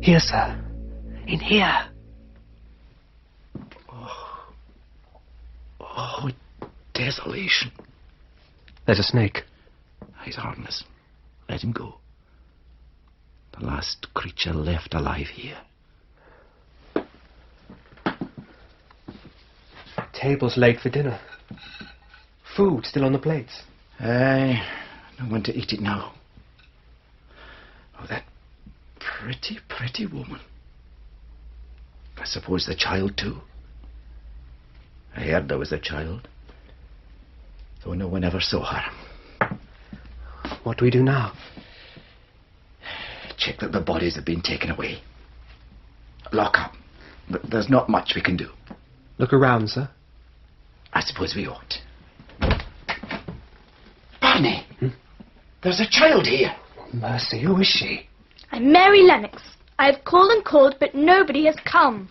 Here, sir. In here. Oh, desolation. There's a snake. He's harmless. Let him go. The last creature left alive here. Table's laid for dinner. Food still on the plates. Aye, no one to eat it now. Oh, that pretty woman. I suppose the child too. I heard there was a child, though no one ever saw her. What do we do now? Check that the bodies have been taken away. Lock up. But there's not much we can do. Look around, sir. I suppose we ought. Barney! There's a child here. Mercy, who is she? I'm Mary Lennox. I have called and called, but nobody has come.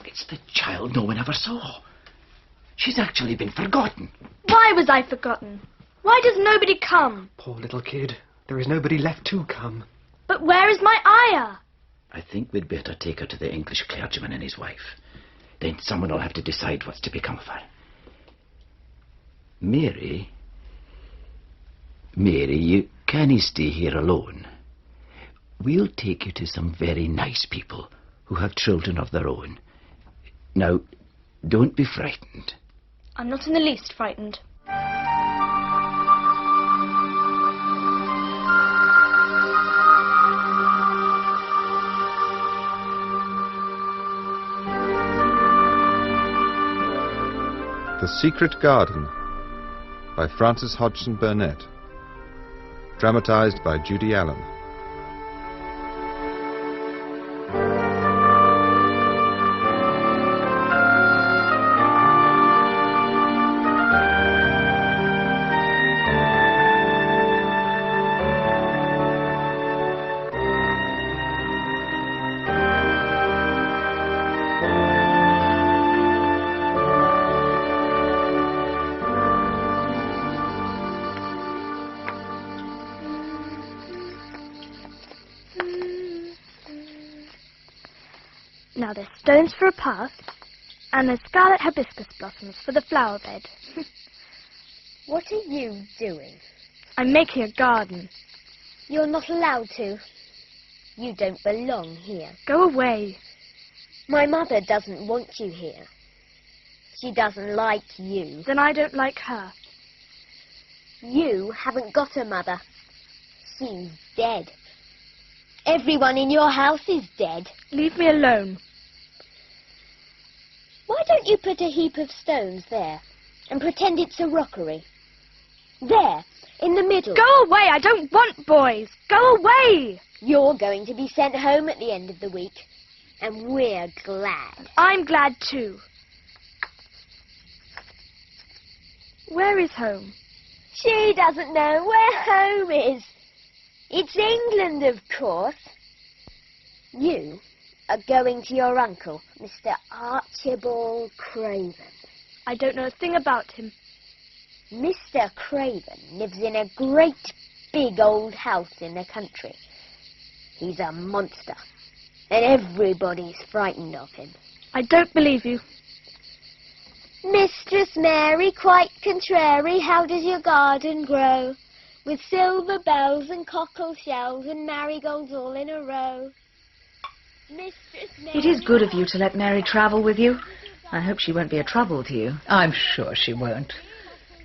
It's the child no one ever saw. She's actually been forgotten. Why was I forgotten? Why does nobody come? Poor little kid. There is nobody left to come. But where is my Aya? I think we'd better take her to the English clergyman and his wife. Then someone will have to decide what's to become of her. Mary, you can't stay here alone. We'll take you to some very nice people who have children of their own. Now, don't be frightened. I'm not in the least frightened. The Secret Garden by Frances Hodgson Burnett. Dramatized by Judy Allen. Now there's stones for a path, and there's scarlet hibiscus blossoms for the flower bed. What are you doing? I'm making a garden. You're not allowed to. You don't belong here. Go away. My mother doesn't want you here. She doesn't like you. Then I don't like her. You haven't got a mother. She's dead. Everyone in your house is dead. Leave me alone. Why don't you put a heap of stones there and pretend it's a rockery? There, in the middle. Go away! I don't want boys! Go away! You're going to be sent home at the end of the week, and we're glad. I'm glad too. Where is home? She doesn't know where home is. It's England, of course. You are going to your uncle, Mr. Archibald Craven. I don't know a thing about him. Mr. Craven lives in a great big old house in the country. He's a monster, and everybody's frightened of him. I don't believe you. Mistress Mary, quite contrary, how does your garden grow? With silver bells and cockle shells and marigolds all in a row. Mistress Mary... It is good of you to let Mary travel with you. I hope she won't be a trouble to you. I'm sure she won't.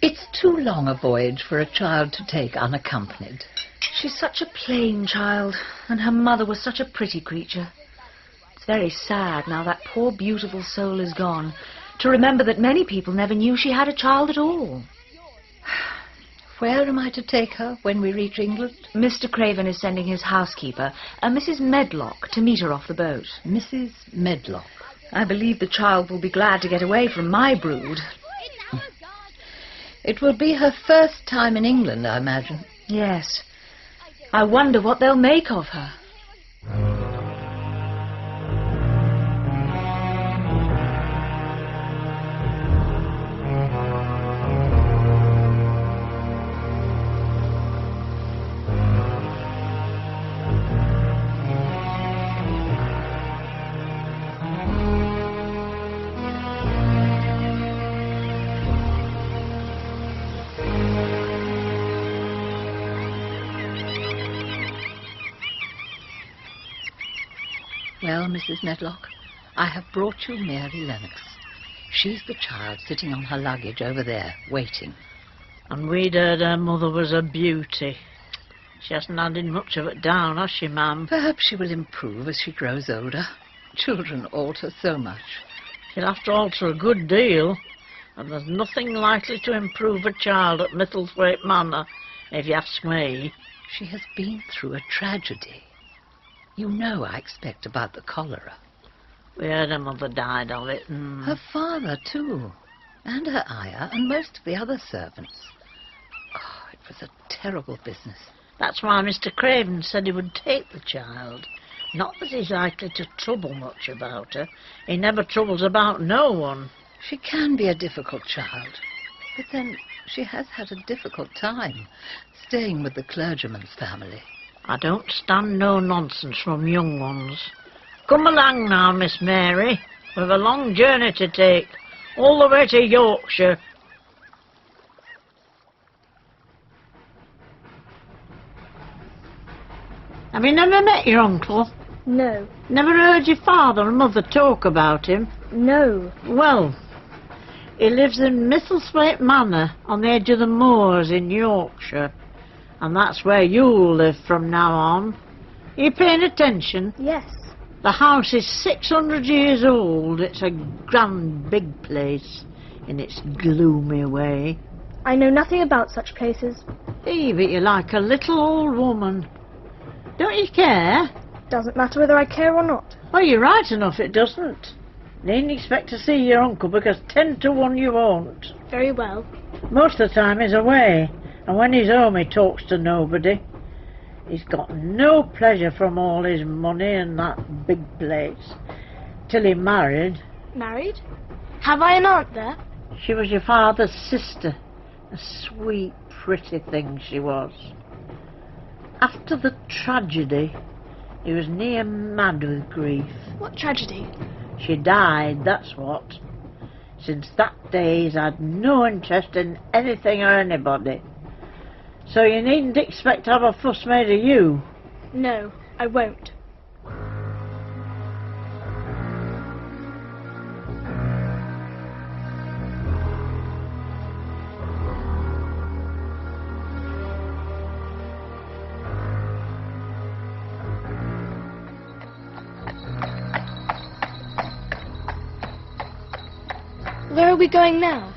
It's too long a voyage for a child to take unaccompanied. She's such a plain child, and her mother was such a pretty creature. It's very sad now that poor beautiful soul is gone, to remember that many people never knew she had a child at all. Where am I to take her when we reach England? Mr. Craven is sending his housekeeper, Mrs. Medlock, to meet her off the boat. Mrs. Medlock? I believe the child will be glad to get away from my brood. It will be her first time in England, I imagine. Yes. I wonder what they'll make of her. Well, Mrs. Medlock, I have brought you Mary Lennox. She's the child sitting on her luggage over there, waiting. And we'd heard her mother was a beauty. She hasn't handed much of it down, has she, ma'am? Perhaps she will improve as she grows older. Children alter so much. She'll have to alter a good deal. And there's nothing likely to improve a child at Misselthwaite Manor, if you ask me. She has been through a tragedy. You know I expect about the cholera. We heard her mother died of it, and... Her father, too. And her ayah, and most of the other servants. Oh, it was a terrible business. That's why Mr. Craven said he would take the child. Not that he's likely to trouble much about her. He never troubles about no one. She can be a difficult child. But then she has had a difficult time staying with the clergyman's family. I don't stand no nonsense from young ones. Come along now, Miss Mary. We've a long journey to take, all the way to Yorkshire. Have you never met your uncle? No. Never heard your father and mother talk about him? No. Well, he lives in Misselthwaite Manor on the edge of the moors in Yorkshire. And that's where you'll live from now on. Are you paying attention? Yes. The house is 600 years old. It's a grand big place in its gloomy way. I know nothing about such places. Hey, but you're like a little old woman. Don't you care? Doesn't matter whether I care or not. Oh, you're right enough, it doesn't. Needn't expect to see your uncle, because 10 to 1 you won't. Very well. Most of the time he's away, and when he's home he talks to nobody. He's got no pleasure from all his money and that big place. Till he married. Married? Have I an aunt there? She was your father's sister. A sweet, pretty thing she was. After the tragedy, he was near mad with grief. What tragedy? She died, that's what. Since that day he's had no interest in anything or anybody. So you needn't expect to have a fuss made of you. No, I won't. Where are we going now?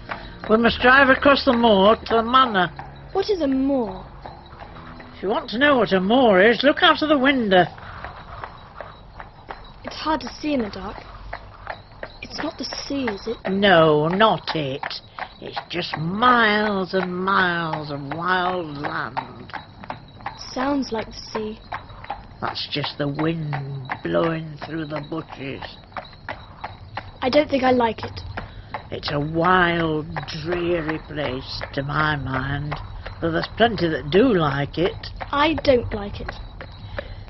We must drive across the moor to the manor. What is a moor? If you want to know what a moor is, look out of the window. It's hard to see in the dark. It's not the sea, is it? No, not it. It's just miles and miles of wild land. Sounds like the sea. That's just the wind blowing through the bushes. I don't think I like it. It's a wild, dreary place, to my mind, though there's plenty that do like it. I don't like it.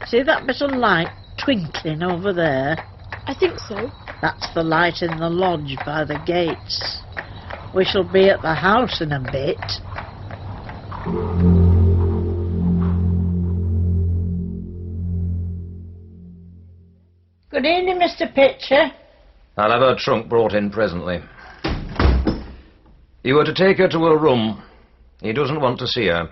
See that bit of light twinkling over there? I think so. That's the light in the lodge by the gates. We shall be at the house in a bit. Good evening, Mr. Pitcher. I'll have her trunk brought in presently. You were to take her to her room. He doesn't want to see her.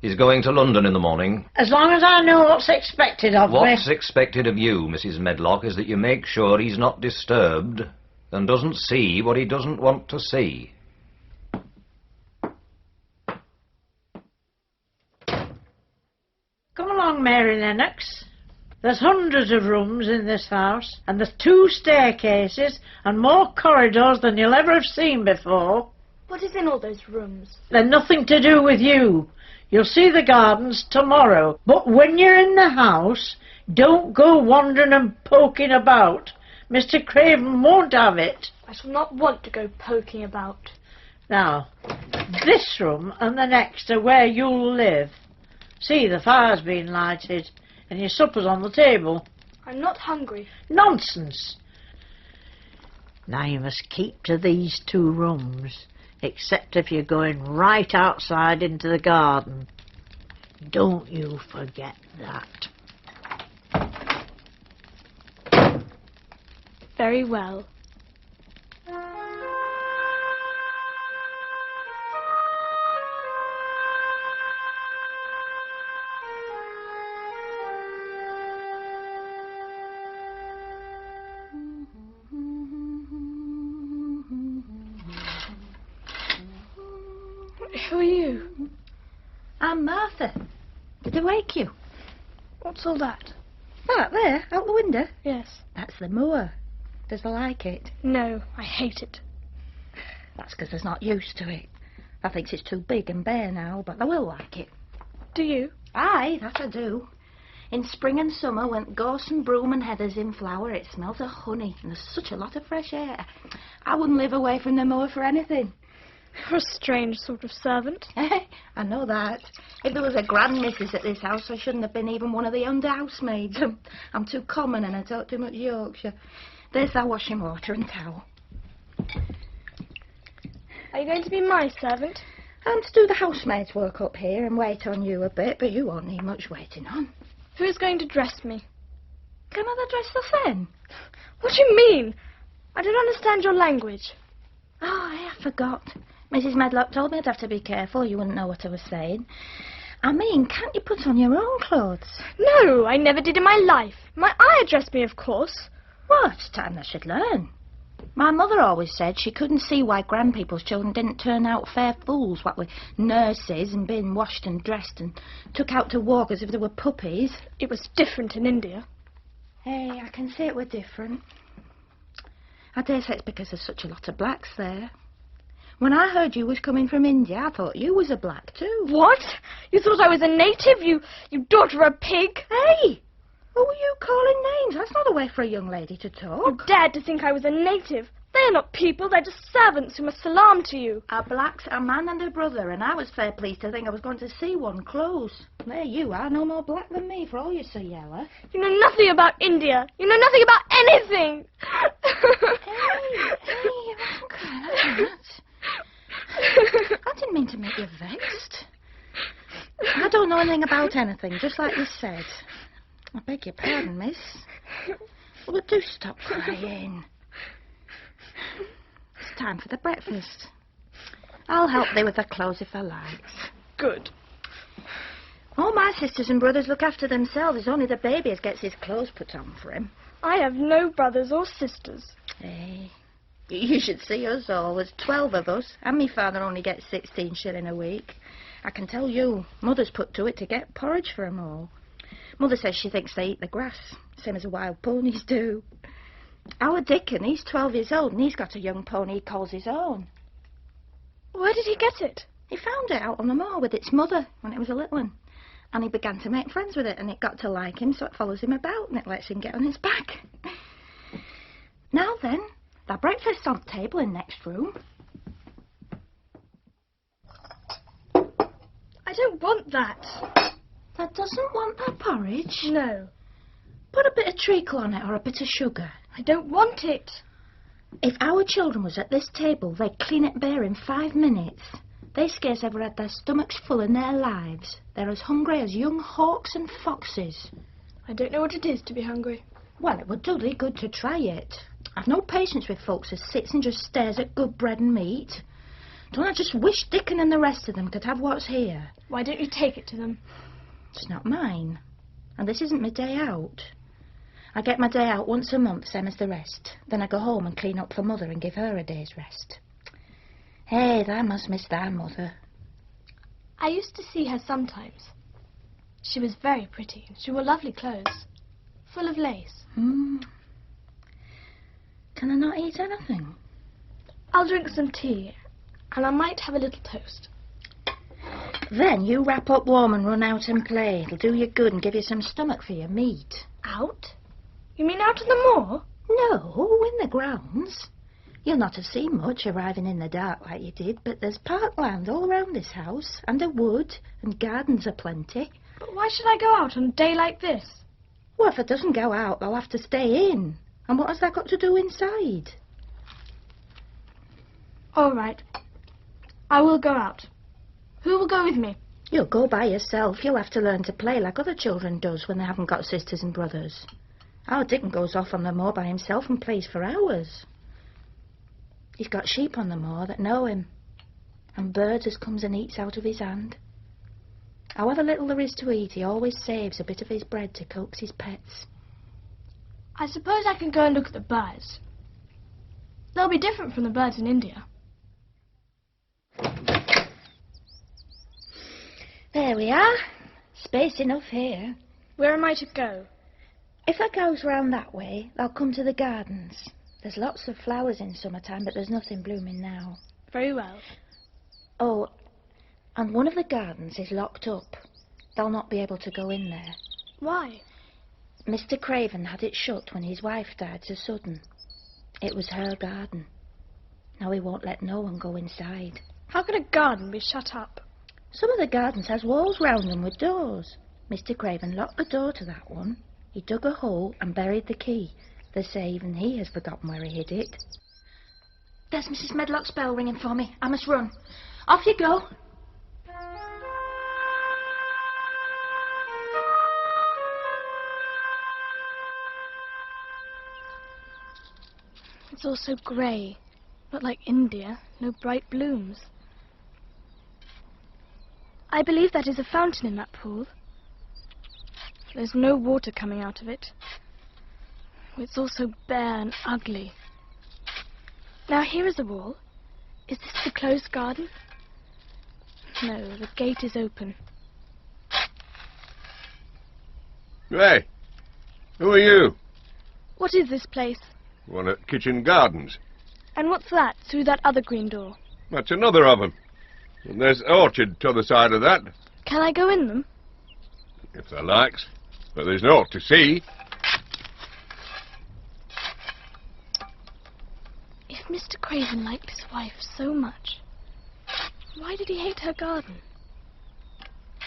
He's going to London in the morning. As long as I know what's expected of me. What's expected of you, Mrs. Medlock, is that you make sure he's not disturbed and doesn't see what he doesn't want to see. Come along, Mary Lennox. There's hundreds of rooms in this house, and there's 2 staircases and more corridors than you'll ever have seen before. What is in all those rooms? They're nothing to do with you. You'll see the gardens tomorrow. But when you're in the house, don't go wandering and poking about. Mr. Craven won't have it. I shall not want to go poking about. Now, this room and the next are where you'll live. See, the fire's been lighted and your supper's on the table. I'm not hungry. Nonsense. Now you must keep to these 2 rooms, except if you're going right outside into the garden. Don't you forget that. Very well. Who are you? I'm Martha. Did I wake you? What's all that? That there, out the window? Yes. That's the moor. Does I like it? No, I hate it. That's because there's not used to it. I think it's too big and bare now, but I will like it. Do you? Aye, that I do. In spring and summer, when gorse and broom and heather's in flower, it smells of honey, and there's such a lot of fresh air. I wouldn't live away from the moor for anything. You're a strange sort of servant. I know that. If there was a grand missus at this house, I shouldn't have been even one of the under housemaids. I'm too common and I talk too much Yorkshire. There's our washing water and towel. Are you going to be my servant? I'm to do the housemaid's work up here and wait on you a bit, but you won't need much waiting on. Who's going to dress me? Can I dress the then? What do you mean? I don't understand your language. Oh, I forgot. Mrs. Medlock told me I'd have to be careful. You wouldn't know what I was saying. I mean, can't you put on your own clothes? No, I never did in my life. My ayah dressed me, of course. Well, it's time I should learn. My mother always said she couldn't see why grandpeople's children didn't turn out fair fools, what with nurses and being washed and dressed and took out to walk as if they were puppies. It was different in India. Hey, I can see it were different. I dare say it's because there's such a lot of blacks there. When I heard you was coming from India, I thought you was a black too. What? You thought I was a native? You daughter of a pig? Hey! Who are you calling names? That's not a way for a young lady to talk. You dared to think I was a native. They're not people, they're just servants who must salaam to you. Our blacks, a man and a brother, and I was fair pleased to think I was going to see one close. There you are, no more black than me, for all you're so yellow. You know nothing about India. You know nothing about anything. Hey, you mustn't cry like that. I didn't mean to make you vexed. I don't know anything about anything, just like you said. I beg your pardon, miss. But do stop crying. It's time for the breakfast. I'll help thee with the clothes if I like. Good. All my sisters and brothers look after themselves. It's only the baby as gets his clothes put on for him. I have no brothers or sisters. Hey, you should see us all. There's 12 of us, and me father only gets 16 shilling a week. I can tell you, Mother's put to it to get porridge for 'em all. Mother says she thinks they eat the grass, same as the wild ponies do. Our Dickon, he's 12 years old, and he's got a young pony he calls his own. Where did he get it? He found it out on the moor with its mother when it was a little one. And he began to make friends with it, and it got to like him, so it follows him about, and it lets him get on his back. Now then, the breakfast's on the table in next room. I don't want that. That doesn't want that porridge? No. Put a bit of treacle on it or a bit of sugar. I don't want it. If our children was at this table, they'd clean it bare in 5 minutes. They scarce ever had their stomachs full in their lives. They're as hungry as young hawks and foxes. I don't know what it is to be hungry. Well, it would do thee good to try it. I've no patience with folks as sits and just stares at good bread and meat. Don't I just wish Dickon and the rest of them could have what's here? Why don't you take it to them? It's not mine. And this isn't my day out. I get my day out once a month, same as the rest. Then I go home and clean up for Mother and give her a day's rest. Hey, thou must miss thy mother. I used to see her sometimes. She was very pretty. She wore lovely clothes. full of lace. Can I not eat anything? I'll drink some tea, and I might have a little toast. Then you wrap up warm and run out and play. It'll do you good and give you some stomach for your meat. Out? You mean out on the moor? No, in the grounds. You'll not have seen much arriving in the dark like you did, but there's parkland all round this house, and a wood, and gardens aplenty. But why should I go out on a day like this? Well, if it doesn't go out, they'll have to stay in. And what has that got to do inside? All right. I will go out. Who will go with me? You'll go by yourself. You'll have to learn to play like other children does when they haven't got sisters and brothers. Our Dickon goes off on the moor by himself and plays for hours. He's got sheep on the moor that know him, and birds as comes and eats out of his hand. However little there is to eat, he always saves a bit of his bread to coax his pets. I suppose I can go and look at the birds. They'll be different from the birds in India. There we are. Space enough here. Where am I to go? If I goes round that way, I'll come to the gardens. There's lots of flowers in summertime, but there's nothing blooming now. Very well. Oh, and one of the gardens is locked up. They'll not be able to go in there. Why? Mr. Craven had it shut when his wife died so sudden. It was her garden. Now he won't let no one go inside. How can a garden be shut up? Some of the gardens has walls round them with doors. Mr. Craven locked the door to that one. He dug a hole and buried the key. They say even he has forgotten where he hid it. There's Mrs. Medlock's bell ringing for me. I must run. Off you go. It's all so grey. Not like India. No bright blooms. I believe that is a fountain in that pool. There's no water coming out of it. It's all so bare and ugly. Now here is a wall. Is this the closed garden? No, the gate is open. Hey, who are you? What is this place? One at Kitchen Gardens. And what's that, through that other green door? That's another of them. And there's an orchard t'other side of that, Can I go in them? if thou likes. But there's naught to see. If Mr. Craven liked his wife so much, why did he hate her garden?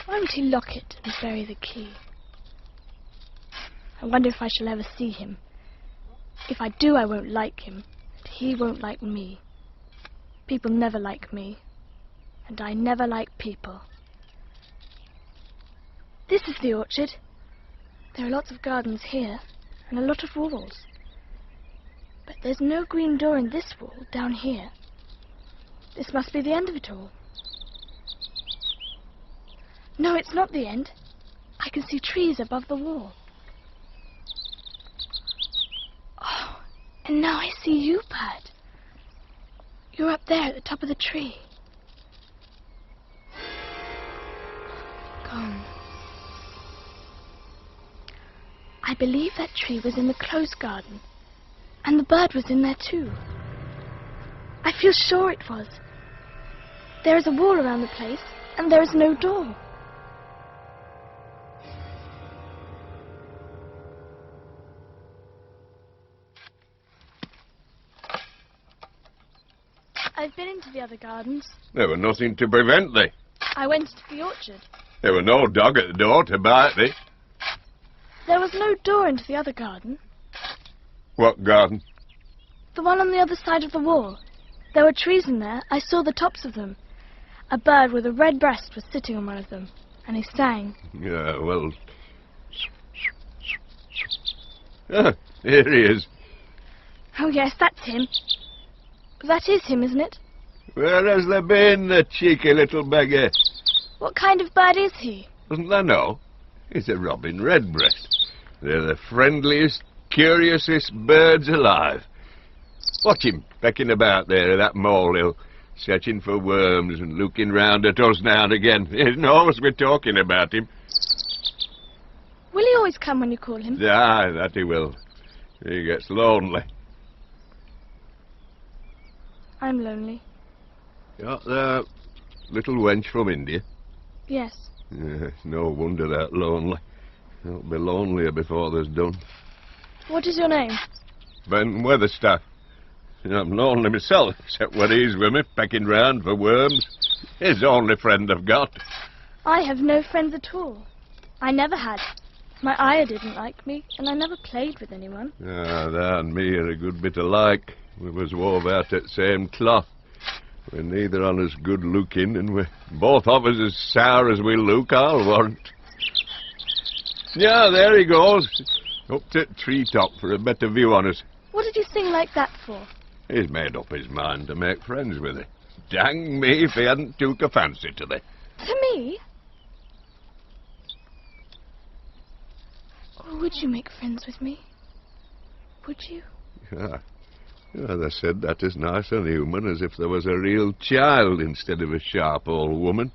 Why would he lock it and bury the key? I wonder if I shall ever see him. If I do, I won't like him, and he won't like me. People never like me, and I never like people. This is the orchard. There are lots of gardens here, and a lot of walls. But there's no green door in this wall down here. This must be the end of it all. No, it's not the end. I can see trees above the wall. Oh, and now I see you, Bert. You're up there at the top of the tree. Gone. I believe that tree was in the closed garden, and the bird was in there too. I feel sure it was. There is a wall around the place, and there is no door. I've been into the other gardens. There were nothing to prevent thee. I went into the orchard. There were no dog at the door to bite thee. There was no door into the other garden. What garden? The one on the other side of the wall. There were trees in there. I saw the tops of them. A bird with a red breast was sitting on one of them, and he sang. Yeah, well... Ah, here he is. Oh, yes, that's him. That is him, isn't it? Where has there been, the cheeky little beggar? What kind of bird is he? Doesn't thou know? He's a robin redbreast. They're the friendliest, curiousest birds alive. Watch him pecking about there at that molehill, searching for worms and looking round at us now and again. He knows we're talking about him. Will he always come when you call him? Aye, that he will. He gets lonely. I'm lonely. Got the little wench from India? Yes. Yeah, no wonder they're lonely. They'll be lonelier before there's done. What is your name? Ben Weatherstaff. I'm lonely myself, except when he's with me, pecking round for worms. He's the only friend I've got. I have no friends at all. I never had. My ayah didn't like me, and I never played with anyone. Ah, thou and me are a good bit alike. We was wove out at same cloth. We're neither on us good looking, and we're both of us as sour as we look, I'll warrant. Yeah, there he goes. Up to the treetop for a better view on us. What did you sing like that for? He's made up his mind to make friends with her. Dang me if he hadn't took a fancy to thee. To me? Or would you make friends with me? Would you? Yeah. Yeah, they said that as nice and human as if there was a real child instead of a sharp old woman.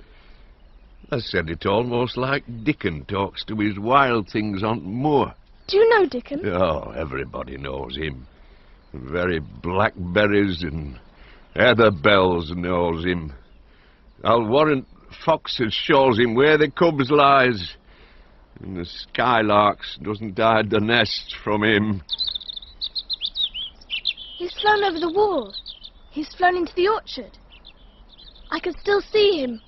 They said it almost like Dickon talks to his wild things on the moor. Do you know Dickon? Oh, everybody knows him. Very blackberries and heather bells knows him. I'll warrant foxes shows him where the cubs lies. And the skylarks doesn't hide the nests from him. He's flown over the wall. He's flown into the orchard. I can still see him.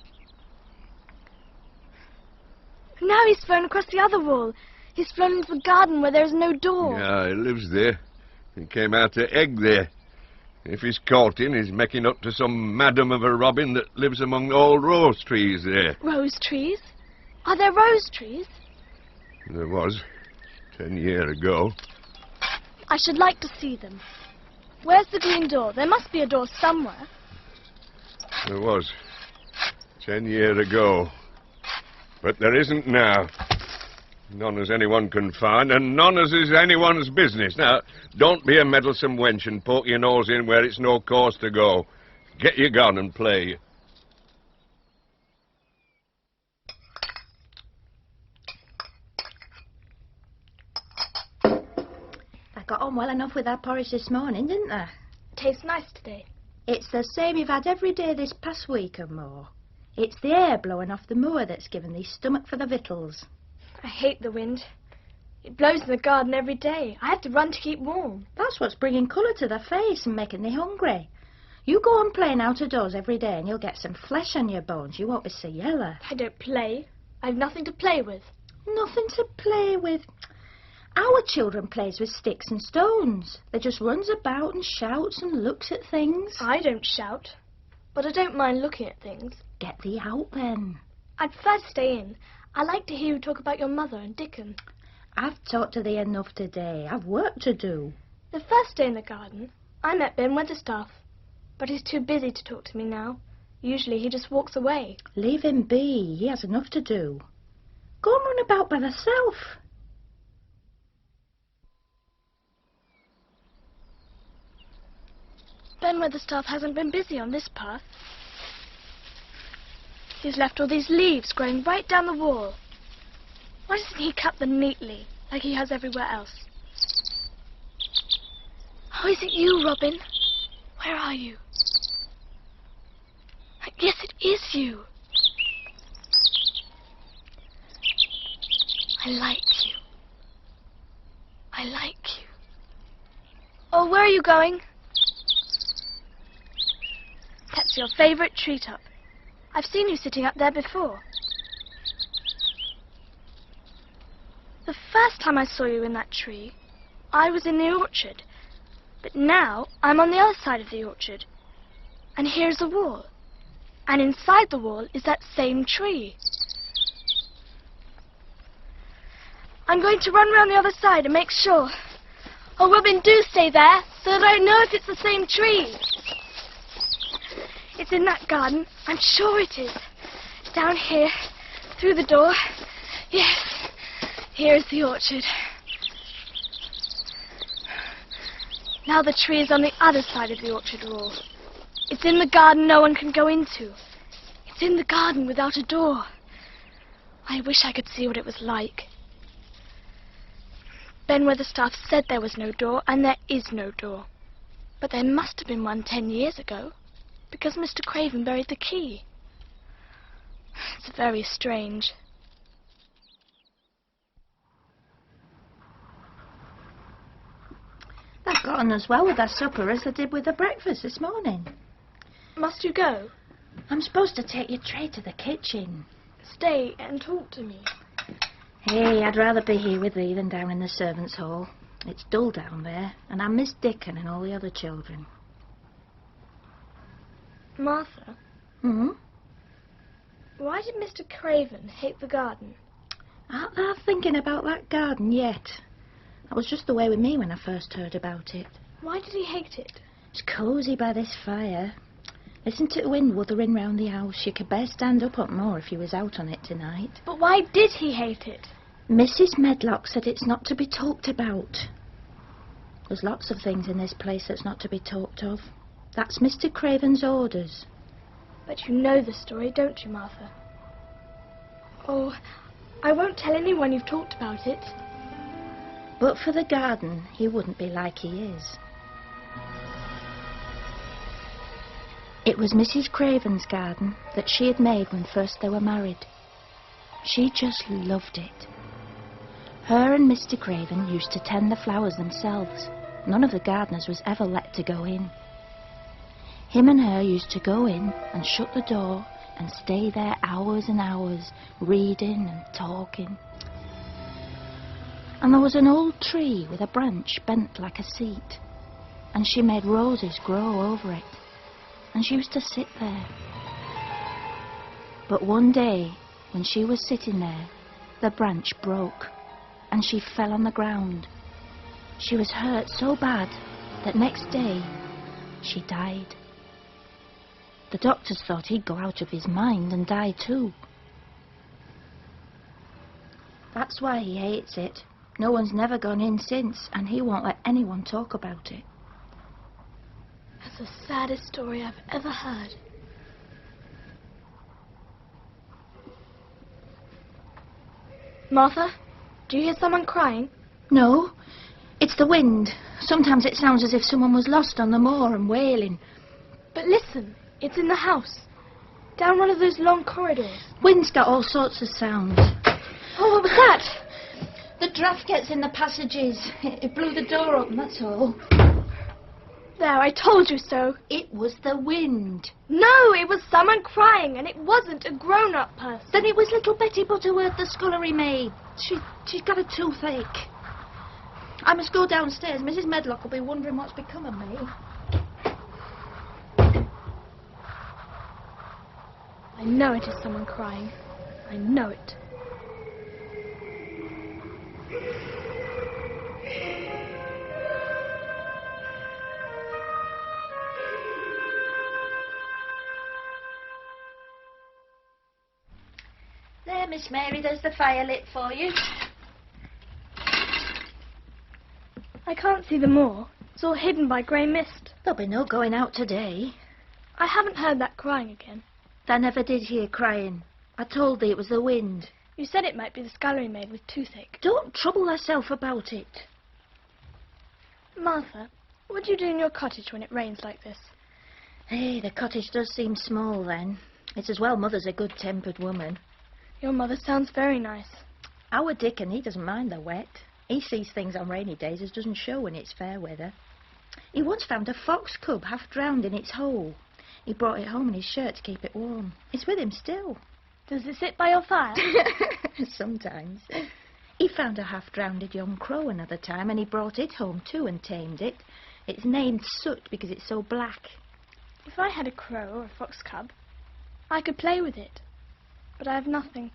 Now he's flown across the other wall. He's flown into the garden where there is no door. Yeah, he lives there. He came out to egg there. If he's caught in, he's making up to some madam of a robin that lives among the old rose trees there. Rose trees? Are there rose trees? There was, 10 years ago. I should like to see them. Where's the green door? There must be a door somewhere. There was, 10 years ago. But there isn't now. None as anyone can find, and none as is anyone's business. Now, don't be a meddlesome wench and poke your nose in where it's no cause to go. Get your gun and play. I got on well enough with that porridge this morning, didn't I? Tastes nice today. It's the same you've had every day this past week or more. It's the air blowing off the moor that's given thee stomach for the victuals. I hate the wind. It blows in the garden every day. I have to run to keep warm. That's what's bringing colour to the face and making thee hungry. You go on playing out of doors every day and you'll get some flesh on your bones. You won't be so yellow. I don't play. I have nothing to play with. Nothing to play with. Our children plays with sticks and stones. They just runs about and shouts and looks at things. I don't shout, but I don't mind looking at things. Get thee out then. I'd prefer to stay in. I like to hear you talk about your mother and Dickon. I've talked to thee enough today. I've work to do. The first day in the garden, I met Ben Weatherstaff, but he's too busy to talk to me now. Usually he just walks away. Leave him be. He has enough to do. Go and run about by thyself. Ben Weatherstaff hasn't been busy on this path. He's left all these leaves growing right down the wall. Why doesn't he cut them neatly, like he has everywhere else? Oh, is it you, Robin? Where are you? Yes, it is you. I like you. I like you. Oh, where are you going? That's your favourite treetop. I've seen you sitting up there before. The first time I saw you in that tree, I was in the orchard. But now I'm on the other side of the orchard. And here's a wall. And inside the wall is that same tree. I'm going to run round the other side and make sure. Oh, Robin, do stay there, so that I know if it's the same tree. It's in that garden. I'm sure it is. Down here, through the door. Yes, here's the orchard. Now the tree is on the other side of the orchard wall. It's in the garden no one can go into. It's in the garden without a door. I wish I could see what it was like. Ben Weatherstaff said there was no door, and there is no door. But there must have been one 10 years ago, because Mr. Craven buried the key. It's very strange. That got on as well with our supper as they did with the breakfast this morning. Must you go? I'm supposed to take your tray to the kitchen. Stay and talk to me. Hey, I'd rather be here with thee than down in the servants' hall. It's dull down there, and I miss Dickon and all the other children. Martha, why did Mr. Craven hate the garden? Aren't thou thinking about that garden yet? That was just the way with me when I first heard about it. Why did he hate it? It's cosy by this fire. Listen to the wind wuthering round the house. You could bear stand up on more if you was out on it tonight. But why did he hate it? Mrs. Medlock said it's not to be talked about. There's lots of things in this place that's not to be talked of. That's Mr. Craven's orders. But you know the story, don't you, Martha? Oh, I won't tell anyone you've talked about it. But for the garden, he wouldn't be like he is. It was Mrs. Craven's garden that she had made when first they were married. She just loved it. Her and Mr. Craven used to tend the flowers themselves. None of the gardeners was ever let to go in. Him and her used to go in and shut the door and stay there hours and hours, reading and talking. And there was an old tree with a branch bent like a seat, and she made roses grow over it, and she used to sit there. But one day, when she was sitting there, the branch broke, and she fell on the ground. She was hurt so bad that next day she died. The doctors thought he'd go out of his mind and die too. That's why he hates it. No one's never gone in since, and he won't let anyone talk about it. That's the saddest story I've ever heard. Martha, do you hear someone crying? No, it's the wind. Sometimes it sounds as if someone was lost on the moor and wailing. But listen, it's in the house, down one of those long corridors. Wind's got all sorts of sounds. Oh, what was that? The draft gets in the passages. It blew the door open, that's all. There, I told you so. It was the wind. No, it was someone crying, and it wasn't a grown-up person. Then it was little Betty Butterworth, the scullery maid. She's got a toothache. I must go downstairs. Mrs. Medlock will be wondering what's become of me. I know it is someone crying. I know it. There, Miss Mary, there's the fire lit for you. I can't see the moor. It's all hidden by grey mist. There'll be no going out today. I haven't heard that crying again. I never did hear crying. I told thee it was the wind. You said it might be the scullery maid with toothache. Don't trouble thyself about it. Martha, what do you do in your cottage when it rains like this? Hey, the cottage does seem small then. It's as well Mother's a good-tempered woman. Your mother sounds very nice. Our Dickon, he doesn't mind the wet. He sees things on rainy days as doesn't show when it's fair weather. He once found a fox cub half drowned in its hole. He brought it home in his shirt to keep it warm. It's with him still. Does it sit by your fire? Sometimes. He found a half-drowned young crow another time, and he brought it home too and tamed it. It's named Soot because it's so black. If I had a crow or a fox cub, I could play with it. But I have nothing.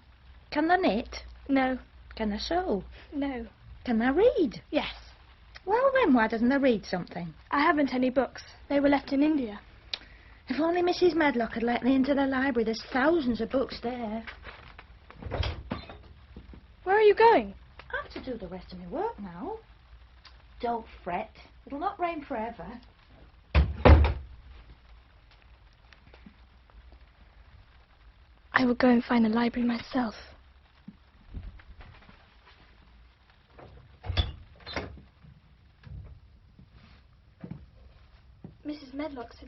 Can they knit? No. Can they sew? No. Can they read? Yes. Well then, why doesn't they read something? I haven't any books. They were left in India. If only Mrs. Medlock had let me into the library. There's thousands of books there. Where are you going? I have to do the rest of my work now. Don't fret. It'll not rain forever. I will go and find the library myself.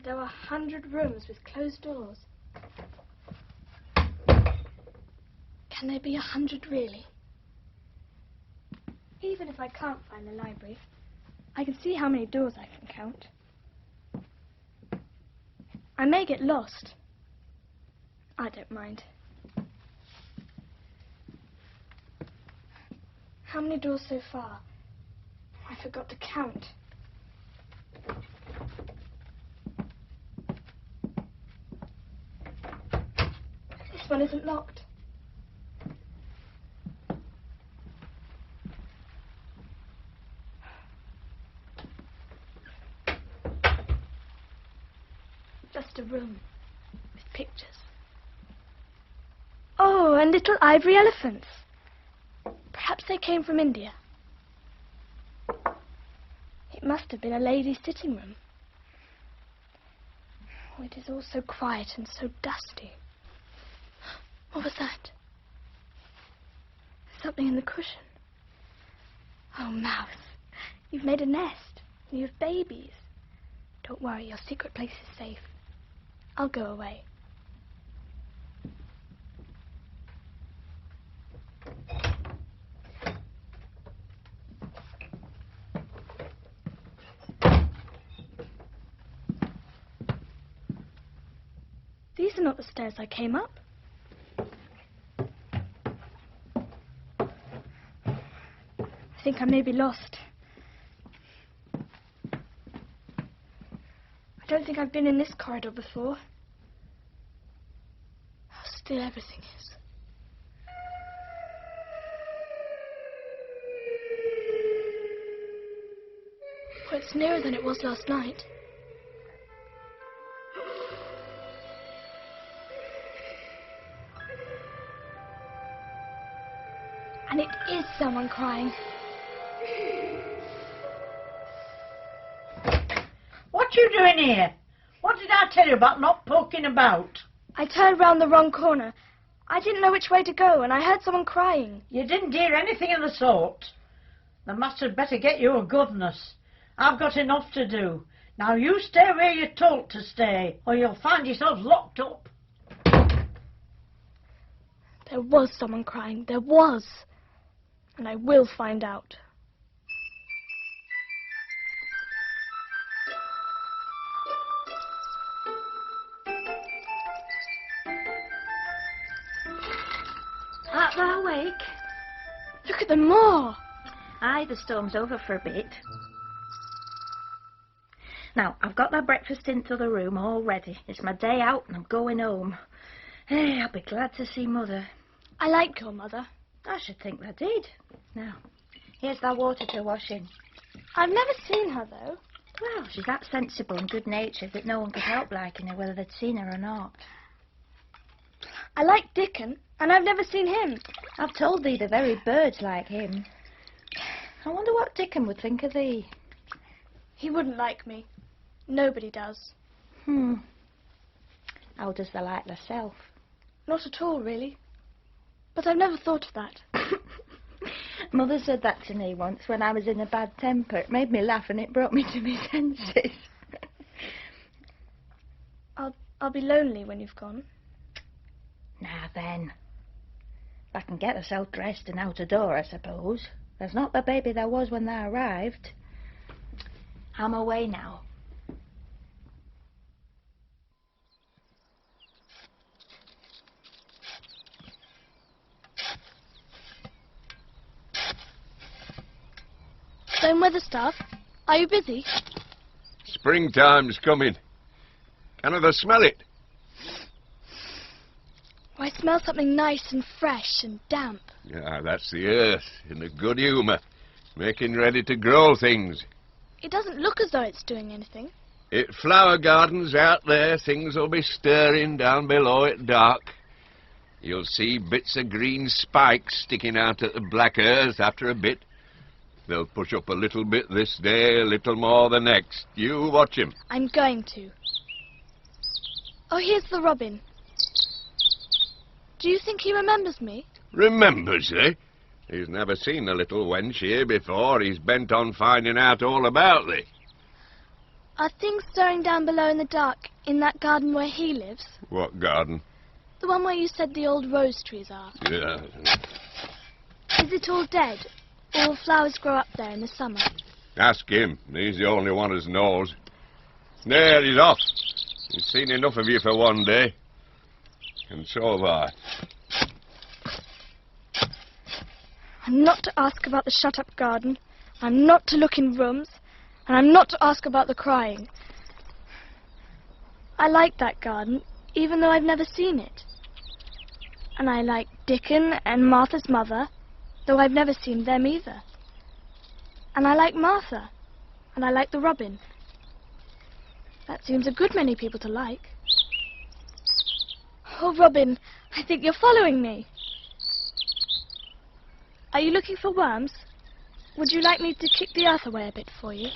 But there were 100 rooms with closed doors. Can there be 100 really? Even if I can't find the library, I can see how many doors I can count. I may get lost. I don't mind. How many doors so far? I forgot to count. This one isn't locked. Just a room with pictures. Oh, and little ivory elephants. Perhaps they came from India. It must have been a lady's sitting room. Oh, it is all so quiet and so dusty. What was that? Something in the cushion. Oh, mouse, you've made a nest. And you have babies. Don't worry, your secret place is safe. I'll go away. These are not the stairs I came up. I think I may be lost. I don't think I've been in this corridor before. How still everything is. Well, it's nearer than it was last night. And it is someone crying. What you doing here? What did I tell you about not poking about? I turned round the wrong corner. I didn't know which way to go, and I heard someone crying. You didn't hear anything of the sort. The master'd better get you a governess. I've got enough to do. Now you stay where you're told to stay, or you'll find yourself locked up. There was someone crying. There was. And I will find out. Art thou awake? Look at the moor. Aye, the storm's over for a bit. Now, I've got my breakfast into the room all ready. It's my day out and I'm going home. Hey, I'll be glad to see Mother. I like your mother. I should think I did. Now, here's that water to wash in. I've never seen her, though. Well, she's that sensible and good-natured that no one could help liking her, whether they'd seen her or not. I like Dickon, and I've never seen him. I've told thee the very birds like him. I wonder what Dickon would think of thee. He wouldn't like me. Nobody does. How does thou like thyself? Not at all, really. But I've never thought of that. Mother said that to me once when I was in a bad temper. It made me laugh and it brought me to my senses. I'll be lonely when you've gone. Now then. If I can get herself dressed and out the door, I suppose. There's not the baby there was when they arrived. I'm away now. Stone Weatherstaff, are you busy? Springtime's coming. Can I smell it? I smell something nice and fresh and damp. Ah, that's the earth, in a good humour, making ready to grow things. It doesn't look as though it's doing anything. It flower gardens out there, things will be stirring down below at dark. You'll see bits of green spikes sticking out at the black earth after a bit. They'll push up a little bit this day, a little more the next. You watch 'em. I'm going to. Oh, here's the robin. Do you think he remembers me? Remembers, eh? He's never seen the little wench here before. He's bent on finding out all about thee. Are things stirring down below in the dark in that garden where he lives? What garden? The one where you said the old rose trees are. Yeah. Is it all dead? Or will flowers grow up there in the summer? Ask him. He's the only one as knows. There, he's off. He's seen enough of you for one day. And so have I. I'm not to ask about the shut-up garden. I'm not to look in rooms. And I'm not to ask about the crying. I like that garden, even though I've never seen it. And I like Dickon and Martha's mother, though I've never seen them either. And I like Martha, and I like the robin. That seems a good many people to like. Oh, Robin, I think you're following me. Are you looking for worms? Would you like me to kick the earth away a bit for you?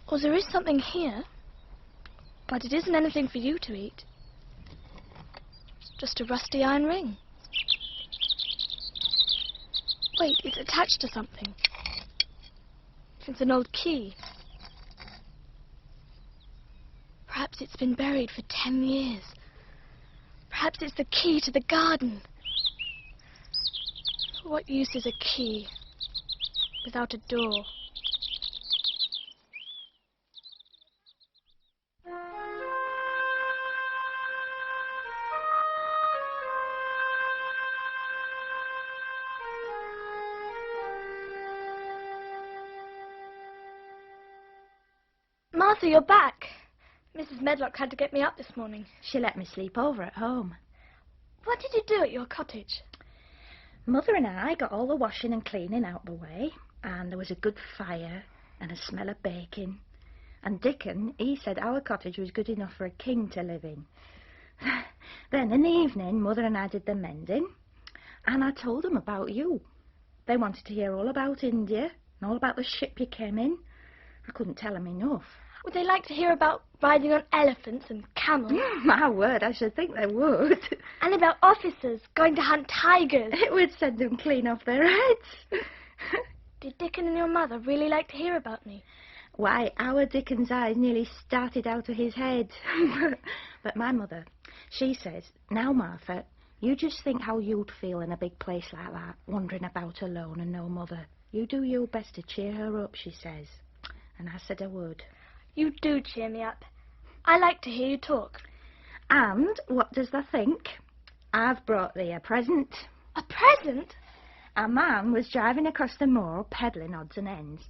Or there is something here, but it isn't anything for you to eat. It's just a rusty iron ring. Wait, it's attached to something. It's an old key. Perhaps it's been buried for 10 years. Perhaps it's the key to the garden. What use is a key without a door? Martha, you're back. Mrs. Medlock had to get me up this morning. She let me sleep over at home. What did you do at your cottage? Mother and I got all the washing and cleaning out the way, and there was a good fire and a smell of baking. And Dickon, he said our cottage was good enough for a king to live in. Then in the evening, Mother and I did the mending, and I told them about you. They wanted to hear all about India and all about the ship you came in. I couldn't tell them enough. Would they like to hear about riding on elephants and camels? My word, I should think they would. And about officers going to hunt tigers? It would send them clean off their heads. Did Dickon and your mother really like to hear about me? Why, our Dickon's eyes nearly started out of his head. But my mother, she says, now, Martha, you just think how you'd feel in a big place like that, wandering about alone and no mother. You do your best to cheer her up, she says. And I said I would. You do cheer me up. I like to hear you talk. And what does thou think? I've brought thee a present. A present? A man was driving across the moor peddling odds and ends.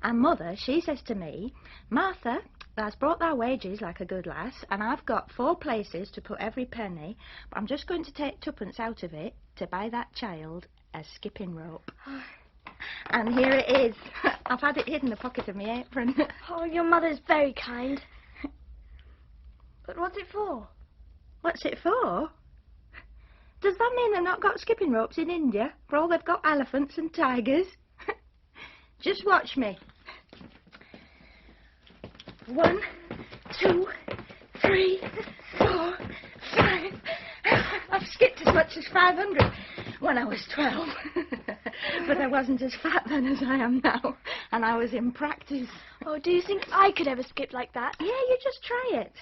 And Mother, she says to me, Martha, thou's brought thy wages like a good lass, and I've got 4 places to put every penny, but I'm just going to take 2pence out of it to buy that child a skipping rope. And here it is. I've had it hid in the pocket of my apron. Oh, your mother's very kind. But what's it for? What's it for? Does that mean they've not got skipping ropes in India, for all they've got elephants and tigers? Just watch me. 1, 2, 3, 4, 5. I've skipped as much as 500 when I was 12. But I wasn't as fat then as I am now, and I was in practice. Oh, do you think I could ever skip like that? Yeah, you just try it.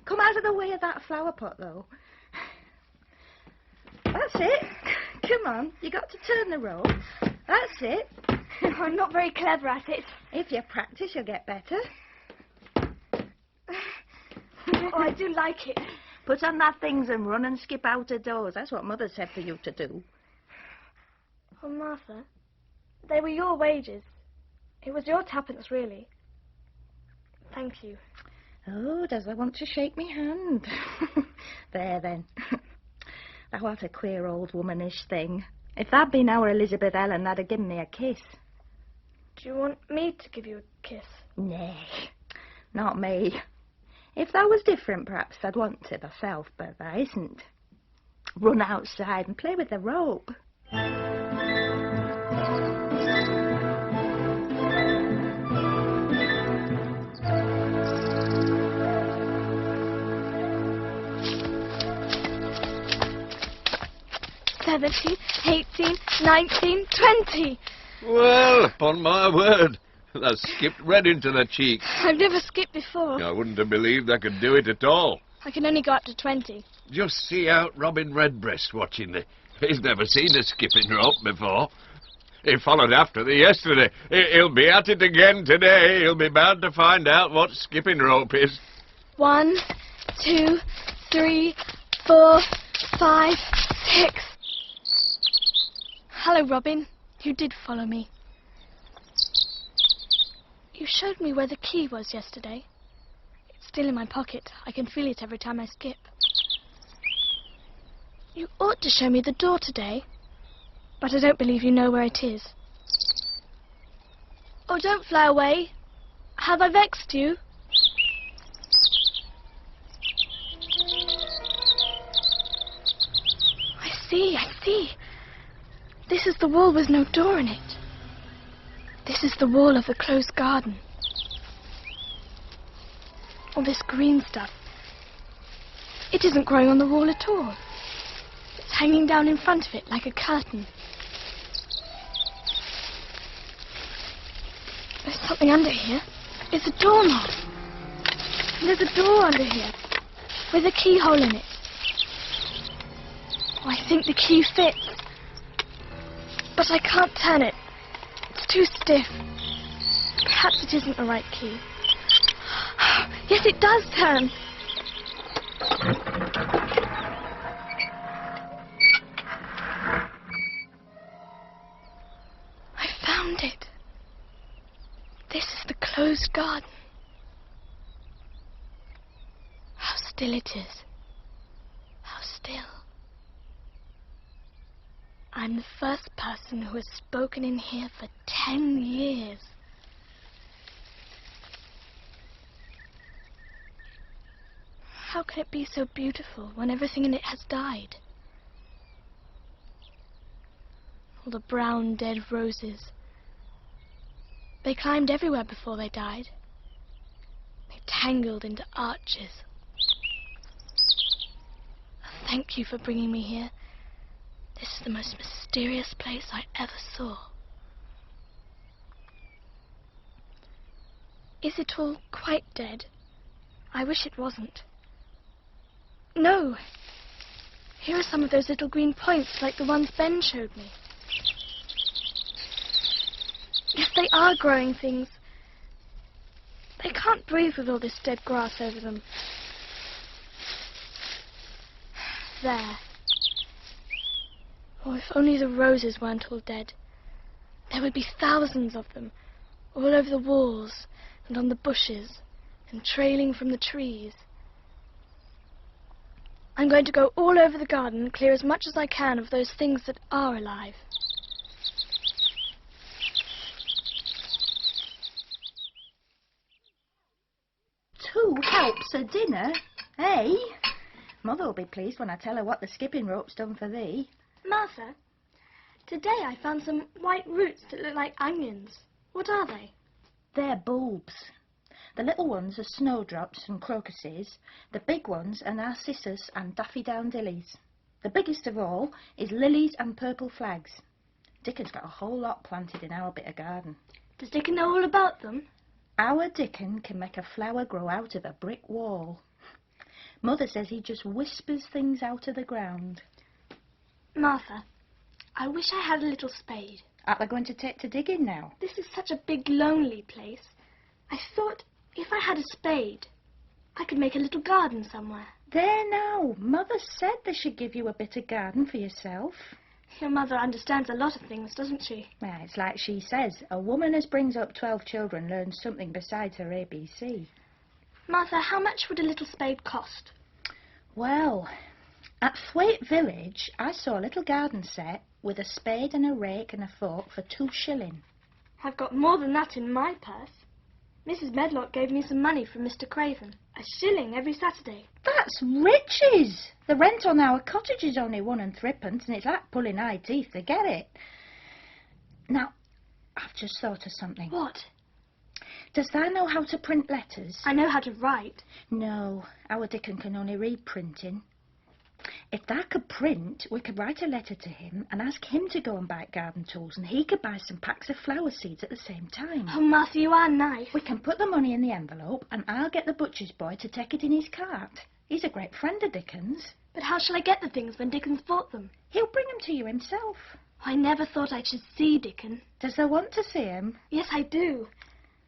Come out of the way of that flower pot, though. That's it. Come on, you got to turn the rope. That's it. I'm not very clever at it. If you practice, you'll get better. Oh, I do like it. Put on that things and run and skip out of doors. That's what Mother said for you to do. Oh, Martha, they were your wages. It was your 2pence, really. Thank you. Oh, does I want to shake me hand? There, then. Thou art a queer old womanish thing. If that'd been our Elizabeth Ellen, that'd have given me a kiss. Do you want me to give you a kiss? Nay, not me. If that was different, perhaps I'd want to myself, but that isn't. Run outside and play with the rope. $17, $18, $19, $20. Well, upon my word, That skipped right into the cheek. I've never skipped before. I wouldn't have believed I could do it at all. I can only go up to 20. Just see out Robin Redbreast watching me. He's never seen a skipping rope before. He followed after me yesterday. He'll be at it again today. He'll be bound to find out what skipping rope is. 1, 2, 3, 4, 5, 6. Hello, Robin. You did follow me. You showed me where the key was yesterday. It's still in my pocket. I can feel it every time I skip. You ought to show me the door today, but I don't believe you know where it is. Oh, don't fly away. Have I vexed you? I see. This is the wall with no door in it. This is the wall of the closed garden. All this green stuff. It isn't growing on the wall at all. It's hanging down in front of it like a curtain. There's something under here. It's a doorknob. And there's a door under here with a keyhole in it. Oh, I think the key fits. But I can't turn it. It's too stiff. Perhaps it isn't the right key. Yes, it does turn. I found it. This is the closed garden. How still it is. How still. I'm the first person who has spoken in here for 10 years. How can it be so beautiful when everything in it has died? All the brown dead roses. They climbed everywhere before they died. They tangled into arches. Thank you for bringing me here. This is the most mysterious place I ever saw. Is it all quite dead? I wish it wasn't. No. Here are some of those little green points like the ones Ben showed me. Yes, they are growing things. They can't breathe with all this dead grass over them. There. Oh, if only the roses weren't all dead. There would be thousands of them, all over the walls and on the bushes and trailing from the trees. I'm going to go all over the garden and clear as much as I can of those things that are alive. Two helps a dinner, eh? Mother will be pleased when I tell her what the skipping rope's done for thee. Martha, today I found some white roots that look like onions. What are they? They're bulbs. The little ones are snowdrops and crocuses. The big ones are narcissus and daffodillies. The biggest of all is lilies and purple flags. Dickon's got a whole lot planted in our bit of garden. Does Dickon know all about them? Our Dickon can make a flower grow out of a brick wall. Mother says he just whispers things out of the ground. Martha, I wish I had a little spade. Aren't they going to take to digging now? This is such a big, lonely place. I thought if I had a spade, I could make a little garden somewhere. There now, Mother said they should give you a bit of garden for yourself. Your mother understands a lot of things, doesn't she? Well, it's like she says, a woman as brings up 12 children learns something besides her ABC. Martha, how much would a little spade cost? Well, at Thwaite Village, I saw a little garden set with a spade and a rake and a fork for 2 shillings. I've got more than that in my purse. Mrs. Medlock gave me some money from Mr. Craven. 1 shilling every Saturday. That's riches! The rent on our cottage is only 1 3d, and it's like pulling eye teeth to get it. Now, I've just thought of something. What? Does thou know how to print letters? I know how to write. No, our Dickon can only read printing. If Dad could print, we could write a letter to him and ask him to go and buy garden tools, and he could buy some packs of flower seeds at the same time. Oh, Martha, you are nice. We can put the money in the envelope, and I'll get the butcher's boy to take it in his cart. He's a great friend of Dickens. But how shall I get the things when Dickens bought them? He'll bring them to you himself. I never thought I should see Dickens. Does thou want to see him? Yes, I do.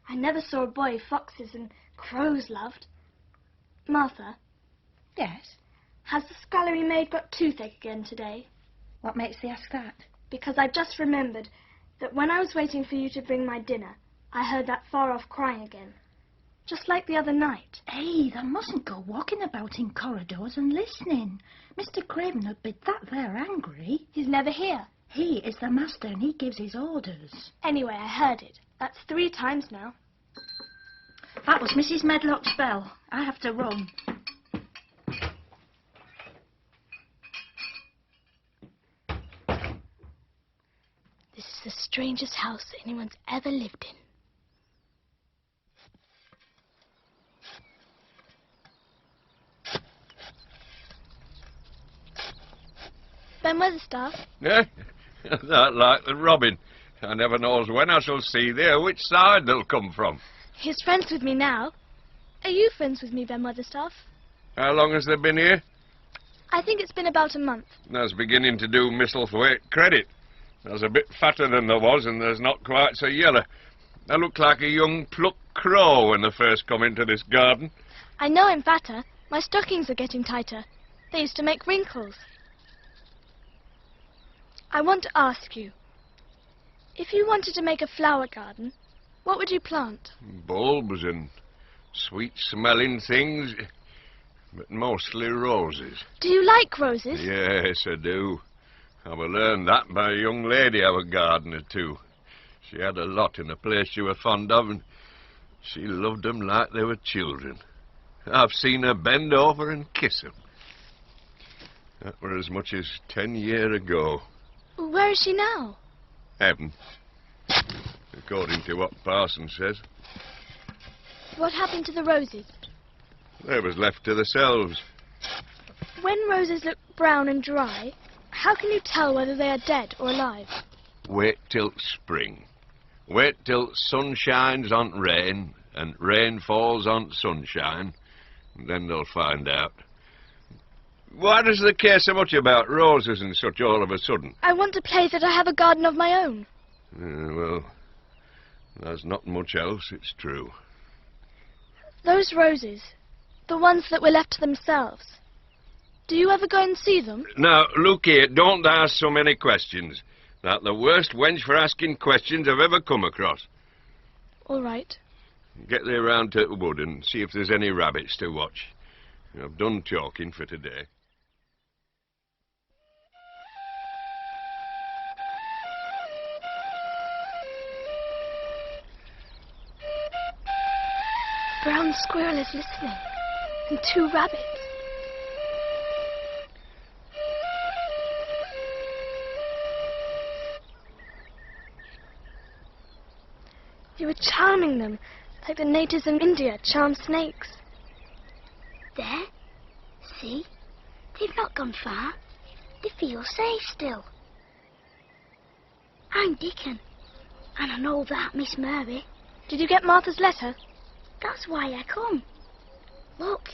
I never saw a boy foxes and crows loved. Martha? Yes? Has the scullery maid got toothache again today? What makes thee ask that? Because I just remembered that when I was waiting for you to bring my dinner, I heard that far-off crying again. Just like the other night. Hey, thou mustn't go walking about in corridors and listening. Mr. Craven would be that there angry. He's never here. He is the master and he gives his orders. Anyway, I heard it. That's 3 times now. That was Mrs. Medlock's bell. I have to run. This is the strangest house anyone's ever lived in. Ben Weatherstaff? Eh? That like the robin. I never knows when I shall see thee or which side they'll come from. He's friends with me now. Are you friends with me, Ben Weatherstaff? How long has they been here? I think it's been about a month. That's beginning to do Misselthwaite credit. There's a bit fatter than there was, and there's not quite so yellow. They look like a young plucked crow when they first come into this garden. I know I'm fatter. My stockings are getting tighter. They used to make wrinkles. I want to ask you, if you wanted to make a flower garden, what would you plant? Bulbs and sweet-smelling things, but mostly roses. Do you like roses? Yes, I do. I learned that by a young lady I was gardener to. She had a lot in a place she was fond of, and she loved 'em like they were children. I've seen her bend over and kiss 'em. That were as much as 10 years ago. Where is she now? Heaven, according to what Parson says. What happened to the roses? They was left to themselves. When roses look brown and dry, how can you tell whether they are dead or alive? Wait till spring. Wait till sun shines on rain and rain falls on sunshine, and then they'll find out. Why does they care so much about roses and such all of a sudden? I want to play that I have a garden of my own. Well, there's not much else, it's true. Those roses, the ones that were left to themselves, do you ever go and see them? Now, look here, don't ask so many questions. That's the worst wench for asking questions I've ever come across. All right. Get thee round to the wood and see if there's any rabbits to watch. I've done talking for today. Brown squirrel is listening, and 2 rabbits. You were charming them, like the natives in India charm snakes. There. See? They've not gone far. They feel safe still. I'm Dickon, and I know that, Miss Mary. Did you get Martha's letter? That's why I come. Look,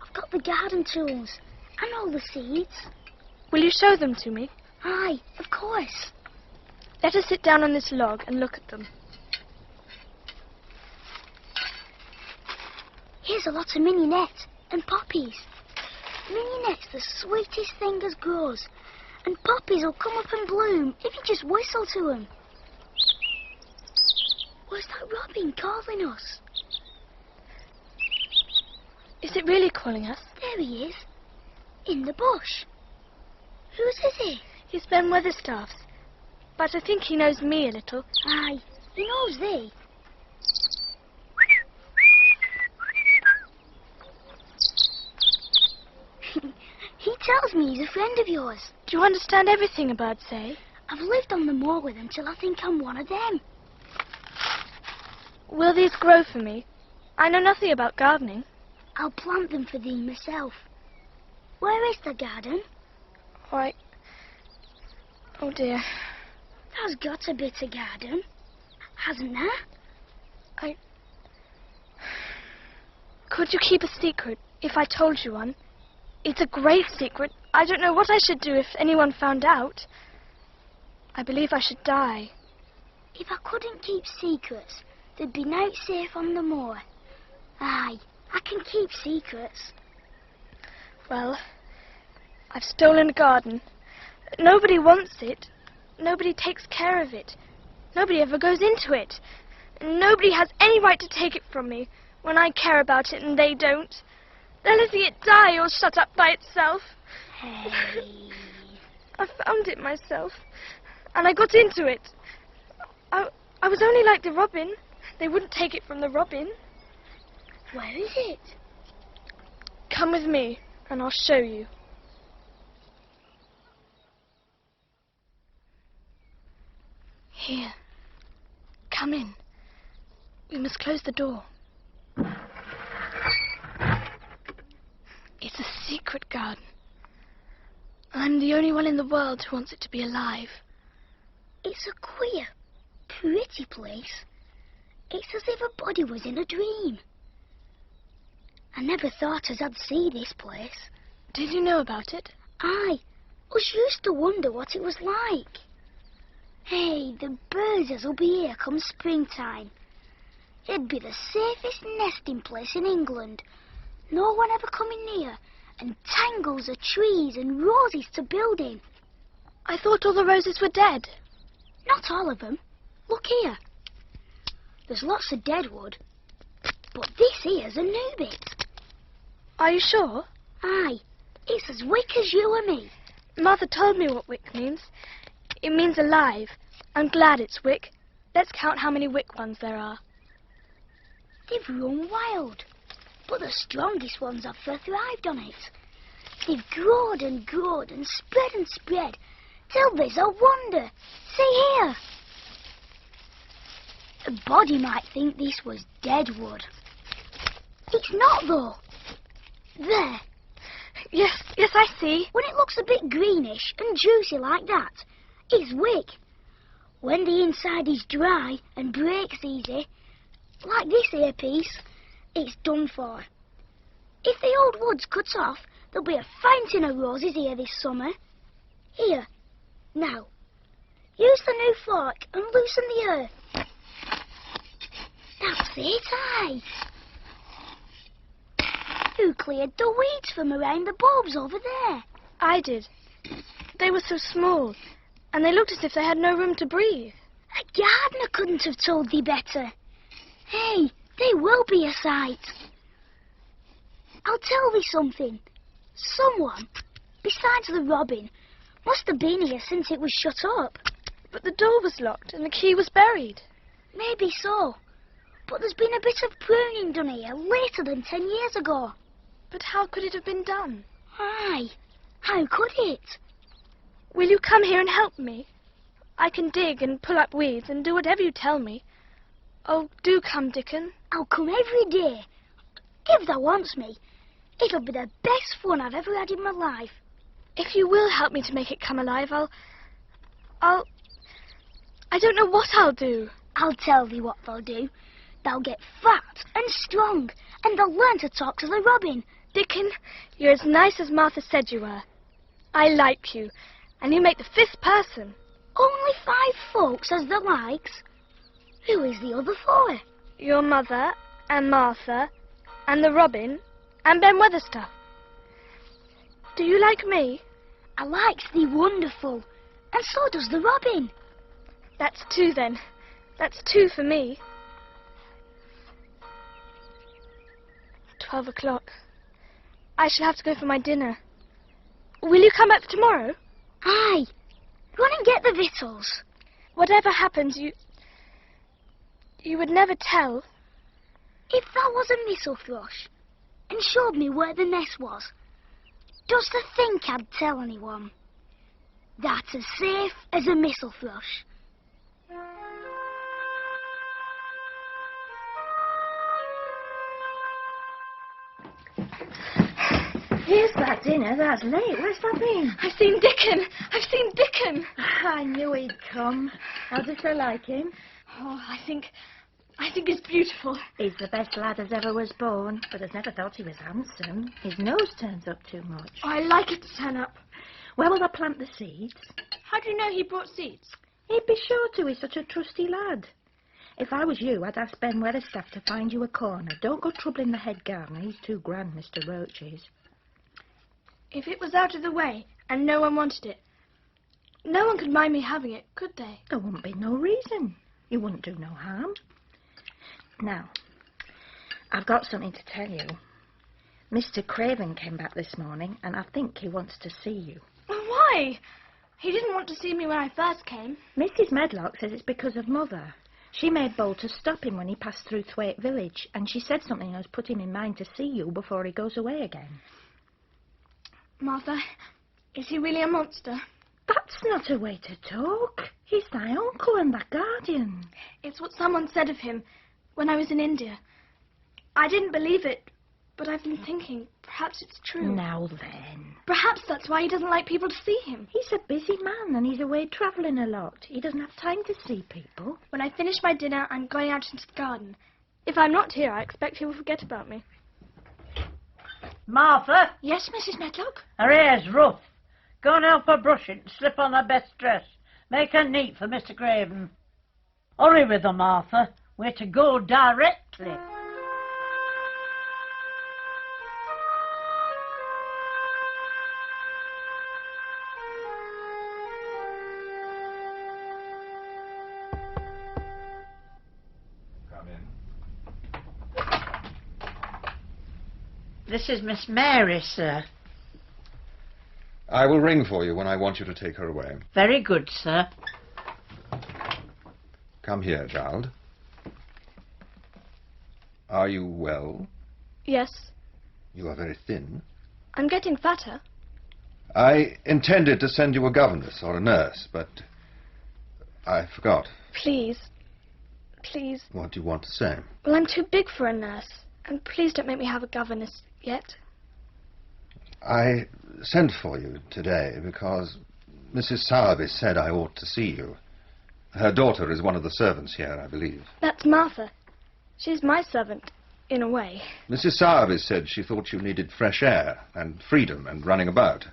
I've got the garden tools and all the seeds. Will you show them to me? Aye, of course. Let us sit down on this log and look at them. Here's a lot of mignonette and poppies. Mignonette's the sweetest thing as grows, and poppies will come up and bloom if you just whistle to 'em. Was that robin calling us? Is it really calling us? There he is, in the bush. Whose is he? He's Ben Weatherstaff's, but I think he knows me a little. Aye, he knows thee. He tells me he's a friend of yours. Do you understand everything a bird say? I've lived on the moor with him till I think I'm one of them. Will these grow for me? I know nothing about gardening. I'll plant them for thee myself. Where is the garden? Why... Oh, dear. There's got to be a garden, hasn't there? Could you keep a secret if I told you one? It's a great secret. I don't know what I should do if anyone found out. I believe I should die. If I couldn't keep secrets, there'd be no safe on the moor. Aye, I can keep secrets. Well, I've stolen a garden. Nobody wants it. Nobody takes care of it. Nobody ever goes into it. Nobody has any right to take it from me when I care about it and they don't. They'll let it die or shut up by itself. Hey. I found it myself, and I got into it. I was only like the robin. They wouldn't take it from the robin. Where is it? Come with me, and I'll show you. Here. Come in. We must close the door. It's a secret garden. I'm the only one in the world who wants it to be alive. It's a queer, pretty place. It's as if a body was in a dream. I never thought as I'd see this place. Did you know about it? Aye. Us used to wonder what it was like. Hey, the birds as'll be here come springtime. It'd be the safest nesting place in England. No one ever coming near, and tangles of trees and roses to build in. I thought all the roses were dead. Not all of them. Look here. There's lots of dead wood, but this here's a new bit. Are you sure? Aye. It's as wick as you and me. Mother told me what wick means. It means alive. I'm glad it's wick. Let's count how many wick ones there are. They've run wild, but the strongest ones have thrived on it. They've growed and growed and spread till there's a wonder. See here. A body might think this was dead wood. It's not, though. There. Yes, I see. When it looks a bit greenish and juicy like that, it's wick. When the inside is dry and breaks easy, like this here piece, it's done for. If the old wood's cut off, there'll be a fountain of roses here this summer. Here. Now, use the new fork and loosen the earth. That's it, aye. Who cleared the weeds from around the bulbs over there? I did. They were so small, and they looked as if they had no room to breathe. A gardener couldn't have told thee better. Hey, they will be a sight. I'll tell thee something. Someone, besides the robin, must have been here since it was shut up. But the door was locked and the key was buried. Maybe so. But there's been a bit of pruning done here later than 10 years ago. But how could it have been done? Aye, how could it? Will you come here and help me? I can dig and pull up weeds and do whatever you tell me. Oh, do come, Dickon. I'll come every day. If thou wants me, it'll be the best fun I've ever had in my life. If you will help me to make it come alive, I don't know what I'll do. I'll tell thee what they'll do. They'll get fat and strong, and they'll learn to talk to the robin. Dickon, you're as nice as Martha said you were. I like you, and you make the 5th person. Only 5 folks as the likes? Who is the other 4? Your mother, and Martha, and the robin, and Ben Weatherstaff. Do you like me? I likes thee wonderful, and so does the robin. That's 2 then. That's 2 for me. 12 o'clock. I shall have to go for my dinner. Will you come back tomorrow? Aye. Run and get the victuals. Whatever happens, you would never tell. If thou was a missel thrush and showed me where the nest was, dost thou think I'd tell anyone? That's as safe as a missel thrush. Here's that dinner. That's late. Where's that been? I've seen Dickon. I've seen Dickon. I knew he'd come. How does she like him? Oh, I think he's beautiful. He's the best lad as ever was born, but I never thought he was handsome. His nose turns up too much. Oh, I like it to turn up. Where will I plant the seeds? How do you know he brought seeds? He'd be sure to. He's such a trusty lad. If I was you, I'd ask Ben Weatherstaff to find you a corner. Don't go troubling the head gardener. He's too grand, Mr. Roach is. If it was out of the way and no one wanted it, no one could mind me having it, could they? There wouldn't be no reason. You wouldn't do no harm. Now, I've got something to tell you. Mr. Craven came back this morning, and I think he wants to see you. Why? He didn't want to see me when I first came. Mrs. Medlock says it's because of Mother. She made bold to stop him when he passed through Thwaite Village, and she said something that has put him in mind to see you before he goes away again. Martha, is he really a monster? That's not a way to talk. He's thy uncle and thy guardian. It's what someone said of him when I was in India. I didn't believe it, but I've been thinking perhaps it's true. Now then. Perhaps that's why he doesn't like people to see him. He's a busy man and he's away travelling a lot. He doesn't have time to see people. When I finish my dinner, I'm going out into the garden. If I'm not here, I expect he will forget about me. Martha, Yes, Mrs. Medlock? her hair's rough. Go and help her brush it and slip on her best dress. Make her neat for Mr. Craven. Hurry with her, Martha. We're to go directly. Come in. This is Miss Mary, sir. I will ring for you when I want you to take her away. Very good, sir. Come here, child. Are you well? Yes, You are very thin. I'm getting fatter. I intended to send you a governess or a nurse, but I forgot. Please. Please. What do you want to say? Well, I'm too big for a nurse. And please don't make me have a governess yet. I sent for you today because Mrs. Sowerby said I ought to see you. Her daughter is one of the servants here, I believe. That's Martha. She's my servant, in a way. Mrs. Sowerby said she thought you needed fresh air and freedom and running about.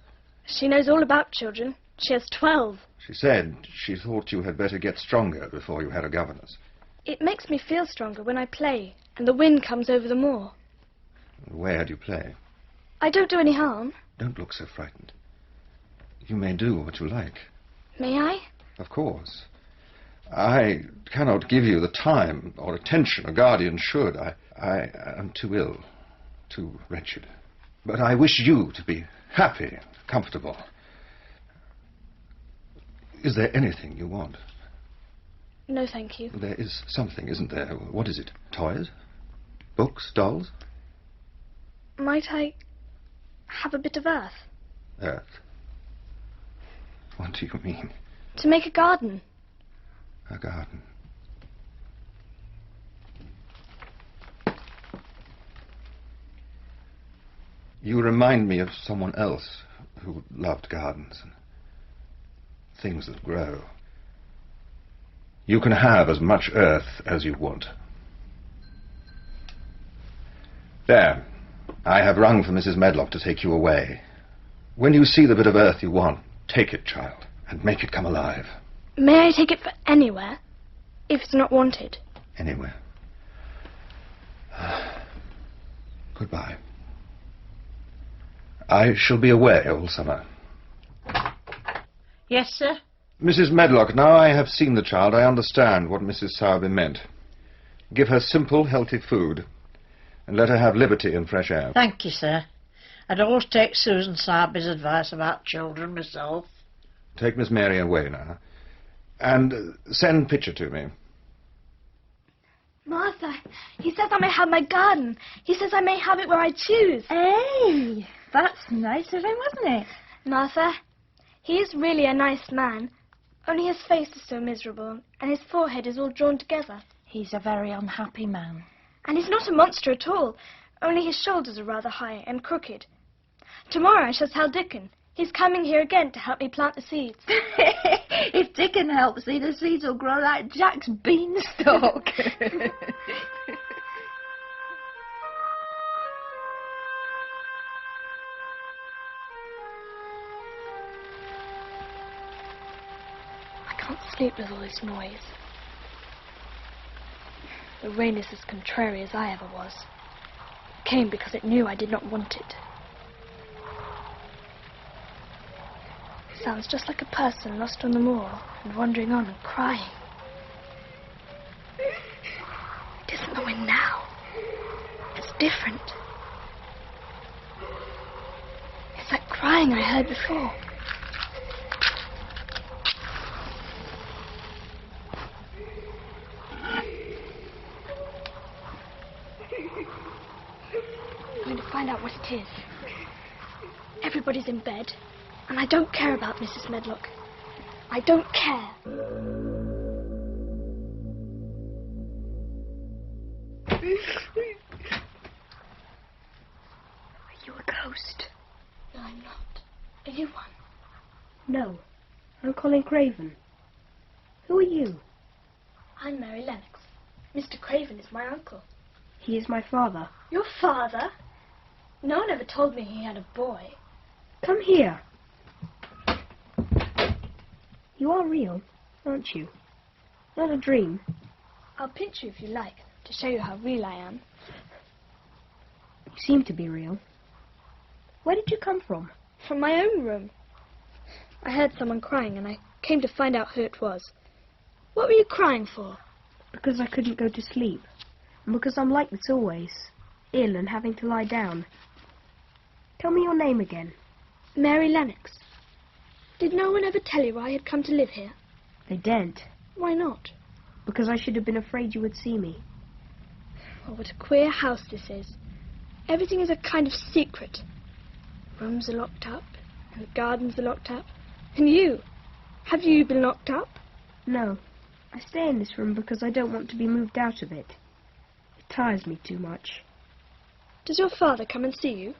She knows all about children. She has 12. She said she thought you had better get stronger before you had a governess. It makes me feel stronger when I play and the wind comes over the moor. Where do you play? I don't do any harm. Don't look so frightened. You may do what you like. May I? Of course. I cannot give you the time or attention a guardian should. I am too ill, too wretched. But I wish you to be happy, comfortable. Is there anything you want? No, thank you. There is something, isn't there? What is it? Toys? Books? Dolls? Might I have a bit of earth? Earth? What do you mean? To make a garden. A garden. You remind me of someone else who loved gardens and things that grow. You can have as much earth as you want. There. I have rung for Mrs. Medlock to take you away. When you see the bit of earth you want, take it, child, and make it come alive. May I take it for anywhere, if it's not wanted? Anywhere. Goodbye. I shall be away all summer. Yes, sir? Mrs. Medlock, now I have seen the child, I understand what Mrs. Sowerby meant. Give her simple, healthy food, and let her have liberty and fresh air. Thank you, sir. I'd always take Susan Sowerby's advice about children myself. Take Miss Mary away now. And send Pitcher to me. Martha, he says I may have my garden. He says I may have it where I choose. Hey, that's nice of him, wasn't it? Martha, he is really a nice man. Only his face is so miserable, and his forehead is all drawn together. He's a very unhappy man. And he's not a monster at all, only his shoulders are rather high and crooked. Tomorrow I shall tell Dickon. He's coming here again to help me plant the seeds. If Dickon helps thee, the seeds will grow like Jack's beanstalk. I can't sleep with all this noise. The rain is as contrary as I ever was. It came because it knew I did not want it. It sounds just like a person lost on the moor and wandering on and crying. It isn't the wind now. It's different. It's that crying I heard before. I'm going to find out what it is. Everybody's in bed, and I don't care about Mrs. Medlock. I don't care. Are you a ghost? No, I'm not. Are you one? No. I'm Colin Craven. Who are you? I'm Mary Lennox. Mr. Craven is my uncle. He is my father. Your father? No one ever told me he had a boy. Come here. You are real, aren't you? Not a dream. I'll pinch you if you like, to show you how real I am. You seem to be real. Where did you come from? From my own room. I heard someone crying and I came to find out who it was. What were you crying for? Because I couldn't go to sleep. And because I'm like this always. Ill and having to lie down. Tell me your name again. Mary Lennox. Did no one ever tell you I had come to live here? They daren't. Why not? Because I should have been afraid you would see me. Oh, what a queer house this is. Everything is a kind of secret. Rooms are locked up, and the gardens are locked up. And you? Have you been locked up? No. I stay in this room because I don't want to be moved out of it. It tires me too much. Does your father come and see you?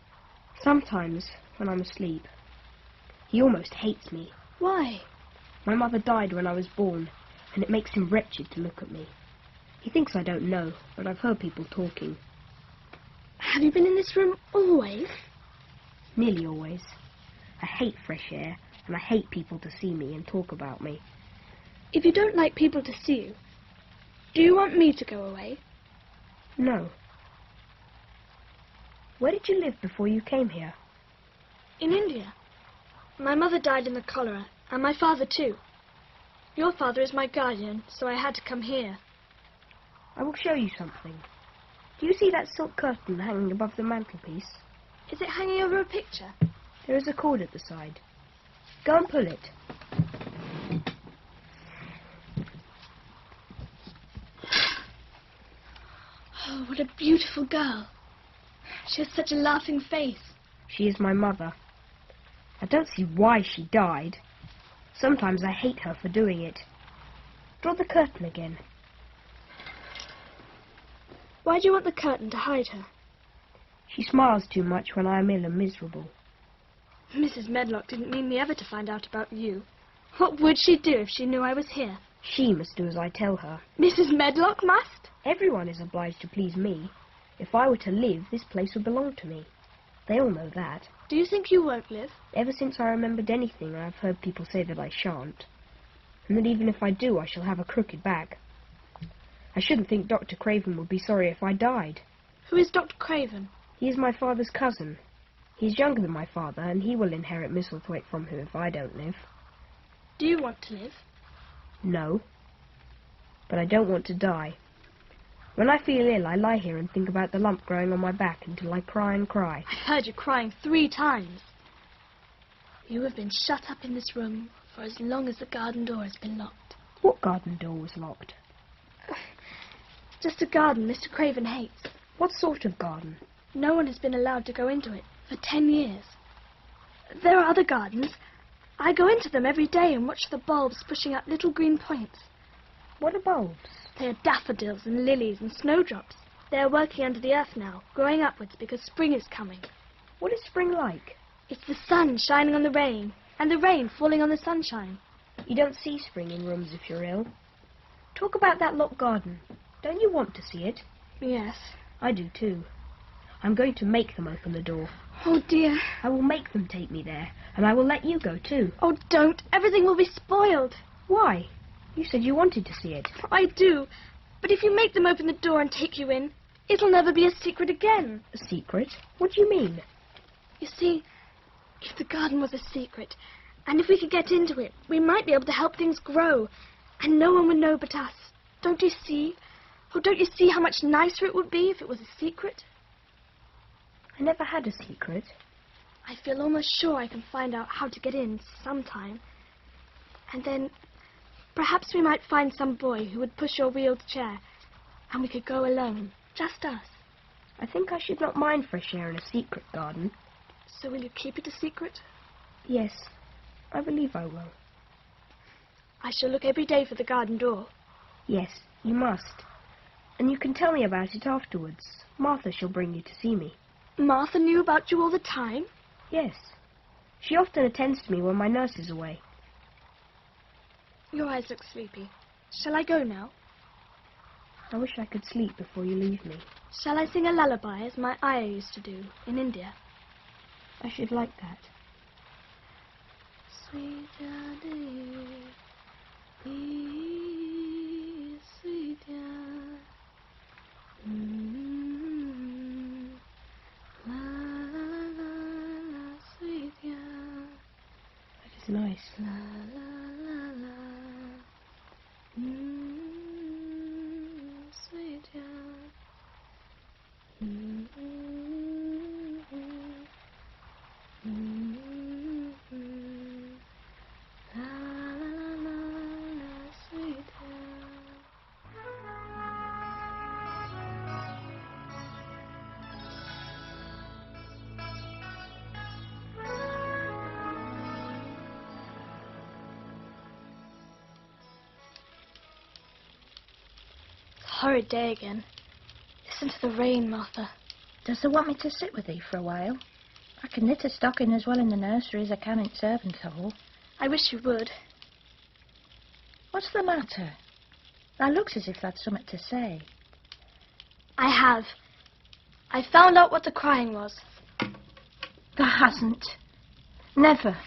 Sometimes, when I'm asleep. He almost hates me. Why? My mother died when I was born, and it makes him wretched to look at me. He thinks I don't know, but I've heard people talking. Have you been in this room always? Nearly always. I hate fresh air, and I hate people to see me and talk about me. If you don't like people to see you, do you want me to go away? No. Where did you live before you came here? In India. My mother died in the cholera, and my father too. Your father is my guardian, so I had to come here. I will show you something. Do you see that silk curtain hanging above the mantelpiece? Is it hanging over a picture? There is a cord at the side. Go and pull it. Oh, what a beautiful girl. She has such a laughing face. She is my mother. I don't see why she died. Sometimes I hate her for doing it. Draw the curtain again. Why do you want the curtain to hide her? She smiles too much when I am ill and miserable. Mrs. Medlock didn't mean me ever to find out about you. What would she do if she knew I was here? She must do as I tell her. Mrs. Medlock must? Everyone is obliged to please me. If I were to live, this place would belong to me. They all know that. Do you think you won't live? Ever since I remembered anything, I've heard people say that I shan't. And that even if I do, I shall have a crooked back. I shouldn't think Dr. Craven would be sorry if I died. Who is Dr. Craven? He is my father's cousin. He's younger than my father, and he will inherit Misselthwaite from him if I don't live. Do you want to live? No. But I don't want to die. When I feel ill, I lie here and think about the lump growing on my back until I cry and cry. I've heard you crying 3 times. You have been shut up in this room for as long as the garden door has been locked. What garden door was locked? Just a garden Mr. Craven hates. What sort of garden? No one has been allowed to go into it for 10 years. There are other gardens. I go into them every day and watch the bulbs pushing up little green points. What are bulbs? They are daffodils and lilies and snowdrops. They are working under the earth now, growing upwards because spring is coming. What is spring like? It's the sun shining on the rain, and the rain falling on the sunshine. You don't see spring in rooms if you're ill. Talk about that locked garden. Don't you want to see it? Yes. I do too. I'm going to make them open the door. Oh, dear. I will make them take me there, and I will let you go too. Oh, don't. Everything will be spoiled. Why? You said you wanted to see it. I do. But if you make them open the door and take you in, it'll never be a secret again. A secret? What do you mean? You see, if the garden was a secret, and if we could get into it, we might be able to help things grow, and no one would know but us. Don't you see? Oh, don't you see how much nicer it would be if it was a secret? I never had a secret. I feel almost sure I can find out how to get in sometime. And then perhaps we might find some boy who would push your wheeled chair, and we could go alone, just us. I think I should not mind fresh air in a secret garden. So will you keep it a secret? Yes, I believe I will. I shall look every day for the garden door. Yes, you must. And you can tell me about it afterwards. Martha shall bring you to see me. Martha knew about you all the time? Yes. She often attends to me when my nurse is away. Your eyes look sleepy. Shall I go now? I wish I could sleep before you leave me. Shall I sing a lullaby as my ayah used to do in India? I should like that. Sweet daddy, sweet daddy. La la la la, sweet daddy. That is nice. La la la la. Sweet daddy. Horrid day again. Listen to the rain, Martha. Does they want me to sit with thee for a while? I can knit a stocking as well in the nursery as I can in servants' hall. I wish you would. What's the matter? Thou looks as if thou'd something to say. I have. I found out what the crying was. Thou hasn't. Never.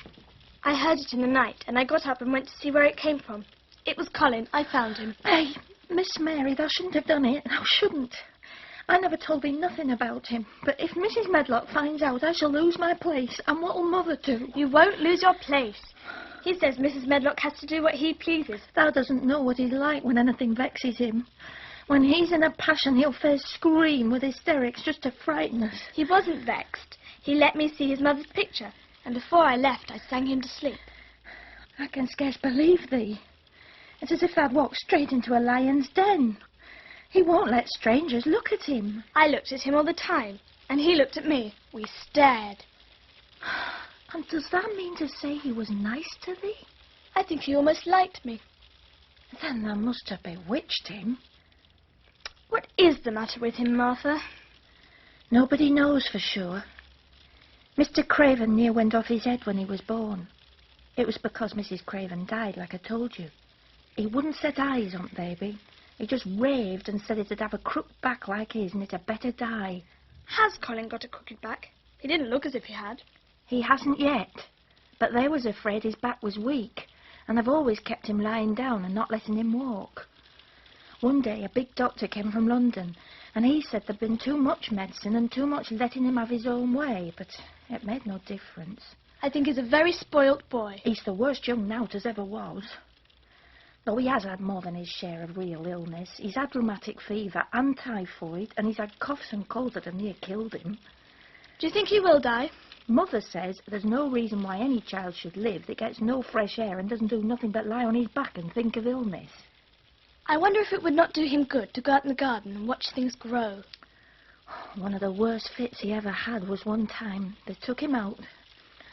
I heard it in the night, and I got up and went to see where it came from. It was Colin. I found him. Hey, Miss Mary, thou shouldn't have done it. Thou shouldn't. I never told thee nothing about him. But if Mrs. Medlock finds out, I shall lose my place. And what'll Mother do? You won't lose your place. He says Mrs. Medlock has to do what he pleases. Thou doesn't know what he's like when anything vexes him. When he's in a passion, he'll fair scream with hysterics just to frighten us. He wasn't vexed. He let me see his mother's picture, and before I left, I sang him to sleep. I can scarce believe thee. It's as if I'd walked straight into a lion's den. He won't let strangers look at him. I looked at him all the time, and he looked at me. We stared. And does that mean to say he was nice to thee? I think he almost liked me. Then thou must have bewitched him. What is the matter with him, Martha? Nobody knows for sure. Mr. Craven near went off his head when he was born. It was because Mrs. Craven died, like I told you. He wouldn't set eyes on baby. He just raved and said it'd have a crooked back like his and it had better die. Has Colin got a crooked back? He didn't look as if he had. He hasn't yet. But they was afraid his back was weak, and they've always kept him lying down and not letting him walk. One day a big doctor came from London, and he said there'd been too much medicine and too much letting him have his own way, but it made no difference. I think he's a very spoilt boy. He's the worst young nowt as ever was. Though he has had more than his share of real illness. He's had rheumatic fever and typhoid, and he's had coughs and colds that have near killed him. Do you think he will die? Mother says there's no reason why any child should live that gets no fresh air and doesn't do nothing but lie on his back and think of illness. I wonder if it would not do him good to go out in the garden and watch things grow. One of the worst fits he ever had was one time they took him out,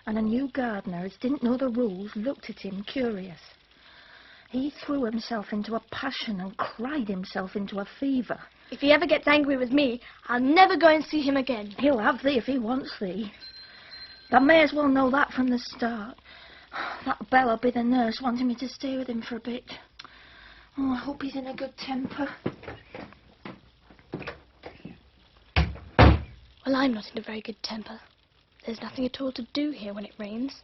and a new gardener, as didn't know the rules, looked at him curious. He threw himself into a passion and cried himself into a fever. If he ever gets angry with me, I'll never go and see him again. He'll have thee if he wants thee. I may as well know that from the start. That Bell'll be the nurse wanting me to stay with him for a bit. Oh, I hope he's in a good temper. Well, I'm not in a very good temper. There's nothing at all to do here when it rains.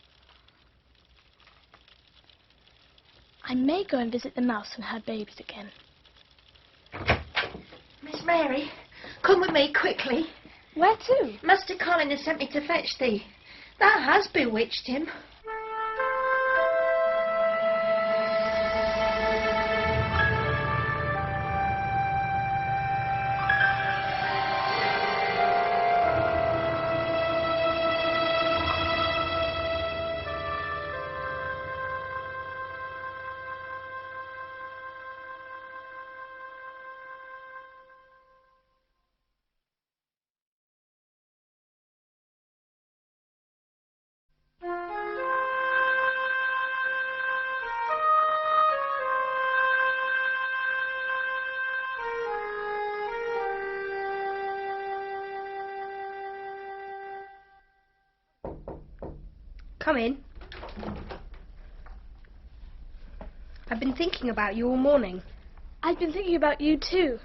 I may go and visit the mouse and her babies again. Miss Mary, come with me quickly. Where to? Master Colin has sent me to fetch thee. That has bewitched him. Come in. I've been thinking about you all morning. I've been thinking about you too.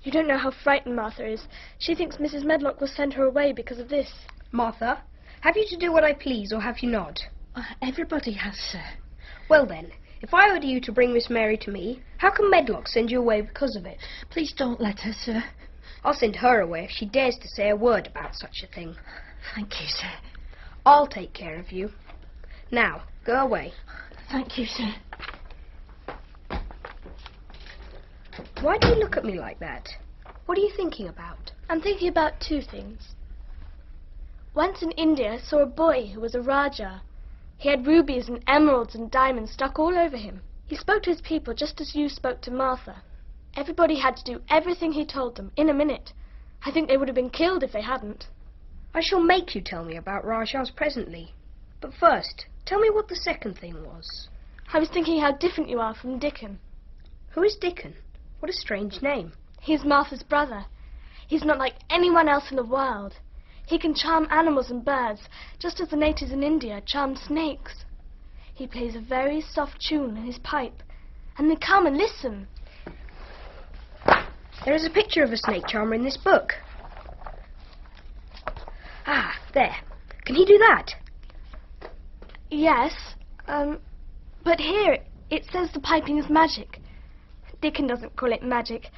You don't know how frightened Martha is. She thinks Mrs. Medlock will send her away because of this. Martha, have you to do what I please, or have you not? Everybody has, sir. Well then, if I order you to bring Miss Mary to me, how can Medlock send you away because of it? Please don't let her, sir. I'll send her away if she dares to say a word about such a thing. Thank you, sir. I'll take care of you. Now, go away. Thank you, sir. Why do you look at me like that? What are you thinking about? I'm thinking about two things. Once in India, I saw a boy who was a Rajah. He had rubies and emeralds and diamonds stuck all over him. He spoke to his people just as you spoke to Martha. Everybody had to do everything he told them in a minute. I think they would have been killed if they hadn't. I shall make you tell me about Rajahs presently. But first, tell me what the second thing was. I was thinking how different you are from Dickon. Who is Dickon? What a strange name. He's Martha's brother. He's not like anyone else in the world. He can charm animals and birds, just as the natives in India charm snakes. He plays a very soft tune in his pipe, and they come and listen. There is a picture of a snake charmer in this book. Ah, there. Can he do that? Yes, but here it says the piping is magic. Dickon doesn't call it magic.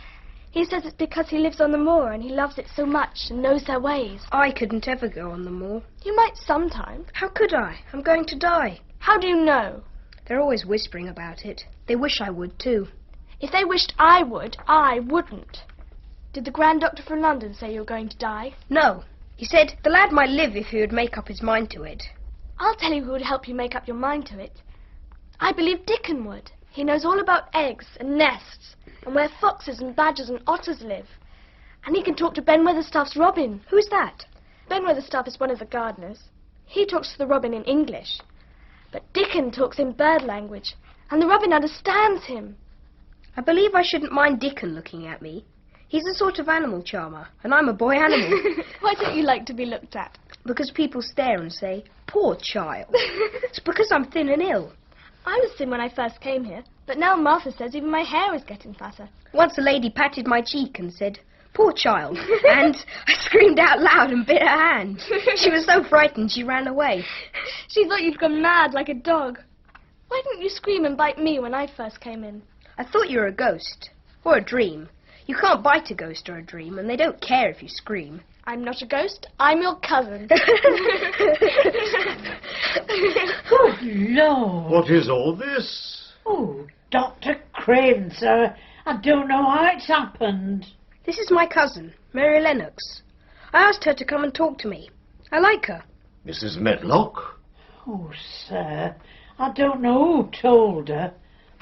He says it's because he lives on the moor and he loves it so much and knows their ways. I couldn't ever go on the moor. You might sometime. How could I? I'm going to die. How do you know? They're always whispering about it. They wish I would too. If they wished I would, I wouldn't. Did the Grand Doctor from London say you were going to die? No. He said the lad might live if he would make up his mind to it. I'll tell you who would help you make up your mind to it. I believe Dickon would. He knows all about eggs and nests and where foxes and badgers and otters live. And he can talk to Ben Weatherstaff's robin. Who's that? Ben Weatherstaff is one of the gardeners. He talks to the robin in English. But Dickon talks in bird language, and the robin understands him. I believe I shouldn't mind Dickon looking at me. He's a sort of animal charmer, and I'm a boy animal. Why don't you like to be looked at? Because people stare and say, poor child. It's because I'm thin and ill. I was thin when I first came here, but now Martha says even my hair is getting fatter. Once a lady patted my cheek and said, poor child, and I screamed out loud and bit her hand. She was so frightened she ran away. She thought you'd gone mad like a dog. Why didn't you scream and bite me when I first came in? I thought you were a ghost, or a dream. You can't bite a ghost or a dream, and they don't care if you scream. I'm not a ghost, I'm your cousin. Oh, Lord. What is all this? Oh, Dr. Crane, sir. I don't know how it's happened. This is my cousin, Mary Lennox. I asked her to come and talk to me. I like her. Mrs. Medlock? Oh, sir, I don't know who told her.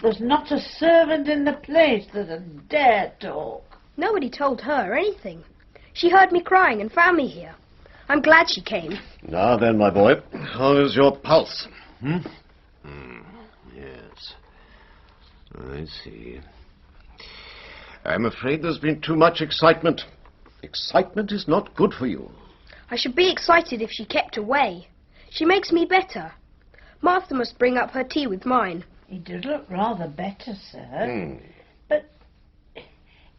There's not a servant in the place that'd dare talk. Nobody told her anything. She heard me crying and found me here. I'm glad she came. Now then, my boy, how is your pulse? Yes. I see. I'm afraid there's been too much excitement. Excitement is not good for you. I should be excited if she kept away. She makes me better. Martha must bring up her tea with mine. He does look rather better, sir. But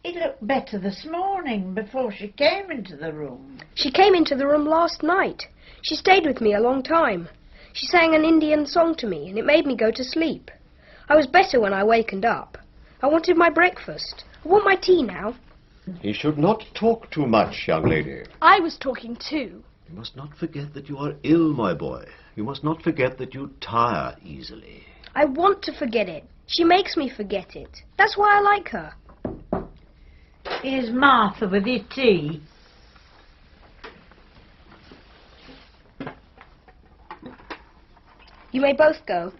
he looked better this morning before she came into the room. She came into the room last night. She stayed with me a long time. She sang an Indian song to me, and it made me go to sleep. I was better when I wakened up. I wanted my breakfast. I want my tea now. He should not talk too much, young lady. I was talking too. You must not forget that you are ill, my boy. You must not forget that you tire easily. I want to forget it. She makes me forget it. That's why I like her. Here's Martha with your tea. You may both go.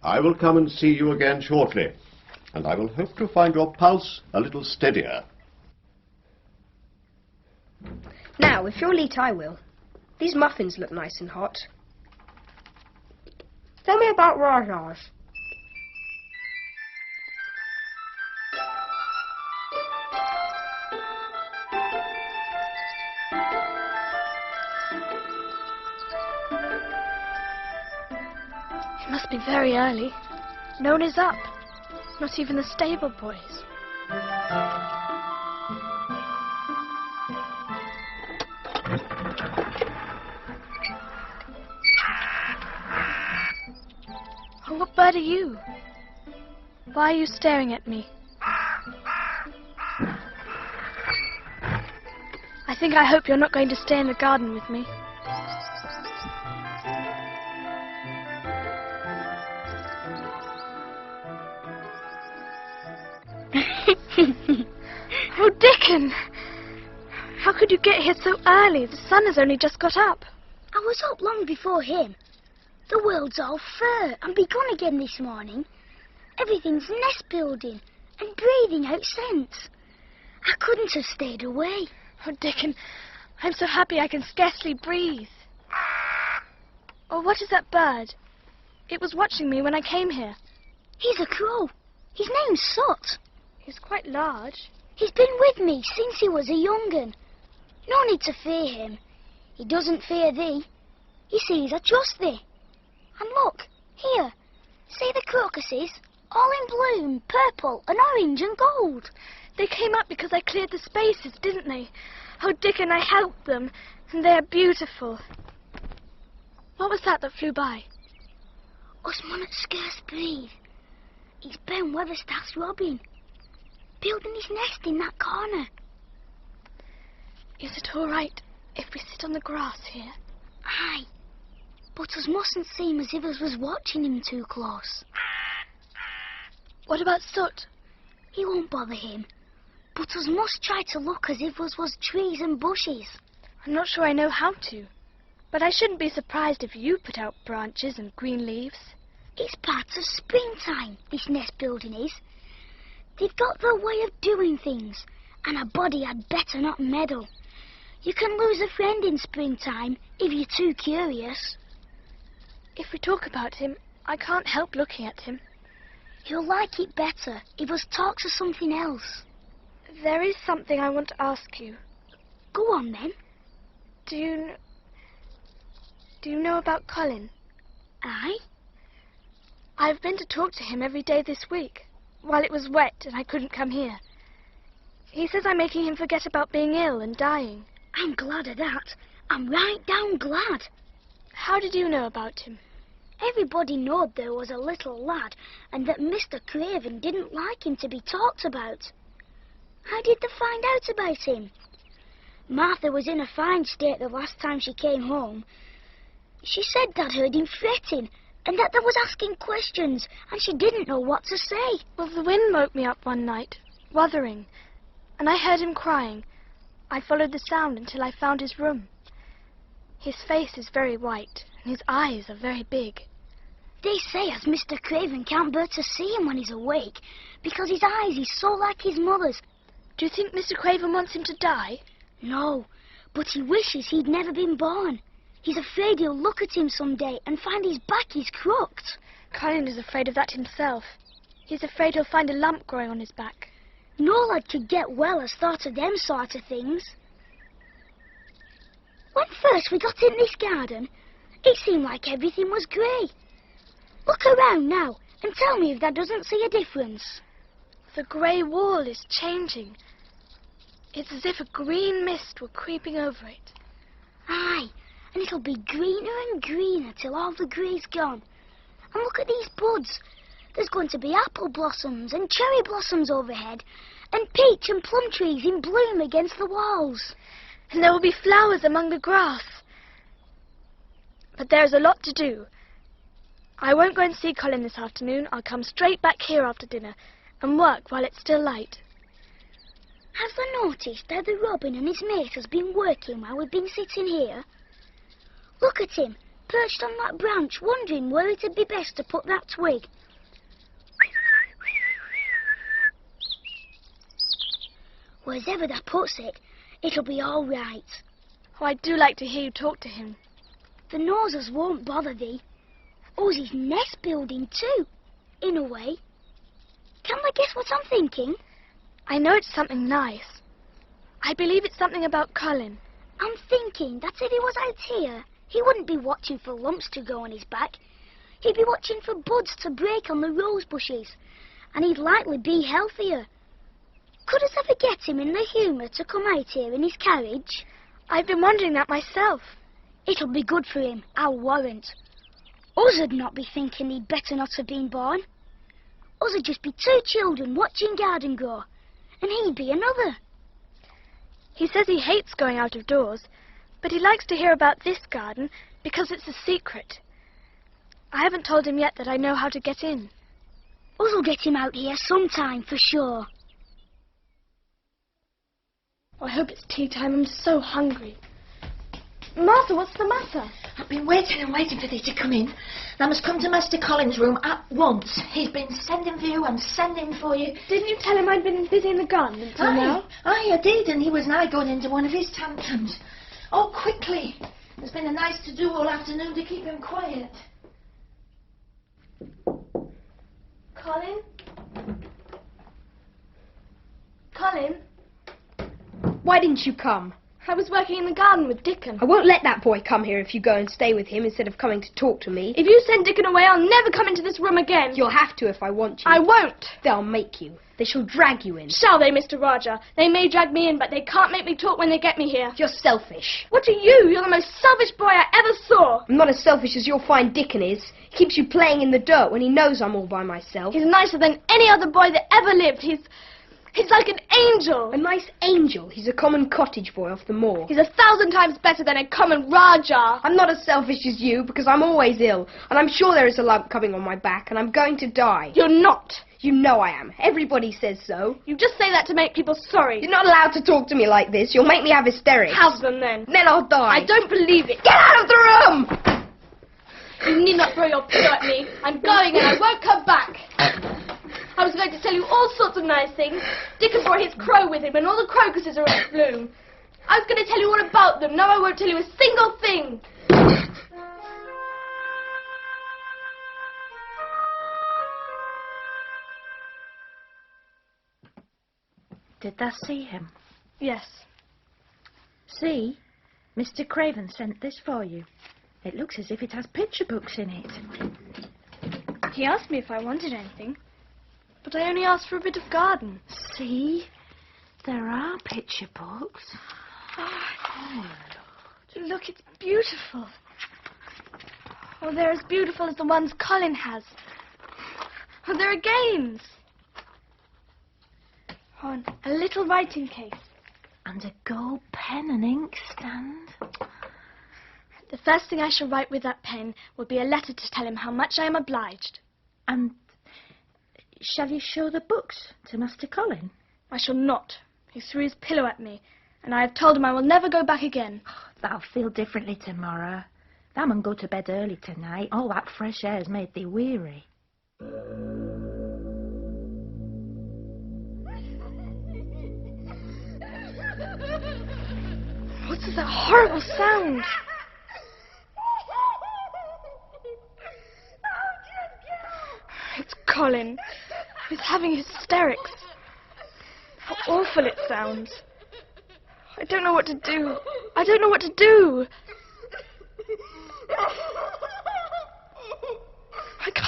I will come and see you again shortly, and I will hope to find your pulse a little steadier. Now, if you'll eat, I will. These muffins look nice and hot. Tell me about Rajah's. It must be very early. No one is up. Not even the stable boys. Oh, what bird are you? Why are you staring at me? I hope you're not going to stay in the garden with me. Oh, Dickon! How could you get here so early? The sun has only just got up. I was up long before him. The world's all fur and begun again this morning. Everything's nest building and breathing out scents. I couldn't have stayed away. Oh, Dickon, I'm so happy I can scarcely breathe. Oh, what is that bird? It was watching me when I came here. He's a crow. His name's Sut. He's quite large. He's been with me since he was a young un. No need to fear him. He doesn't fear thee. He sees I trust thee. And look, here. See the crocuses? All in bloom, purple and orange and gold. They came up because I cleared the spaces, didn't they? Oh, Dickon, I helped them, and they are beautiful. What was that flew by? Us munnot scarce breathe. It's Ben Weatherstaff's robin, building his nest in that corner. Is it all right if we sit on the grass here? Aye, but us mustn't seem as if us was watching him too close. What about Soot? He won't bother him, but us must try to look as if us was trees and bushes. I'm not sure I know how to, but I shouldn't be surprised if you put out branches and green leaves. It's part of springtime, this nest building is. They've got their way of doing things, and a body had better not meddle. You can lose a friend in springtime if you're too curious. If we talk about him, I can't help looking at him. You'll like it better if us talks of something else. There is something I want to ask you. Go on, then. Do you know about Colin? Aye? I've been to talk to him every day this week, while it was wet and I couldn't come here. He says I'm making him forget about being ill and dying. I'm glad of that. I'm right down glad. How did you know about him? Everybody knowed there was a little lad and that Mr. Craven didn't like him to be talked about. How did they find out about him? Martha was in a fine state the last time she came home. She said Dad heard him fretting and that they was asking questions and she didn't know what to say. Well, the wind woke me up one night, wuthering, and I heard him crying. I followed the sound until I found his room. His face is very white and his eyes are very big. They say as Mr. Craven can't bear to see him when he's awake because his eyes is so like his mother's. Do you think Mr. Craven wants him to die? No, but he wishes he'd never been born. He's afraid he'll look at him someday and find his back is crooked. Colin is afraid of that himself. He's afraid he'll find a lump growing on his back. No lad could get well has thought of them sort of things. When first we got in this garden, It seemed like everything was grey. Look around now and tell me if that doesn't see a difference. The grey wall is changing. It's as if a green mist were creeping over it. Aye, and it'll be greener and greener till all the grey's gone. And look at these buds. There's going to be apple blossoms and cherry blossoms overhead, and peach and plum trees in bloom against the walls. And there will be flowers among the grass. But there's a lot to do. I won't go and see Colin this afternoon. I'll come straight back here after dinner and work while it's still light. Have you noticed how the robin and his mate has been working while we've been sitting here? Look at him, perched on that branch, wondering where it'd be best to put that twig. Wherever that puts it, it'll be all right. Oh, I do like to hear you talk to him. The nosers won't bother thee. Ozzy's nest building too, in a way. Can I guess what I'm thinking? I know it's something nice. I believe it's something about Colin. I'm thinking that if he was out here, he wouldn't be watching for lumps to go on his back. He'd be watching for buds to break on the rose bushes, and he'd likely be healthier. Could us ever get him in the humour to come out here in his carriage? I've been wondering that myself. It'll be good for him, I'll warrant. Us'd not be thinking he'd better not have been born. Us'd just be two children watching garden grow, and he'd be another. He says he hates going out of doors, but he likes to hear about this garden because it's a secret. I haven't told him yet that I know how to get in. Us'll get him out here sometime, for sure. Oh, I hope it's tea time. I'm so hungry. Martha, what's the matter? I've been waiting and waiting for thee to come in. Thou must come to Master Colin's room at once. He's been sending for you and sending for you. Didn't you tell him I'd been busy in the garden until now? Aye, I did, and he was nigh going into one of his tantrums. Oh, quickly. There's been a nice to-do all afternoon to keep him quiet. Colin? Colin? Why didn't you come? I was working in the garden with Dickon. I won't let that boy come here if you go and stay with him instead of coming to talk to me. If you send Dickon away, I'll never come into this room again. You'll have to if I want you. I won't. They'll make you. They shall drag you in. Shall they, Mr. Roger? They may drag me in, but they can't make me talk when they get me here. You're selfish. What are you? You're the most selfish boy I ever saw. I'm not as selfish as your fine Dickon is. He keeps you playing in the dirt when he knows I'm all by myself. He's nicer than any other boy that ever lived. He's like an angel. A nice angel. He's a common cottage boy off the moor. He's 1,000 times better than a common Rajah. I'm not as selfish as you because I'm always ill. And I'm sure there is a lump coming on my back and I'm going to die. You're not. You know I am. Everybody says so. You just say that to make people sorry. You're not allowed to talk to me like this. You'll make me have hysterics. Have them then. Then I'll die. I don't believe it. Get out of the room! You need not throw your pillow at me. I'm going and I won't come back. I was going to tell you all sorts of nice things. Dickon brought his crow with him and all the crocuses are in bloom. I was going to tell you all about them. Now I won't tell you a single thing. Did thou see him? Yes. See? Mr. Craven sent this for you. It looks as if it has picture books in it. He asked me if I wanted anything, but I only asked for a bit of garden. See? There are picture books. Oh, look, it's beautiful. Oh, they're as beautiful as the ones Colin has. Oh, there are games. Oh, and a little writing case. And a gold pen and ink stand. The first thing I shall write with that pen will be a letter to tell him how much I am obliged. And shall you show the books to Master Colin? I shall not. He threw his pillow at me, and I have told him I will never go back again. Thou'll feel differently tomorrow. Thou mun go to bed early tonight. All that fresh air's made thee weary. What's that horrible sound? It's Colin. He's having hysterics. How awful it sounds. I don't know what to do. I don't know what to do.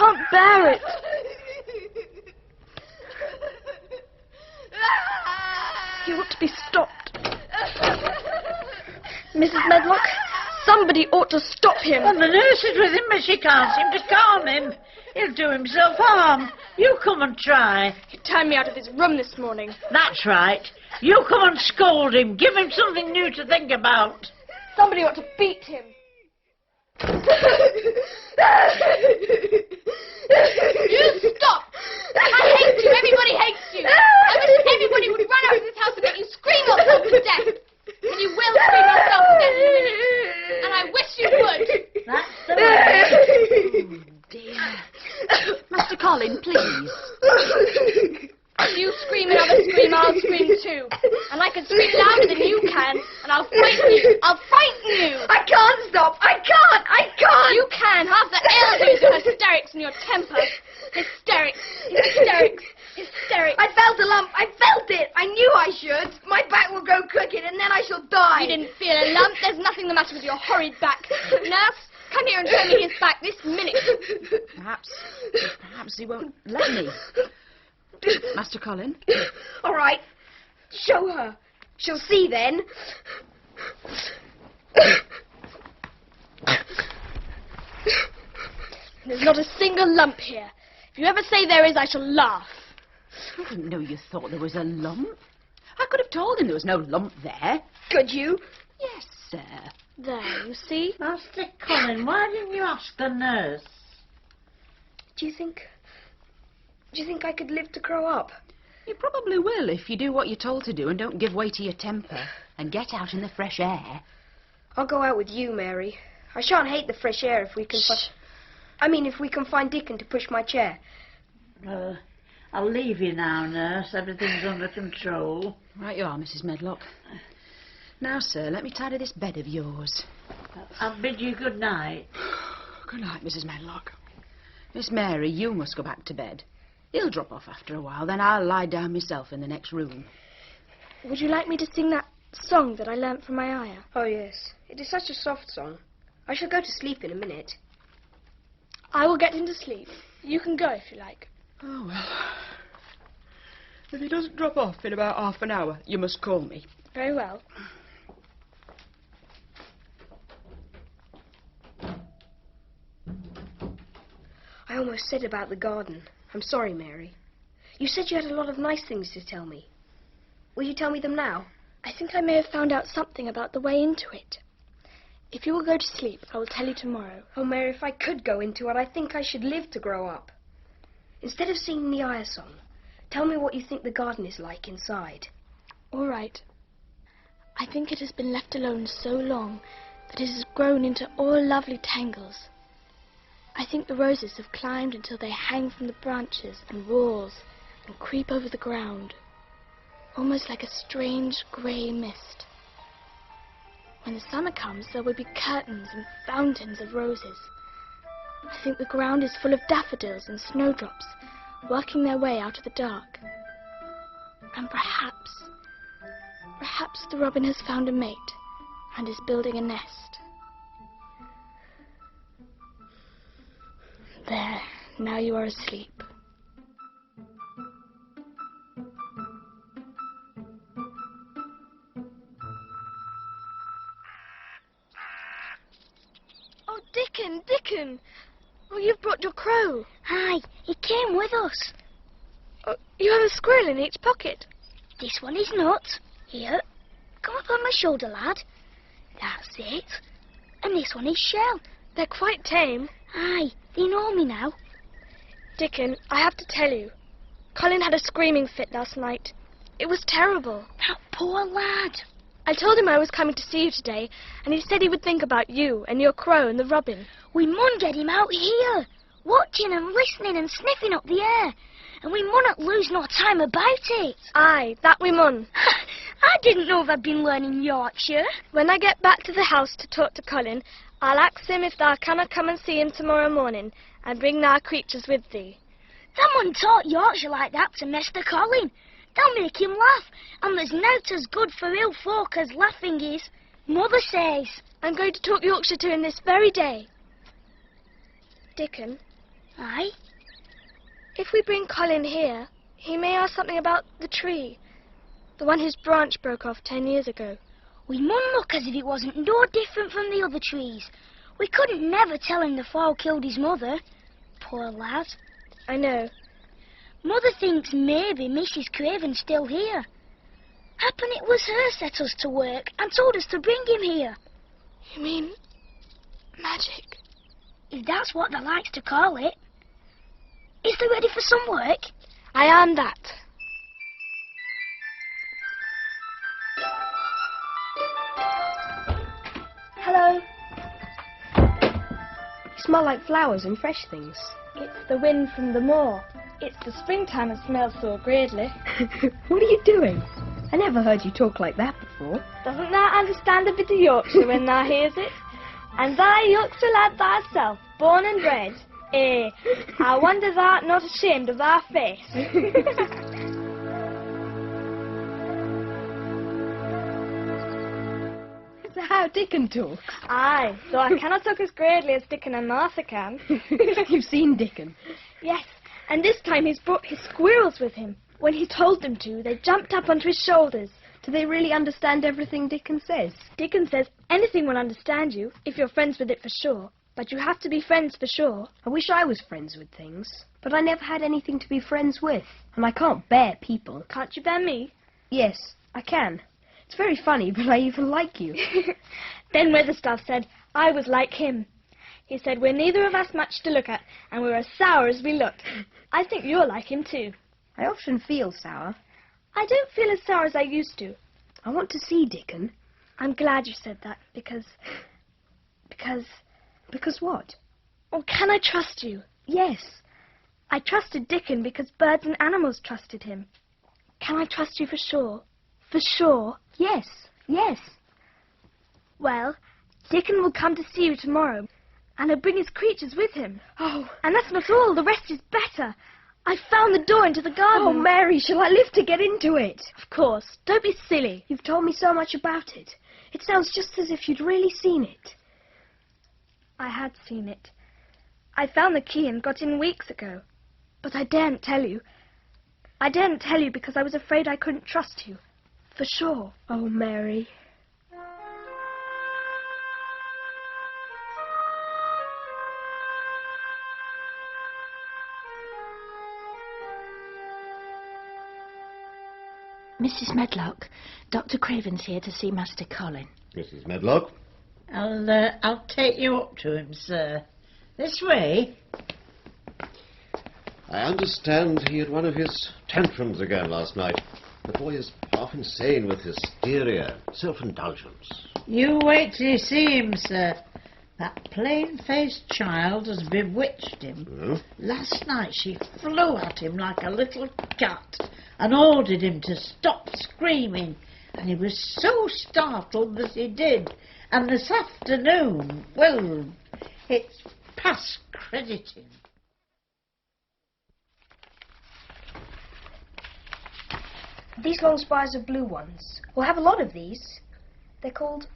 can't bear it. He ought to be stopped. Mrs. Medlock, somebody ought to stop him. Well, the nurse is with him, but she can't seem to calm him. He'll do himself harm. You come and try. He turned me out of his room this morning. That's right. You come and scold him. Give him something new to think about. Somebody ought to beat him. You stop! I hate you. Everybody hates you. I wish everybody would run out of this house and make you scream yourself to death. And you will scream yourself to death in a minute. And I wish you would. That's the way. Oh, dear. Master Colin, please. If you scream another scream, I'll scream too. And I can scream louder than you can. And I'll frighten you. I'll frighten you. I can't stop. I can't. You can. Half the ails you is your hysterics and your temper. Hysterics. I felt a lump. I felt it. I knew I should. My back will go crooked and then I shall die. You didn't feel a lump. There's nothing the matter with your horrid back. Nurse, come here and show me his back this minute. Perhaps he won't let me. Master Colin? All right. Show her. She'll see then. There's not a single lump here. If you ever say there is, I shall laugh. I didn't know you thought there was a lump. I could have told him there was no lump there. Could you? Yes, sir. There, you see? Master Colin, why didn't you ask the nurse? Do you think I could live to grow up? You probably will if you do what you're told to do and don't give way to your temper and get out in the fresh air. I'll go out with you, Mary. I shan't hate the fresh air if we can if we can find Dickon to push my chair. I'll leave you now, nurse. Everything's under control. Right you are, Mrs. Medlock. Now, sir, let me tidy this bed of yours. I'll bid you good night. Good night, Mrs. Medlock. Miss Mary, you must go back to bed. He'll drop off after a while, then I'll lie down myself in the next room. Would you like me to sing that song that I learnt from my ayah? Oh, yes. It is such a soft song. I shall go to sleep in a minute. I will get him to sleep. You can go if you like. Oh, well. If he doesn't drop off in about half an hour, you must call me. Very well. I almost said about the garden. I'm sorry, Mary. You said you had a lot of nice things to tell me. Will you tell me them now? I think I may have found out something about the way into it. If you will go to sleep, I will tell you tomorrow. Oh, Mary, if I could go into it, I think I should live to grow up. Instead of singing the ayah song, tell me what you think the garden is like inside. All right. I think it has been left alone so long that it has grown into all lovely tangles. I think the roses have climbed until they hang from the branches and walls and creep over the ground, almost like a strange grey mist. When the summer comes, there will be curtains and fountains of roses. I think the ground is full of daffodils and snowdrops, working their way out of the dark. And perhaps the robin has found a mate and is building a nest. There, now you are asleep. Oh, Dickon! Oh, you've brought your crow. Hi, he came with us. Oh, you have a squirrel in each pocket. This one is nuts. Here, come up on my shoulder, lad. That's it. And this one is Shell. They're quite tame. Aye, they know me now. Dickon, I have to tell you, Colin had a screaming fit last night. It was terrible. That poor lad. I told him I was coming to see you today, and he said he would think about you and your crow and the robin. We mun get him out here, watching and listening and sniffing up the air. And we munnot lose no time about it. Aye, that we mun. I didn't know I'd been learning Yorkshire. When I get back to the house to talk to Colin, I'll ask him if thou canna come and see him tomorrow morning, and bring thy creatures with thee. Thou mun talk Yorkshire like that to Mr. Colin. They'll make him laugh, and there's nought as good for ill folk as laughing is. Mother says. I'm going to talk Yorkshire to him this very day. Dickon, Aye? If we bring Colin here, he may ask something about the tree. The one whose branch broke off 10 years ago. We mun look as if it wasn't no different from the other trees. We couldn't never tell him the fall killed his mother. Poor lad. I know. Mother thinks maybe Mrs. Craven's still here. Happen it was her set us to work and told us to bring him here. You mean magic? If that's what they likes to call it. Is they ready for some work? I am that. Hello. You smell like flowers and fresh things. It's the wind from the moor. It's the springtime and smells so greatly. What are you doing? I never heard you talk like that before. Doesn't thou understand a bit of Yorkshire when thou hears it? And thy Yorkshire lad thyself, born and bred. Eh, I wonder thou art not ashamed of thy face. Is that how Dickon talks? Aye, though I cannot talk as greatly as Dickon and Martha can. You've seen Dickon? Yes, and this time he's brought his squirrels with him. When he told them to, they jumped up onto his shoulders. Do they really understand everything Dickon says? Dickon says anything will understand you, if you're friends with it for sure. But you have to be friends for sure. I wish I was friends with things, but I never had anything to be friends with. And I can't bear people. Can't you bear me? Yes, I can. It's very funny, but I even like you. Then Weatherstaff said I was like him. He said we're neither of us much to look at, and we're as sour as we look. I think you're like him too. I often feel sour. I don't feel as sour as I used to. I want to see Dickon. I'm glad you said that, because... Because what? Oh, can I trust you? Yes. I trusted Dickon because birds and animals trusted him. Can I trust you for sure? For sure? Yes, yes. Well, Dickon will come to see you tomorrow, and he'll bring his creatures with him. Oh. And that's not all, the rest is better. I found the door into the garden. Oh, Mary, shall I live to get into it? Of course. Don't be silly. You've told me so much about it. It sounds just as if you'd really seen it. I had seen it. I found the key and got in weeks ago. But I daren't tell you. I daren't tell you because I was afraid I couldn't trust you. For sure. Oh, Mary. Mrs. Medlock, Dr. Craven's here to see Master Colin. Mrs. Medlock? I'll take you up to him, sir. This way. I understand he had one of his tantrums again last night. The boy is half insane with hysteria, self-indulgence. You wait till you see him, sir. That plain-faced child has bewitched him. Hmm? Last night she flew at him like a little cat and ordered him to stop screaming. And he was so startled that he did. And this afternoon, well, it's past crediting. These long spires are blue ones. We'll have a lot of these. They're called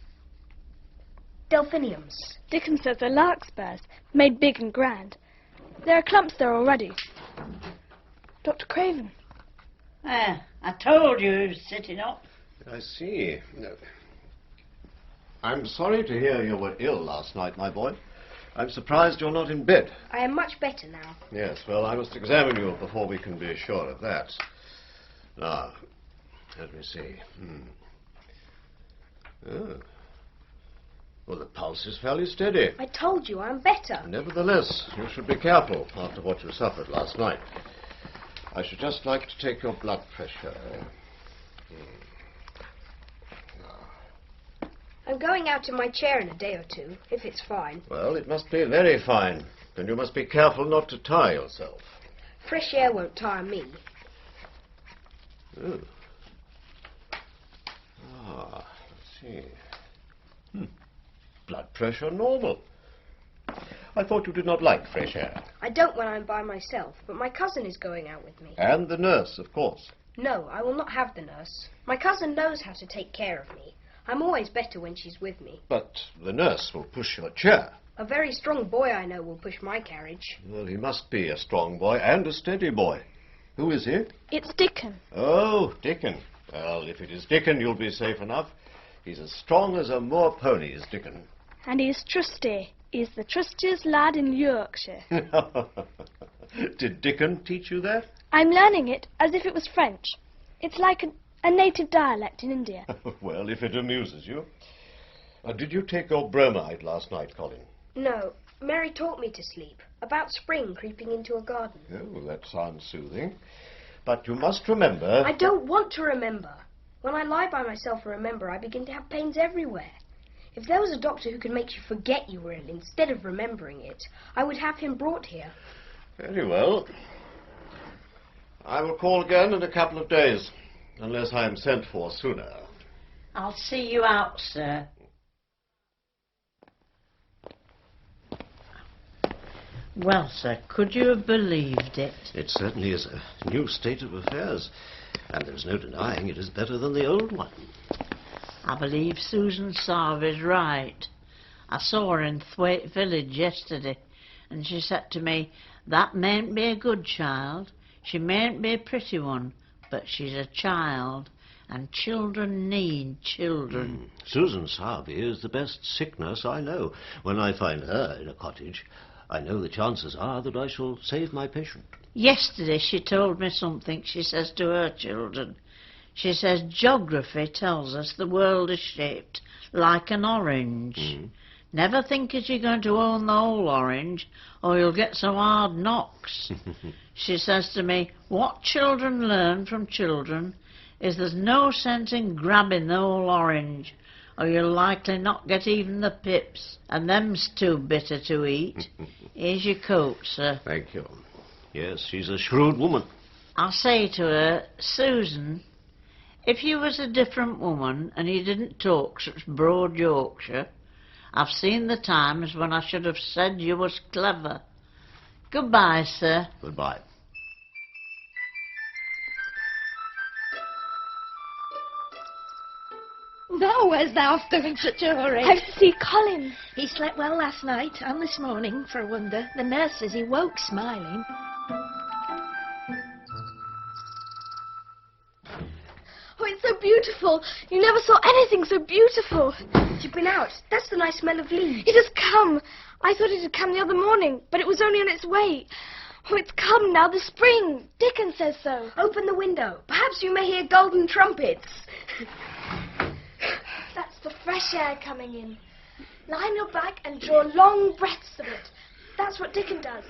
delphiniums. Dickon says they're larkspurs, made big and grand. There are clumps there already. Dr. Craven. I told you he was sitting up. I see. I'm sorry to hear you were ill last night, my boy. I'm surprised you're not in bed. I am much better now. Yes, well, I must examine you before we can be sure of that. Now, let me see. Oh. Well, the pulse is fairly steady. I told you I'm better. Nevertheless, you should be careful after what you suffered last night. I should just like to take your blood pressure. I'm going out in my chair in a day or two, if it's fine. Well, it must be very fine. Then you must be careful not to tire yourself. Fresh air won't tire me. Oh. Ah, let's see. Blood pressure normal. I thought you did not like fresh air. I don't when I'm by myself, but my cousin is going out with me. And the nurse, of course. No, I will not have the nurse. My cousin knows how to take care of me. I'm always better when she's with me. But the nurse will push your chair. A very strong boy I know will push my carriage. Well, he must be a strong boy and a steady boy. Who is he? It's Dickon. Oh, Dickon. Well, if it is Dickon, you'll be safe enough. He's as strong as a moor pony, is Dickon. And he's trusty. He's the trustiest lad in Yorkshire. Did Dickon teach you that? I'm learning it as if it was French. It's like a native dialect in India. Well, if it amuses you. Did you take your bromide last night, Colin? No, Mary taught me to sleep. About spring creeping into a garden. Oh, that sounds soothing. But you must remember... I don't want to remember. When I lie by myself and remember, I begin to have pains everywhere. If there was a doctor who could make you forget you were ill instead of remembering it, I would have him brought here. Very well. I will call again in a couple of days, unless I am sent for sooner. I'll see you out, sir. Well, sir, could you have believed it? It certainly is a new state of affairs, and there's no denying it is better than the old one. I believe Susan Sarvy's right. I saw her in Thwaite Village yesterday, and she said to me, "That mayn't be a good child, she mayn't be a pretty one, but she's a child, and children need children." Susan Sarvy is the best sick nurse I know. When I find her in a cottage, I know the chances are that I shall save my patient. Yesterday she told me something she says to her children. She says geography tells us the world is shaped like an orange. Never think that you're going to own the whole orange or you'll get some hard knocks. She says to me, what children learn from children is there's no sense in grabbing the whole orange or you'll likely not get even the pips, and them's too bitter to eat. Here's your coat, sir. Thank you. Yes, she's a shrewd woman. I'll say to her, Susan, if you was a different woman and you didn't talk such broad Yorkshire, I've seen the times when I should have said you was clever. Goodbye, sir. Goodbye. Now, where's thou off in such a hurry? I have to see Colin. He slept well last night and this morning, for a wonder. The nurse says he woke smiling. Oh, it's so beautiful. You never saw anything so beautiful. You've been out. That's the nice smell of leaves. It has come. I thought it had come the other morning, but it was only on its way. Oh, it's come now, the spring. Dickon says so. Open the window. Perhaps you may hear golden trumpets. That's the fresh air coming in. Lie on your back and draw long breaths of it. That's what Dickon does.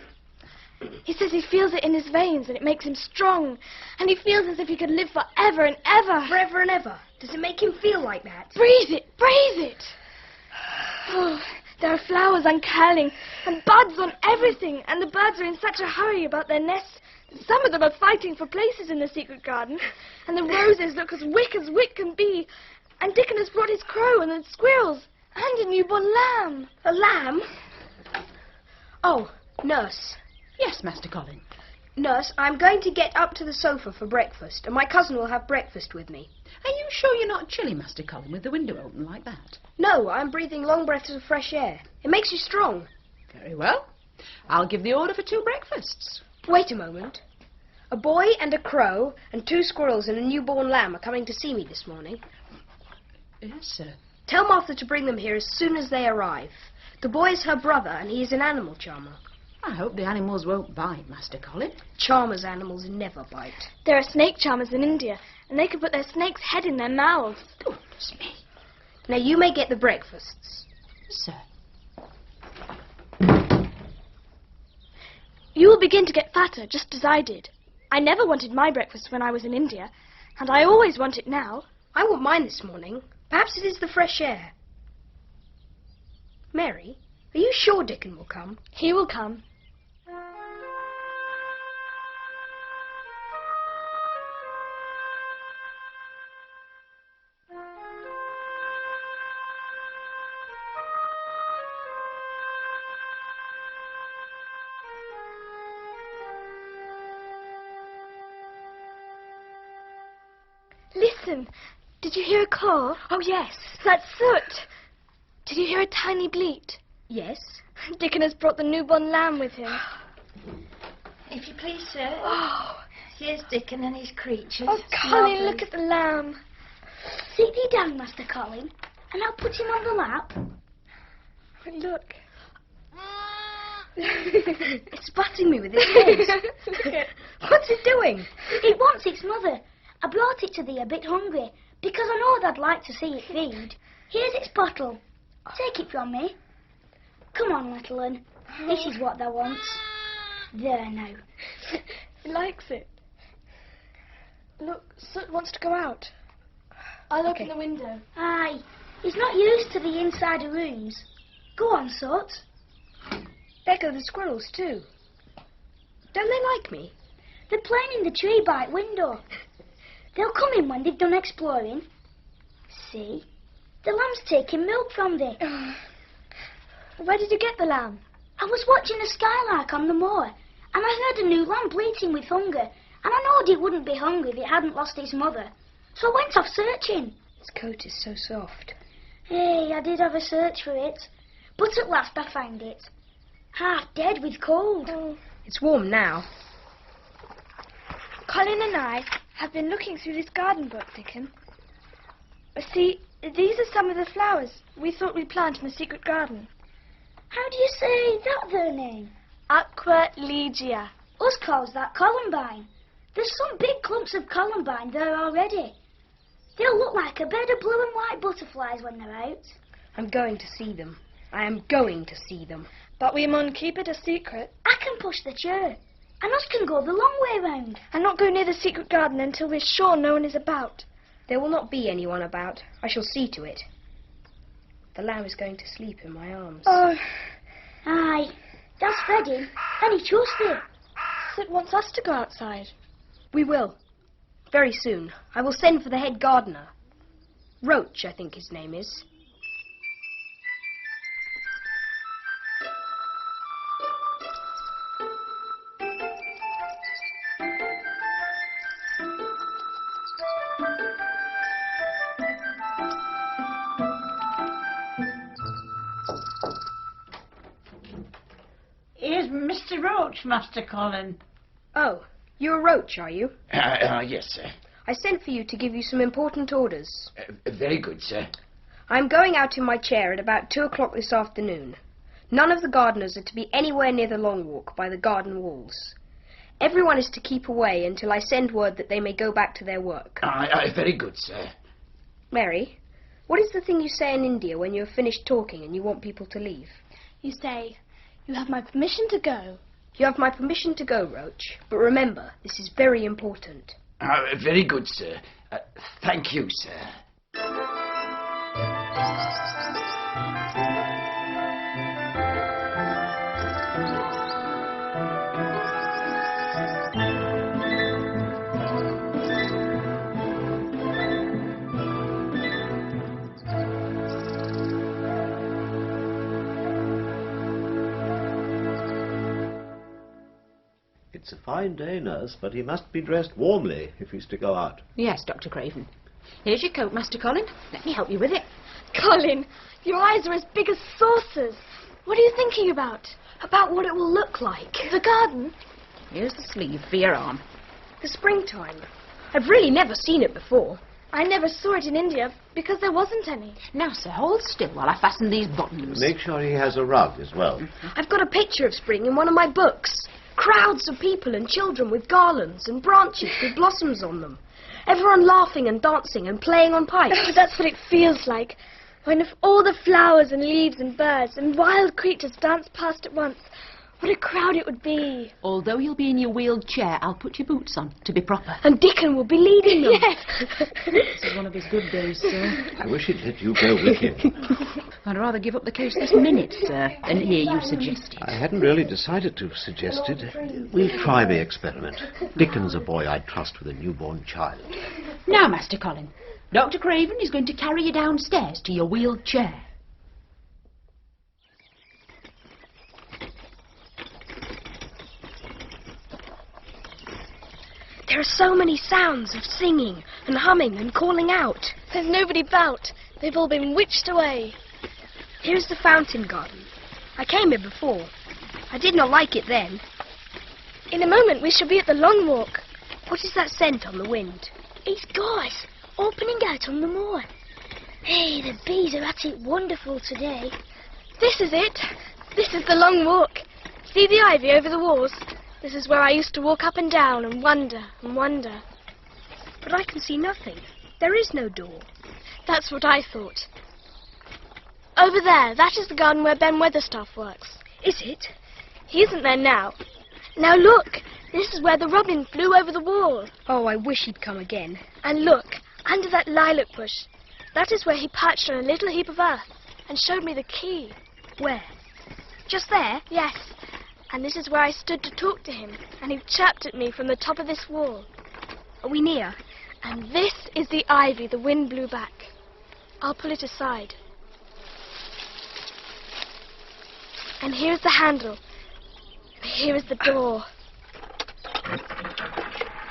He says he feels it in his veins and it makes him strong. And he feels as if he could live forever and ever. Forever and ever. Does it make him feel like that? Breathe it, breathe it. Oh, there are flowers uncurling and buds on everything. And the birds are in such a hurry about their nests. Some of them are fighting for places in the secret garden. And the roses look as wick can be. And Dickon has brought his crow and the squirrels and a newborn lamb. A lamb? Oh, nurse. Yes, Master Colin. Nurse, I'm going to get up to the sofa for breakfast, and my cousin will have breakfast with me. Are you sure you're not chilly, Master Colin, with the window open like that? No, I'm breathing long breaths of fresh air. It makes you strong. Very well. I'll give the order for 2 breakfasts. Wait a moment. A boy and a crow and 2 squirrels and a newborn lamb are coming to see me this morning. Yes, sir. Tell Martha to bring them here as soon as they arrive. The boy is her brother, and he is an animal charmer. I hope the animals won't bite, Master Colin. Charmers' animals never bite. There are snake charmers in India, and they can put their snake's head in their mouths. Goodness me. Now you may get the breakfasts. Sir. You will begin to get fatter, just as I did. I never wanted my breakfast when I was in India, and I always want it now. I want mine this morning. Perhaps it is the fresh air. Mary, are you sure Dickon will come? He will come. Listen, did you hear a caw? Oh, yes. That's Soot. Did you hear a tiny bleat? Yes? Dickon has brought the newborn lamb with him. If you please, sir. Oh, here's Dickon and his creatures. Oh, Colin, look at the lamb. Sit thee down, Master Colin, and I'll put him on the lap. Look. It's batting me with its head. What's it doing? It wants its mother. I brought it to thee a bit hungry, because I know thou'd like to see it feed. Here's its bottle. Take it from me. Come on, little one. This is what thou wants. There now. He likes it. Look, Soot wants to go out. I'll open the window. Aye, he's not used to the inside of rooms. Go on, Soot. There go the squirrels, too. Don't they like me? They're playing in the tree by window. They'll come in when they've done exploring. See? The lamb's taking milk from thee. Where did you get the lamb? I was watching a skylark on the moor, and I heard a new lamb bleating with hunger, and I knowed it wouldn't be hungry if it hadn't lost its mother. So I went off searching. Its coat is so soft. Hey, I did have a search for it, but at last I found it. Half dead with cold. It's warm now. Colin and I have been looking through this garden book, Dickon. See, these are some of the flowers we thought we'd plant in the secret garden. How do you say that their name? Aqua Legia. Us calls that columbine. There's some big clumps of columbine there already. They'll look like a bed of blue and white butterflies when they're out. I'm going to see them. I am going to see them. But we mun keep it a secret. I can push the chair, and us can go the long way round. And not go near the secret garden until we're sure no one is about. There will not be anyone about. I shall see to it. The lamb is going to sleep in my arms. Oh. Aye, that's fed him, and he trusts it. Soot wants us to go outside. We will. Very soon. I will send for the head gardener. Roach, I think his name is. Here's Mr. Roach, Master Colin. Oh, you're a Roach, are you? Yes, sir. I sent for you to give you some important orders. Very good, sir. I'm going out in my chair at about 2 o'clock this afternoon. None of the gardeners are to be anywhere near the long walk by the garden walls. Everyone is to keep away until I send word that they may go back to their work. Very good, sir. Mary, what is the thing you say in India when you have finished talking and you want people to leave? You say, you have my permission to go. You have my permission to go, Roach. But remember, this is very important. Very good, sir. Thank you, sir. It's a fine day, nurse, but he must be dressed warmly if he's to go out. Yes, Dr. Craven. Here's your coat, Master Colin. Let me help you with it. Colin, your eyes are as big as saucers. What are you thinking about? About what it will look like. The garden? Here's the sleeve for your arm. The springtime. I've really never seen it before. I never saw it in India because there wasn't any. Now, sir, hold still while I fasten these buttons. Make sure he has a rug as well. I've got a picture of spring in one of my books. Crowds of people and children with garlands and branches with blossoms on them. Everyone laughing and dancing and playing on pipes. Oh, that's what it feels like. When if all the flowers and leaves and birds and wild creatures dance past at once, what a crowd it would be. Although you'll be in your wheeled chair, I'll put your boots on to be proper. And Dickon will be leading them. Yes. This is one of his good days, sir. I wish he'd let you go with him. I'd rather give up the case this minute, sir, than hear you suggest it. I hadn't really decided to suggest it. We'll try the experiment. Dickon's a boy I'd trust with a newborn child. Now, Master Colin, Dr. Craven is going to carry you downstairs to your wheeled chair. There are so many sounds of singing and humming and calling out. There's nobody about. They've all been witched away. Here's the fountain garden. I came here before. I did not like it then. In a moment we shall be at the Long Walk. What is that scent on the wind? It's gorse opening out on the moor. Hey, the bees are at it wonderful today. This is it. This is the Long Walk. See the ivy over the walls? This is where I used to walk up and down and wonder and wonder. But I can see nothing. There is no door. That's what I thought. Over there, that is the garden where Ben Weatherstaff works. Is it? He isn't there now. Now look, this is where the robin flew over the wall. Oh, I wish he'd come again. And look, under that lilac bush, that is where he perched on a little heap of earth and showed me the key. Where? Just there? Yes. And this is where I stood to talk to him, and he chirped at me from the top of this wall. Are we near? And this is the ivy the wind blew back. I'll pull it aside. And here's the handle. Here is the door.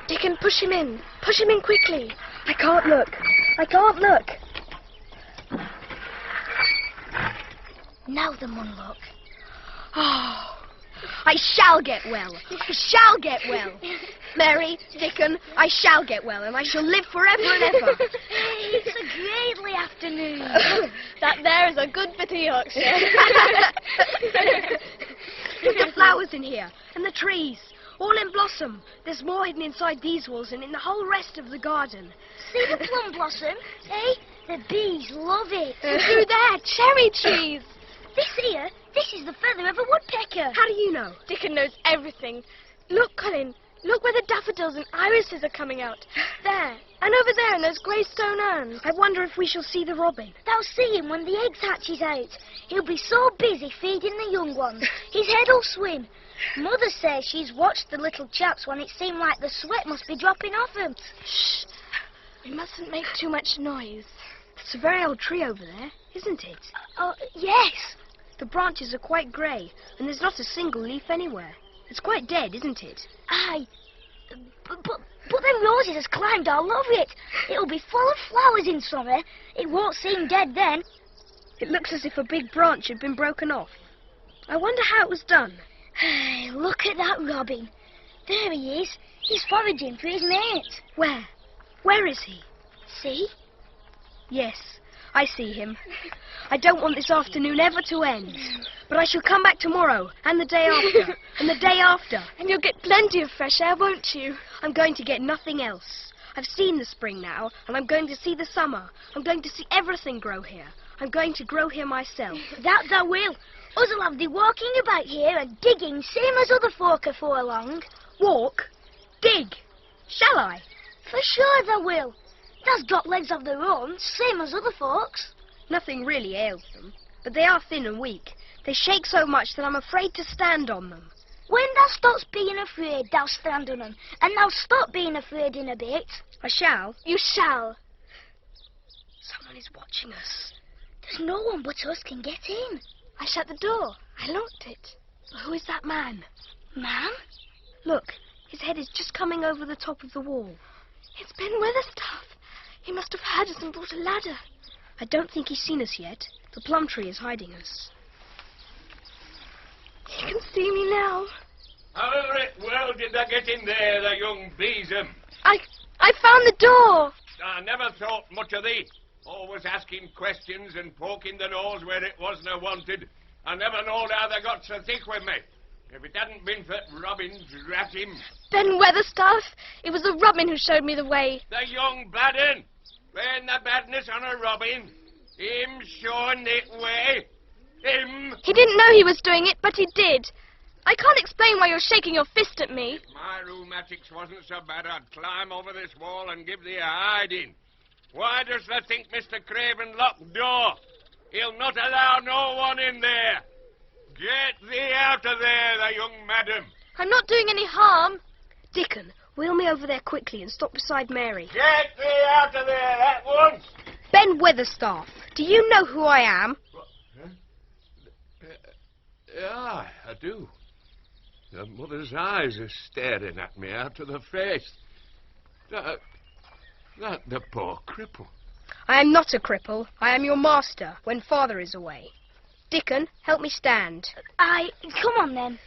Dickon, push him in. Push him in quickly. I can't look. I can't look. Now the moonlook. Oh, I shall get well. I shall get well. Mary, Dickon, I shall get well, and I shall live forever and ever. It's a greatly afternoon. That there is a good bit of Yorkshire. Look at the flowers in here, and the trees, all in blossom. There's more hidden inside these walls and in the whole rest of the garden. See the plum blossom? Eh? The bees love it. Through there, cherry trees. This here, this is the feather of a woodpecker. How do you know? Dickon knows everything. Look, Colin, look where the daffodils and irises are coming out. There, and over there in those grey stone urns. I wonder if we shall see the robin. Thou see him when the eggs hatches out. He'll be so busy feeding the young ones, his head'll swim. Mother says she's watched the little chaps when it seemed like the sweat must be dropping off them. Shh, we mustn't make too much noise. It's a very old tree over there, isn't it? Yes. The branches are quite grey, and there's not a single leaf anywhere. It's quite dead, isn't it? Aye. But them roses has climbed all over it. It'll be full of flowers in summer. It won't seem dead then. It looks as if a big branch had been broken off. I wonder how it was done. Look at that robin. There he is. He's foraging for his mate. Where? Where is he? See? Yes, I see him. I don't want this afternoon ever to end. But I shall come back tomorrow, and the day after, and the day after. And you'll get plenty of fresh air, won't you? I'm going to get nothing else. I've seen the spring now, and I'm going to see the summer. I'm going to see everything grow here. I'm going to grow here myself. That thou will. Us'll have thee walking about here and digging, same as other folk afore long. Walk? Dig? Shall I? For sure thou will. Thou's got legs of their own, same as other folks. Nothing really ails them, but they are thin and weak. They shake so much that I'm afraid to stand on them. When thou stops being afraid, thou stand on 'em, and thou stop being afraid in a bit. I shall. You shall. Someone is watching us. There's no one but us can get in. I shut the door. I locked it. Who is that man? Man? Look, his head is just coming over the top of the wall. It's Ben Weatherstaff. He must have heard us and brought a ladder. I don't think he's seen us yet. The plum tree is hiding us. He can see me now. How in well did they get in there, the young besom? I found the door. I never thought much of thee. Always asking questions and poking the nose where it wasn't wanted. I never knowed how they got so thick with me. If it hadn't been for Robin, drat him. Ben Weatherstaff. It was the robin who showed me the way. The young bad un. Playing the badness on a Robin. Him showing the way. Him. He didn't know he was doing it, but he did. I can't explain why you're shaking your fist at me. If my rheumatics wasn't so bad, I'd climb over this wall and give thee a hiding. Why does thou think Mr. Craven locked door? He'll not allow no one in there. Get thee out of there, the young madam. I'm not doing any harm. Dickon, wheel me over there quickly and stop beside Mary. Get thee out of there at once. Ben Weatherstaff, do you know who I am? Aye, I do. The mother's eyes are staring at me out of the face. That the poor cripple. I am not a cripple. I am your master when father is away. Dickon, help me stand. Come on then.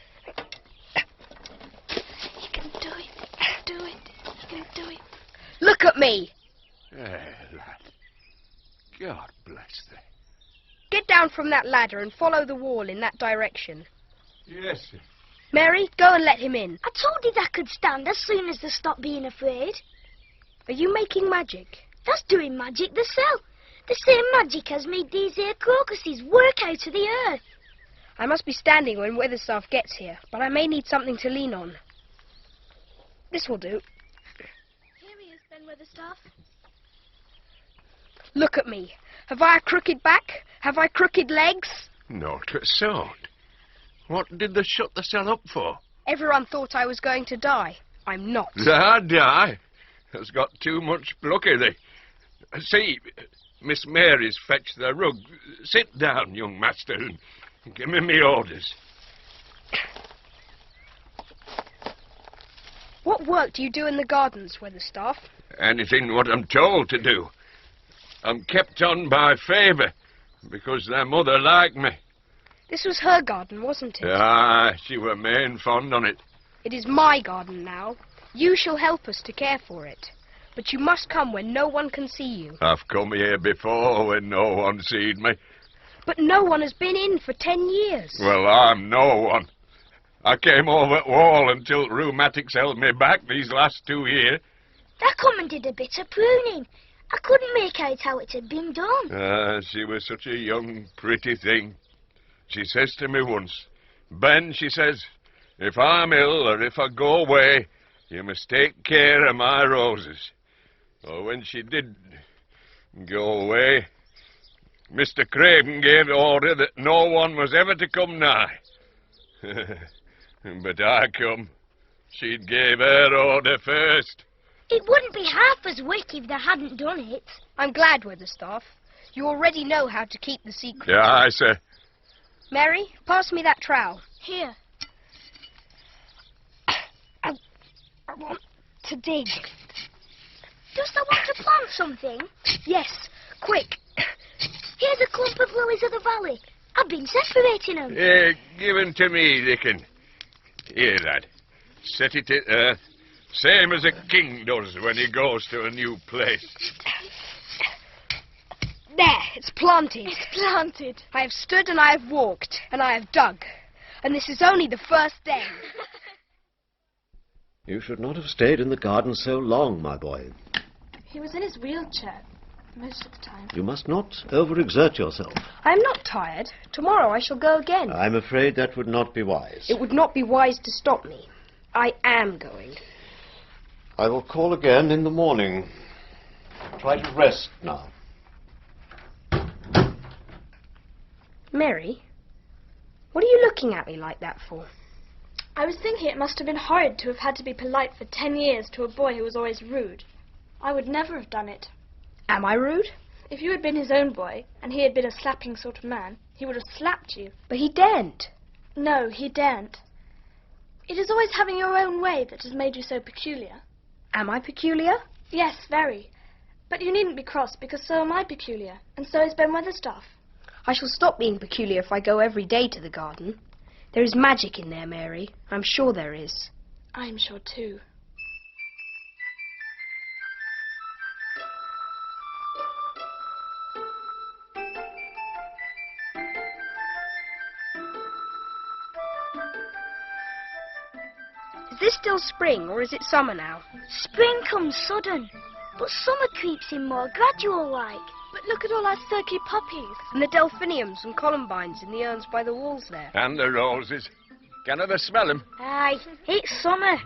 You can do it. Do it. You can do it. Look at me. Lad. God bless thee. Get down from that ladder and follow the wall in that direction. Yes, sir. Mary, go and let him in. I told you that could stand as soon as they stopped being afraid. Are you making magic? That's doing magic themselves. The same magic as made these here crocuses work out of the earth. I must be standing when Weatherstaff gets here, but I may need something to lean on. This will do. Here he is, Ben Weatherstaff. Look at me. Have I a crooked back? Have I crooked legs? Not a sort. What did they shut the cell up for? Everyone thought I was going to die. I'm not. Die? Has got too much pluck in thee. See, Miss Mary's fetched the rug. Sit down, young master, and give me my orders. What work do you do in the gardens, Weatherstaff? Anything what I'm told to do. I'm kept on by favour, because their mother liked me. This was her garden, wasn't it? Ah, she were main fond on it. It is my garden now. You shall help us to care for it. But you must come when no one can see you. I've come here before when no one seed me. But no one has been in for 10 years. Well, I'm no one. I came over the wall until rheumatics held me back these last 2 years. That come and did a bit of pruning. I couldn't make out how it had been done. She was such a young, pretty thing. She says to me once, Ben, she says, if I'm ill or if I go away, you must take care of my roses. Well, when she did go away, Mr. Craven gave order that no one was ever to come nigh. But I come. She'd gave her order first. It wouldn't be half as wick if they hadn't done it. I'm glad, Weatherstaff. You already know how to keep the secret. Yeah, I say. Mary, pass me that trowel. Here. I want to dig. Does they want to plant something? Yes, quick. Here's a clump of lilies of the valley. I've been separating them. Give 'em to me, Dickon. Here, lad. Set it in earth. Same as a king does when he goes to a new place. There, it's planted. It's planted. I have stood and I have walked and I have dug. And this is only the first day. You should not have stayed in the garden so long, my boy. He was in his wheelchair most of the time. You must not overexert yourself. I'm not tired. Tomorrow I shall go again. I'm afraid that would not be wise. It would not be wise to stop me. I am going. I will call again in the morning. Try to rest now. Mary, what are you looking at me like that for? I was thinking it must have been horrid to have had to be polite for 10 years to a boy who was always rude. I would never have done it. Am I rude? If you had been his own boy, and he had been a slapping sort of man, he would have slapped you. But he daren't. No, he daren't. It is always having your own way that has made you so peculiar. Am I peculiar? Yes, very. But you needn't be cross, because so am I peculiar, and so is Ben Weatherstaff. I shall stop being peculiar if I go every day to the garden. There is magic in there, Mary. I'm sure there is. I'm sure too. Is this still spring, or is it summer now? Spring comes sudden, but summer creeps in more gradual like. But look at all our silky poppies. And the delphiniums and columbines in the urns by the walls there. And the roses. Can I smell 'em? Aye, it's summer.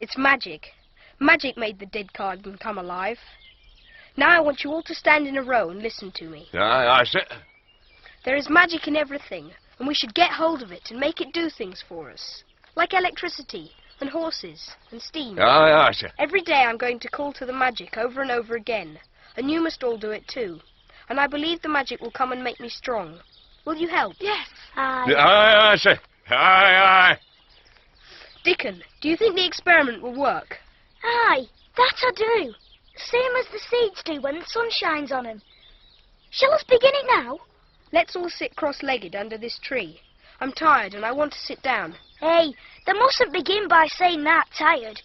It's magic. Magic made the dead garden come alive. Now I want you all to stand in a row and listen to me. Aye, I say. There is magic in everything, and we should get hold of it and make it do things for us. Like electricity, and horses, and steam. Aye, sir. Every day I'm going to call to the magic over and over again, and you must all do it too. And I believe the magic will come and make me strong. Will you help? Yes. Aye. Aye, sir. Aye. Dickon, do you think the experiment will work? Aye, that I do. Same as the seeds do when the sun shines on them. Shall us begin it now? Let's all sit cross-legged under this tree. I'm tired and I want to sit down. Hey, they mustn't begin by saying that, tired.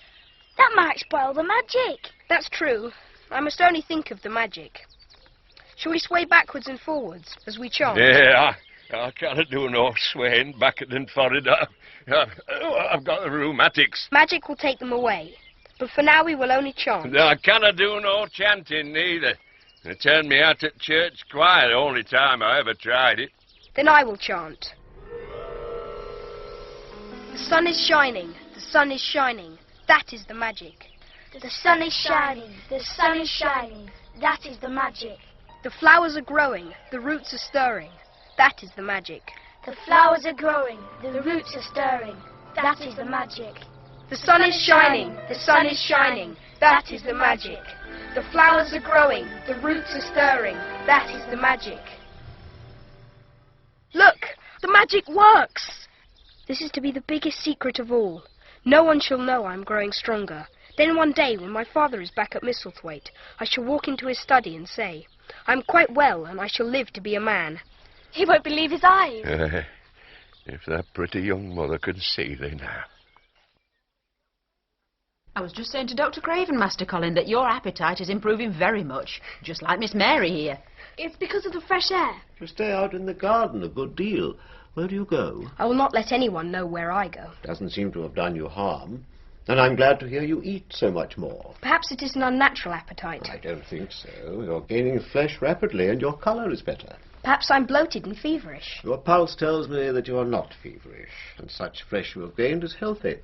That might spoil the magic. That's true. I must only think of the magic. Shall we sway backwards and forwards as we chant? Yeah, I can't do no swaying backward and forward. I've got the rheumatics. Magic will take them away. But for now we will only chant. I can't do no chanting neither. They turned me out at church choir the only time I ever tried it. Then I will chant. The sun is shining, the sun is shining. That is the magic. The sun is shining, the sun is shining. That is the magic. The flowers are growing, the roots are stirring. That is the magic. The flowers are growing, the roots are stirring. That is the magic. The sun is shining, the sun is shining. That is the magic. The flowers are growing, the roots are stirring. That is the magic. Look, the magic works! This is to be the biggest secret of all. No one shall know I'm growing stronger. Then one day, when my father is back at Misselthwaite, I shall walk into his study and say, I'm quite well and I shall live to be a man. He won't believe his eyes. If that pretty young mother could see thee now. I was just saying to Dr. Craven, Master Colin, that your appetite is improving very much, just like Miss Mary here. It's because of the fresh air. You stay out in the garden a good deal. Where do you go? I will not let anyone know where I go. Doesn't seem to have done you harm. And I'm glad to hear you eat so much more. Perhaps it is an unnatural appetite. I don't think so. You're gaining flesh rapidly and your colour is better. Perhaps I'm bloated and feverish. Your pulse tells me that you are not feverish, and such flesh you have gained is healthy.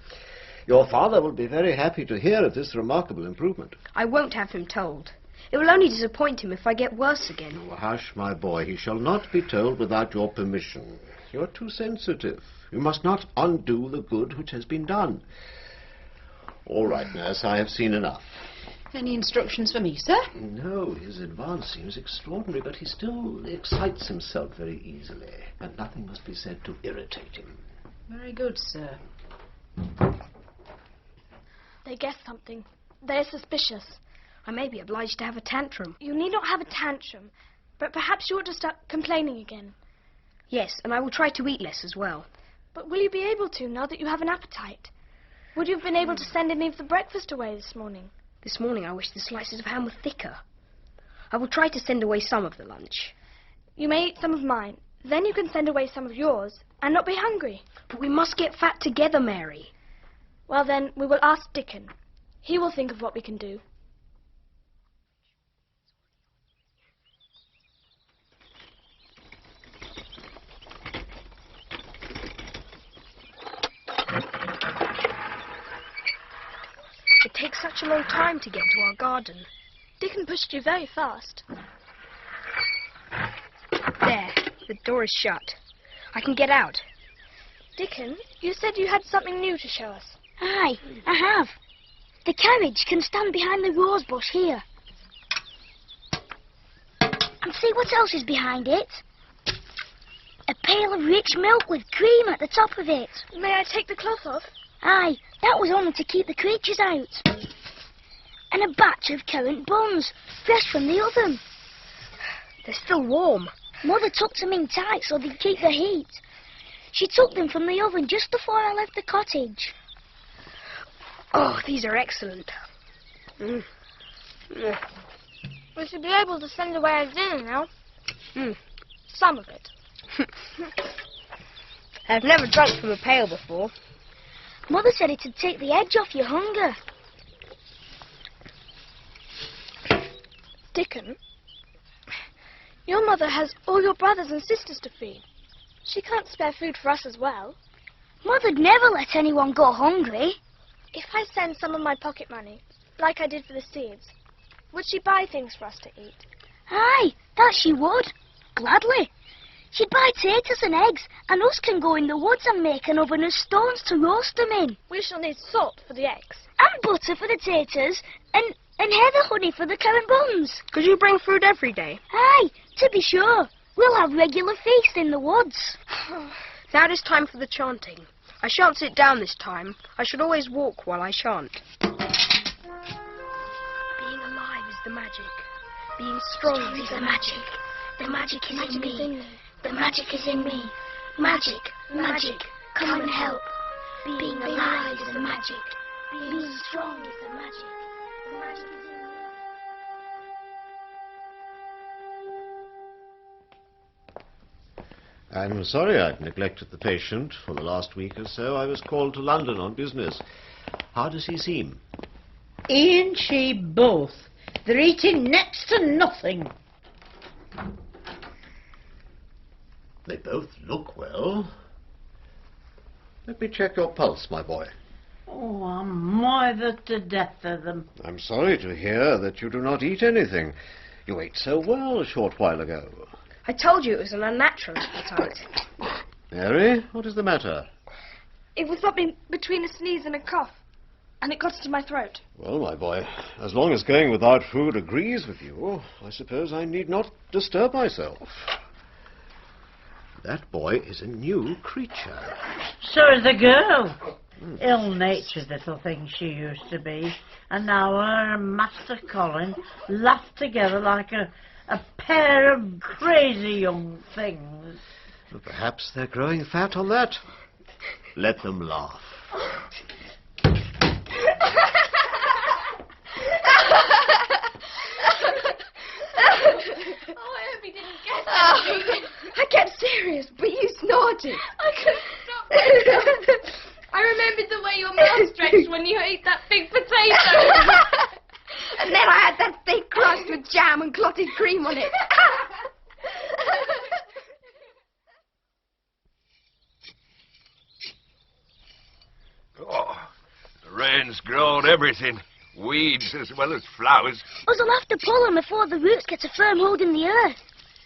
Your father will be very happy to hear of this remarkable improvement. I won't have him told. It will only disappoint him if I get worse again. Oh, hush, my boy. He shall not be told without your permission. You're too sensitive. You must not undo the good which has been done. All right, nurse, I have seen enough. Any instructions for me, sir? No, his advance seems extraordinary, but he still excites himself very easily, and nothing must be said to irritate him. Very good, sir. They guess something. They're suspicious. I may be obliged to have a tantrum. You need not have a tantrum, but perhaps you ought to start complaining again. Yes, and I will try to eat less as well. But will you be able to, now that you have an appetite? Would you have been able to send any of the breakfast away this morning? This morning I wish the slices of ham were thicker. I will try to send away some of the lunch. You may eat some of mine. Then you can send away some of yours and not be hungry. But we must get fat together, Mary. Well then, we will ask Dickon. He will think of what we can do. It takes such a long time to get to our garden. Dickon pushed you very fast. There, the door is shut. I can get out. Dickon, you said you had something new to show us. Aye, I have. The carriage can stand behind the rose bush here. And see what else is behind it? A pail of rich milk with cream at the top of it. May I take the cloth off? Aye, that was only to keep the creatures out. And a batch of currant buns, fresh from the oven. They're still warm. Mother tucked them in tight so they'd keep the heat. She took them from the oven just before I left the cottage. Oh, these are excellent. We should be able to send away our dinner now. Some of it. I've never drunk from a pail before. Mother said it'd take the edge off your hunger. Dickon, your mother has all your brothers and sisters to feed. She can't spare food for us as well. Mother'd never let anyone go hungry. If I send some of my pocket money, like I did for the seeds, would she buy things for us to eat? Aye, that she would. Gladly. She'd buy taters and eggs, and us can go in the woods and make an oven of stones to roast them in. We shall need salt for the eggs. And butter for the taters, and heather honey for the currant buns. Could you bring food every day? Aye, to be sure. We'll have regular feast in the woods. Now it is time for the chanting. I shan't sit down this time. I should always walk while I chant. Being alive is the magic. Being strong is the magic. The magic is in me. The magic is in me. Magic, magic, come and help. Being alive is the magic. Being strong is the magic. The magic is in me. I'm sorry I've neglected the patient. For the last week or so I was called to London on business. How does he seem? Ain't she both? They're eating next to nothing. They both look well. Let me check your pulse, my boy. Oh, I'm moithered to death of them. I'm sorry to hear that you do not eat anything. You ate so well a short while ago. I told you it was an unnatural appetite. Mary, what is the matter? It was something between a sneeze and a cough, and it got into my throat. Well, my boy, as long as going without food agrees with you, I suppose I need not disturb myself. That boy is a new creature. So is the girl. Ill-natured little thing she used to be. And now her and Master Colin laugh together like a pair of crazy young things. Well, perhaps they're growing fat on that. Let them laugh. Oh, I hope he didn't get that. I kept serious, but you snorted. I couldn't stop myself. I remembered the way your mouth stretched when you ate that big potato. And then I had that thick crust with jam and clotted cream on it. Oh, the rain's grown everything. Weeds as well as flowers. Us'll have to pull them before the roots get a firm hold in the earth.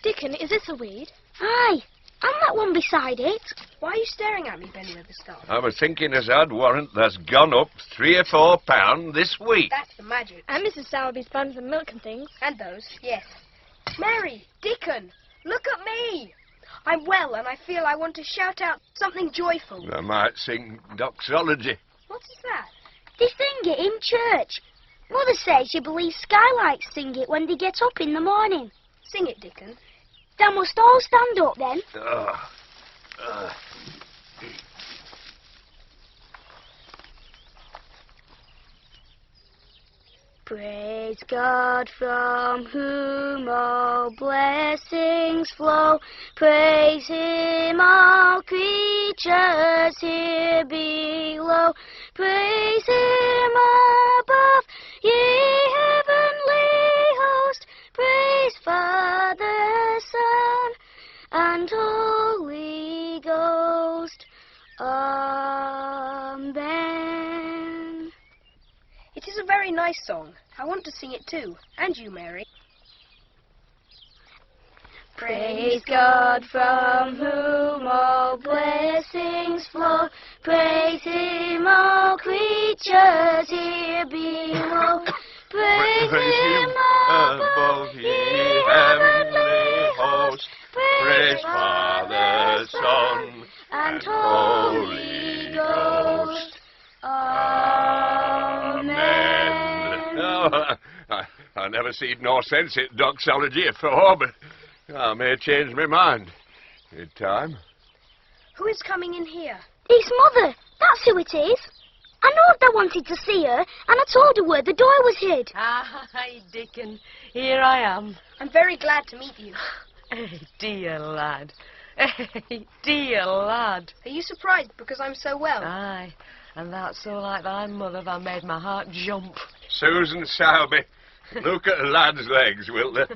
Dickon, is this a weed? Aye, and that one beside it. Why are you staring at me, Benny with the star? I was thinking as I'd warrant that's gone up £3 or £4 this week. That's the magic. And Mrs. Sowerby's buns and milk and things. And those, yes. Mary, Dickon, look at me. I'm well and I feel I want to shout out something joyful. I might sing doxology. What is that? They sing it in church. Mother says she believes skylights sing it when they get up in the morning. Sing it, Dickon. Then must all stand up then. Praise God from whom all blessings flow. Praise Him all creatures here below. Praise Him above, ye heavenly host. Praise Father, Son, and Holy Ghost. Amen. It is a very nice song. I want to sing it too. And you, Mary. Praise God from whom all blessings flow. Praise Him all creatures here below. Praise Him above, ye heavenly host. Praise Father, Son, and Holy Ghost. Amen. Oh, I never seen no sense in doxology afore, but I may change my mind in time. Who is coming in here? It's Mother. That's who it is. I knowed I wanted to see her, and I told her where the door was hid. Hi, Dickon. Here I am. I'm very glad to meet you. Hey, dear lad. Hey, dear lad. Are you surprised because I'm so well? Aye, and that's so like thy mother that made my heart jump. Susan Sowerby, look at the lad's legs, wilt thou?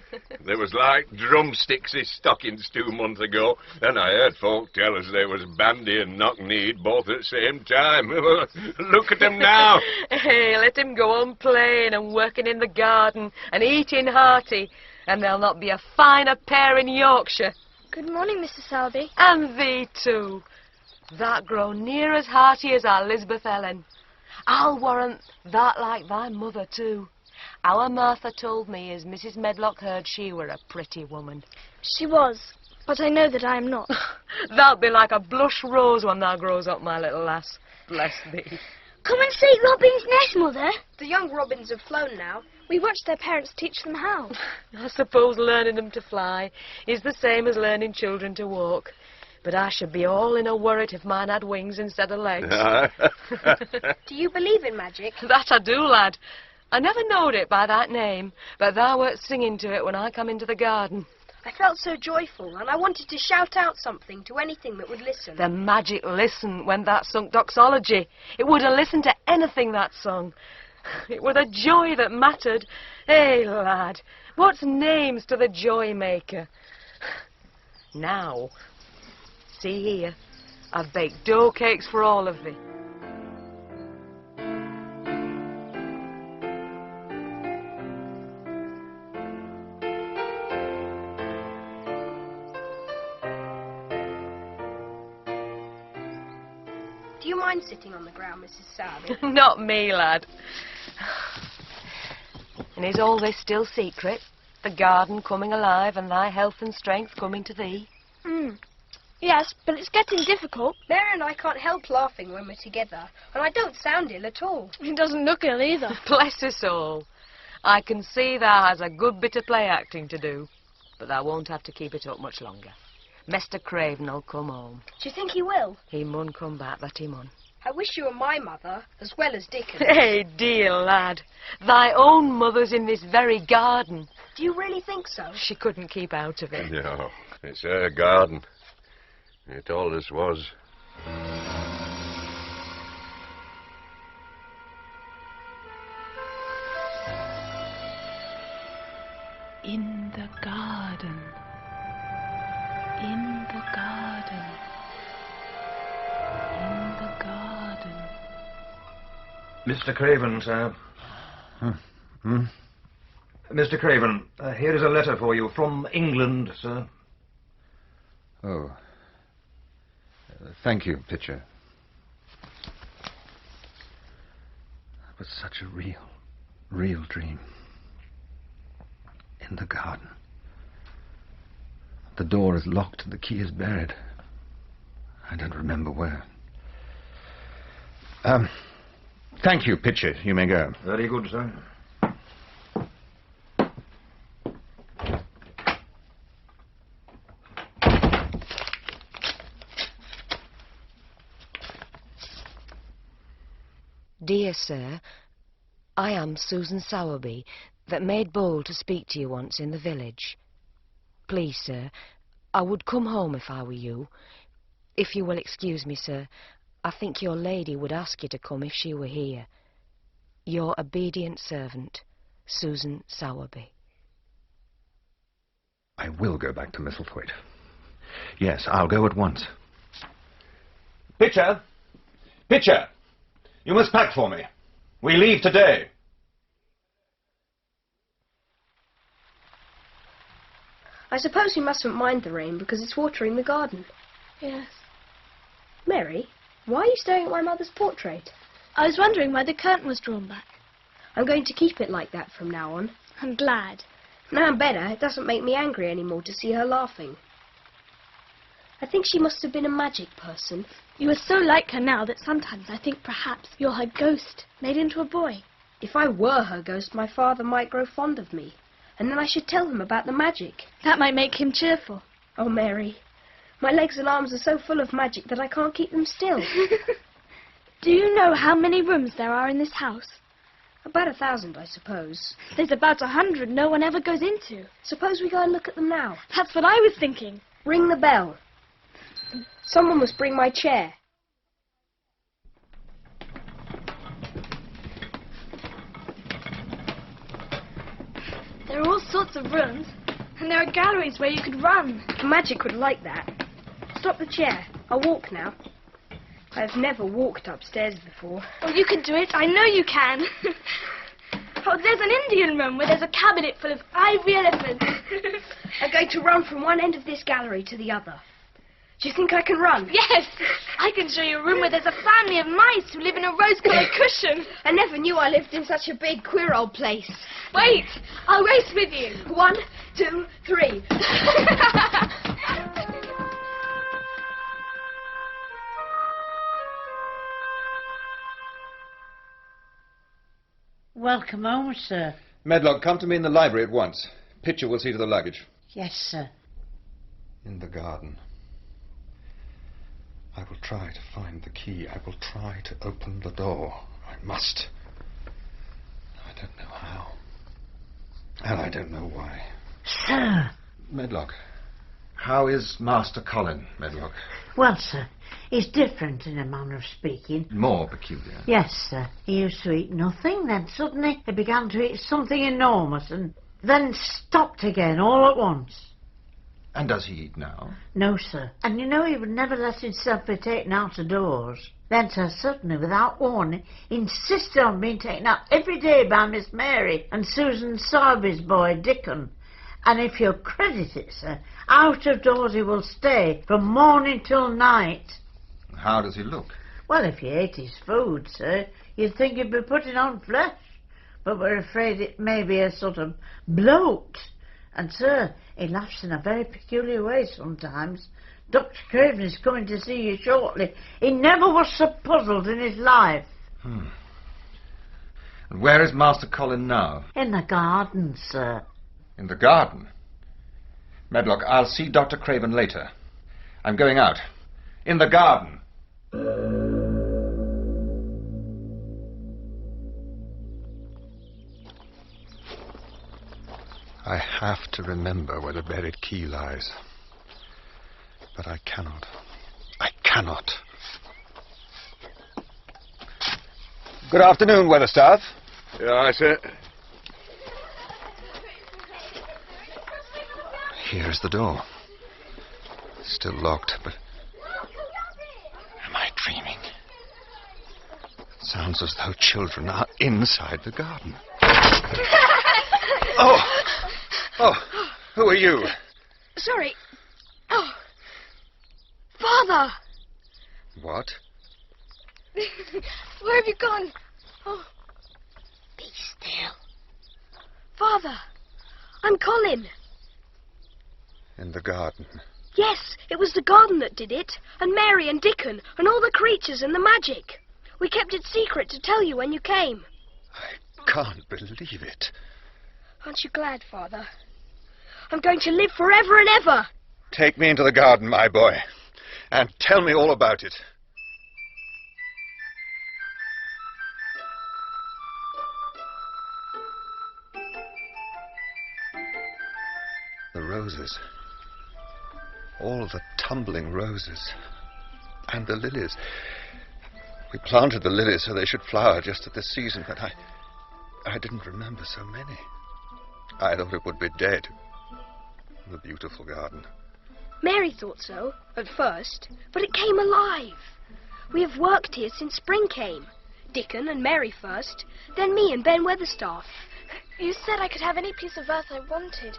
They was like drumsticks in stockings 2 months ago, and I heard folk tell us they was bandy and knock-kneed both at the same time. Look at them now. Hey, let him go on playing and working in the garden and eating hearty, and there'll not be a finer pair in Yorkshire. Good morning, Mrs. Sowerby. And thee too. That grow near as hearty as our Lisbeth Ellen. I'll warrant that like thy mother too. Our Martha told me as Mrs. Medlock heard she were a pretty woman. She was, but I know that I am not. Thou'lt be like a blush rose when thou grows up, my little lass. Bless thee. Come and see Robin's nest, Mother. The young robins have flown now. We watched their parents teach them how. I suppose learning them to fly is the same as learning children to walk. But I should be all in a worrit if mine had wings instead of legs. Do you believe in magic? That I do, lad. I never knowed it by that name, but thou wert singing to it when I come into the garden. I felt so joyful, and I wanted to shout out something to anything that would listen. The magic listened when that sung doxology. It would have listened to anything that sung. It were the joy that mattered. Hey, lad, what's names to the joy maker? Now, see here, I've baked dough cakes for all of thee. Do you mind sitting on the ground, Mrs. Sowerby? Not me, lad. And is all this still secret? The garden coming alive and thy health and strength coming to thee? Yes, but it's getting difficult. Mary and I can't help laughing when we're together, and I don't sound ill at all. It doesn't look ill either. Bless us all. I can see thou has a good bit of play acting to do, but thou won't have to keep it up much longer. Mr. Craven'll come home. Do you think he will? He mun come back, that he mun. I wish you were my mother, as well as Dickens. Hey, dear lad, thy own mother's in this very garden. Do you really think so? She couldn't keep out of it. No, it's her garden. It always was. In the garden. In the garden. In the garden. Mr. Craven, sir. Mr. Craven, here is a letter for you from England, sir. Oh. Thank you, Pitcher. It was such a real dream. In the garden. The door is locked and the key is buried. I don't remember where. Thank you, Pitcher. You may go. Very good, sir. Dear sir, I am Susan Sowerby, that made bold to speak to you once in the village. Please, sir, I would come home if I were you. If you will excuse me, sir, I think your lady would ask you to come if she were here. Your obedient servant, Susan Sowerby. I will go back to Misselthwaite. Yes, I'll go at once. Pitcher! Pitcher! You must pack for me. We leave today. I suppose you mustn't mind the rain because it's watering the garden. Yes. Mary, why are you staring at my mother's portrait? I was wondering why the curtain was drawn back. I'm going to keep it like that from now on. I'm glad. Now I'm better. It doesn't make me angry anymore to see her laughing. I think she must have been a magic person. You are so like her now that sometimes I think perhaps you're her ghost made into a boy. If I were her ghost, my father might grow fond of me. And then I should tell him about the magic. That might make him cheerful. Oh, Mary, my legs and arms are so full of magic that I can't keep them still. Do you know how many rooms there are in this house? About 1,000, I suppose. There's about 100 no one ever goes into. Suppose we go and look at them now. That's what I was thinking. Ring the bell. Someone must bring my chair. There are all sorts of rooms, and there are galleries where you could run. Magic would like that. Stop the chair. I'll walk now. I've never walked upstairs before. Oh, you can do it. I know you can. Oh, there's an Indian room where there's a cabinet full of ivory elephants. I'm going to run from one end of this gallery to the other. Do you think I can run? Yes. I can show you a room where there's a family of mice who live in a rose-coloured cushion. I never knew I lived in such a big, queer old place. Wait. I'll race with you. 1, 2, 3. Welcome home, sir. Medlock, come to me in the library at once. Pitcher will see to the luggage. Yes, sir. In the garden. I will try to find the key. I will try to open the door. I must. I don't know how. And I don't know why. Sir. Medlock. How is Master Colin, Medlock? Well, sir, he's different in a manner of speaking. More peculiar. Yes, sir. He used to eat nothing, then suddenly he began to eat something enormous and then stopped again all at once. And does he eat now? No, sir. And you know he would never let himself be taken out of doors. Then, sir, suddenly, without warning, he insisted on being taken out every day by Miss Mary and Susan Sarby's boy, Dickon. And if you'll credit it, sir, out of doors he will stay from morning till night. How does he look? Well, if he ate his food, sir, you'd think he'd be putting on flesh. But we're afraid it may be a sort of bloat. And, sir, he laughs in a very peculiar way sometimes. Dr. Craven is coming to see you shortly. He never was so puzzled in his life. And where is Master Colin now? In the garden, sir. In the garden? Medlock, I'll see Dr. Craven later. I'm going out. In the garden. I have to remember where the buried key lies. But I cannot. I cannot. Good afternoon, Weatherstaff. Aye, sir. Here's the door. Still locked, but... Am I dreaming? Sounds as though children are inside the garden. Oh, who are you? Sorry. Oh. Father! What? Where have you gone? Oh. Be still. Father, I'm Colin. In the garden. Yes, it was the garden that did it, and Mary and Dickon, and all the creatures and the magic. We kept it secret to tell you when you came. I can't believe it. Aren't you glad, Father? I'm going to live forever and ever. Take me into the garden, my boy, and tell me all about it. The roses. All the tumbling roses. And the lilies. We planted the lilies so they should flower just at this season, but I didn't remember so many. I thought it would be dead. The beautiful garden. Mary thought so, at first, but it came alive. We have worked here since spring came. Dickon and Mary first, then me and Ben Weatherstaff. You said I could have any piece of earth I wanted.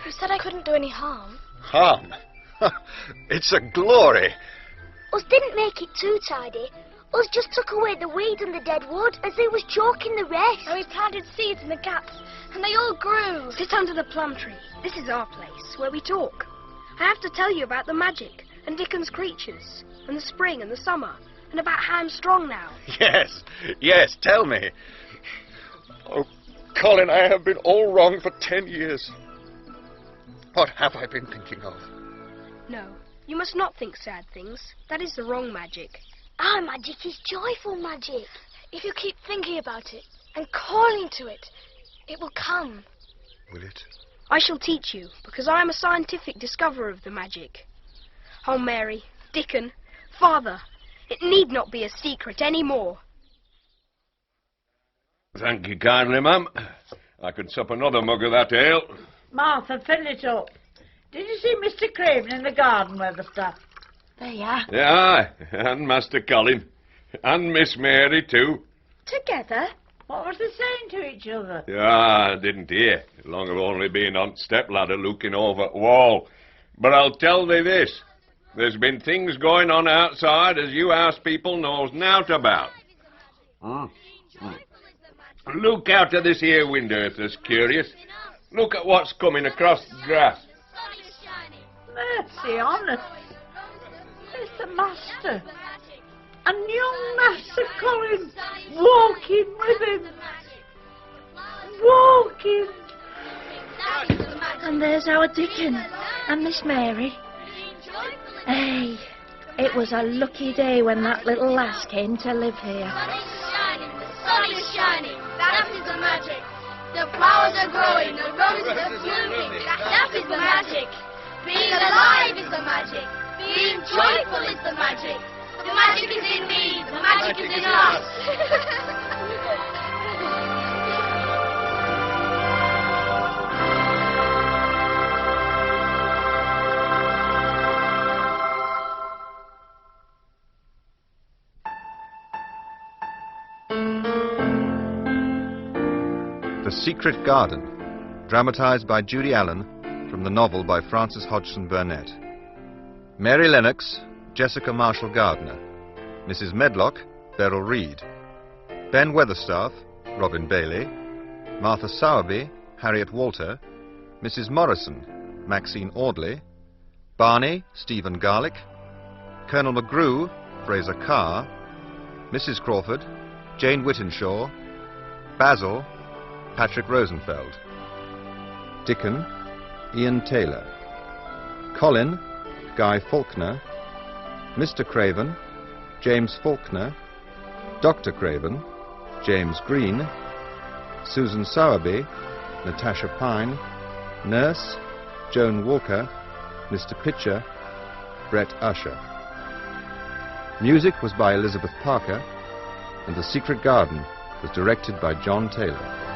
You said I couldn't do any harm. Harm? It's a glory. Us didn't make it too tidy. Us just took away the weed and the dead wood as they was chalking the rest. And we planted seeds in the gaps, and they all grew. Sit under the plum tree. This is our place, where we talk. I have to tell you about the magic, and Dickon's creatures, and the spring and the summer, and about how I'm strong now. Yes, tell me. Oh, Colin, I have been all wrong for 10 years. What have I been thinking of? No, you must not think sad things. That is the wrong magic. Our magic is joyful magic. If you keep thinking about it and calling to it, it will come. Will it? I shall teach you, because I am a scientific discoverer of the magic. Oh, Mary, Dickon, Father, it need not be a secret any more. Thank you kindly, ma'am. I could sup another mug of that ale. Martha, fill it up. Did you see Mr. Craven in the garden, Weatherstaff? There you are. Aye, and Master Colin. And Miss Mary, too. Together? What was they saying to each other? I didn't hear. Long have only been on stepladder looking over the wall. But I'll tell thee this. There's been things going on outside as you house people knows nowt about. Look out of this here window if there's curious. Look at what's coming across the grass. Mercy on us. It's the master. And young Master Colin walking with him. walking. And there's our Dickon and Miss Mary. Hey, it was a lucky day when that little lass came to live here. The sun is shining, that is the magic. The flowers are growing, the roses are blooming, that is the magic. Being alive is the magic. Being joyful is the magic. The magic is in me, the magic is in us. The Secret Garden, dramatized by Judy Allen from the novel by Frances Hodgson Burnett. Mary Lennox, Jessica Marshall Gardner. Mrs. Medlock, Beryl Reid. Ben Weatherstaff, Robin Bailey. Martha Sowerby, Harriet Walter. Mrs. Morrison, Maxine Audley. Barney, Stephen Garlick. Colonel McGrew, Fraser Carr. Mrs. Crawford, Jane Whittenshaw. Basil, Patrick Rosenfeld. Dickon, Ian Taylor. Colin, Guy Faulkner. Mr. Craven, James Faulkner. Dr. Craven, James Green. Susan Sowerby, Natasha Pine. Nurse, Joan Walker. Mr. Pitcher, Brett Usher. Music was by Elizabeth Parker, and The Secret Garden was directed by John Taylor.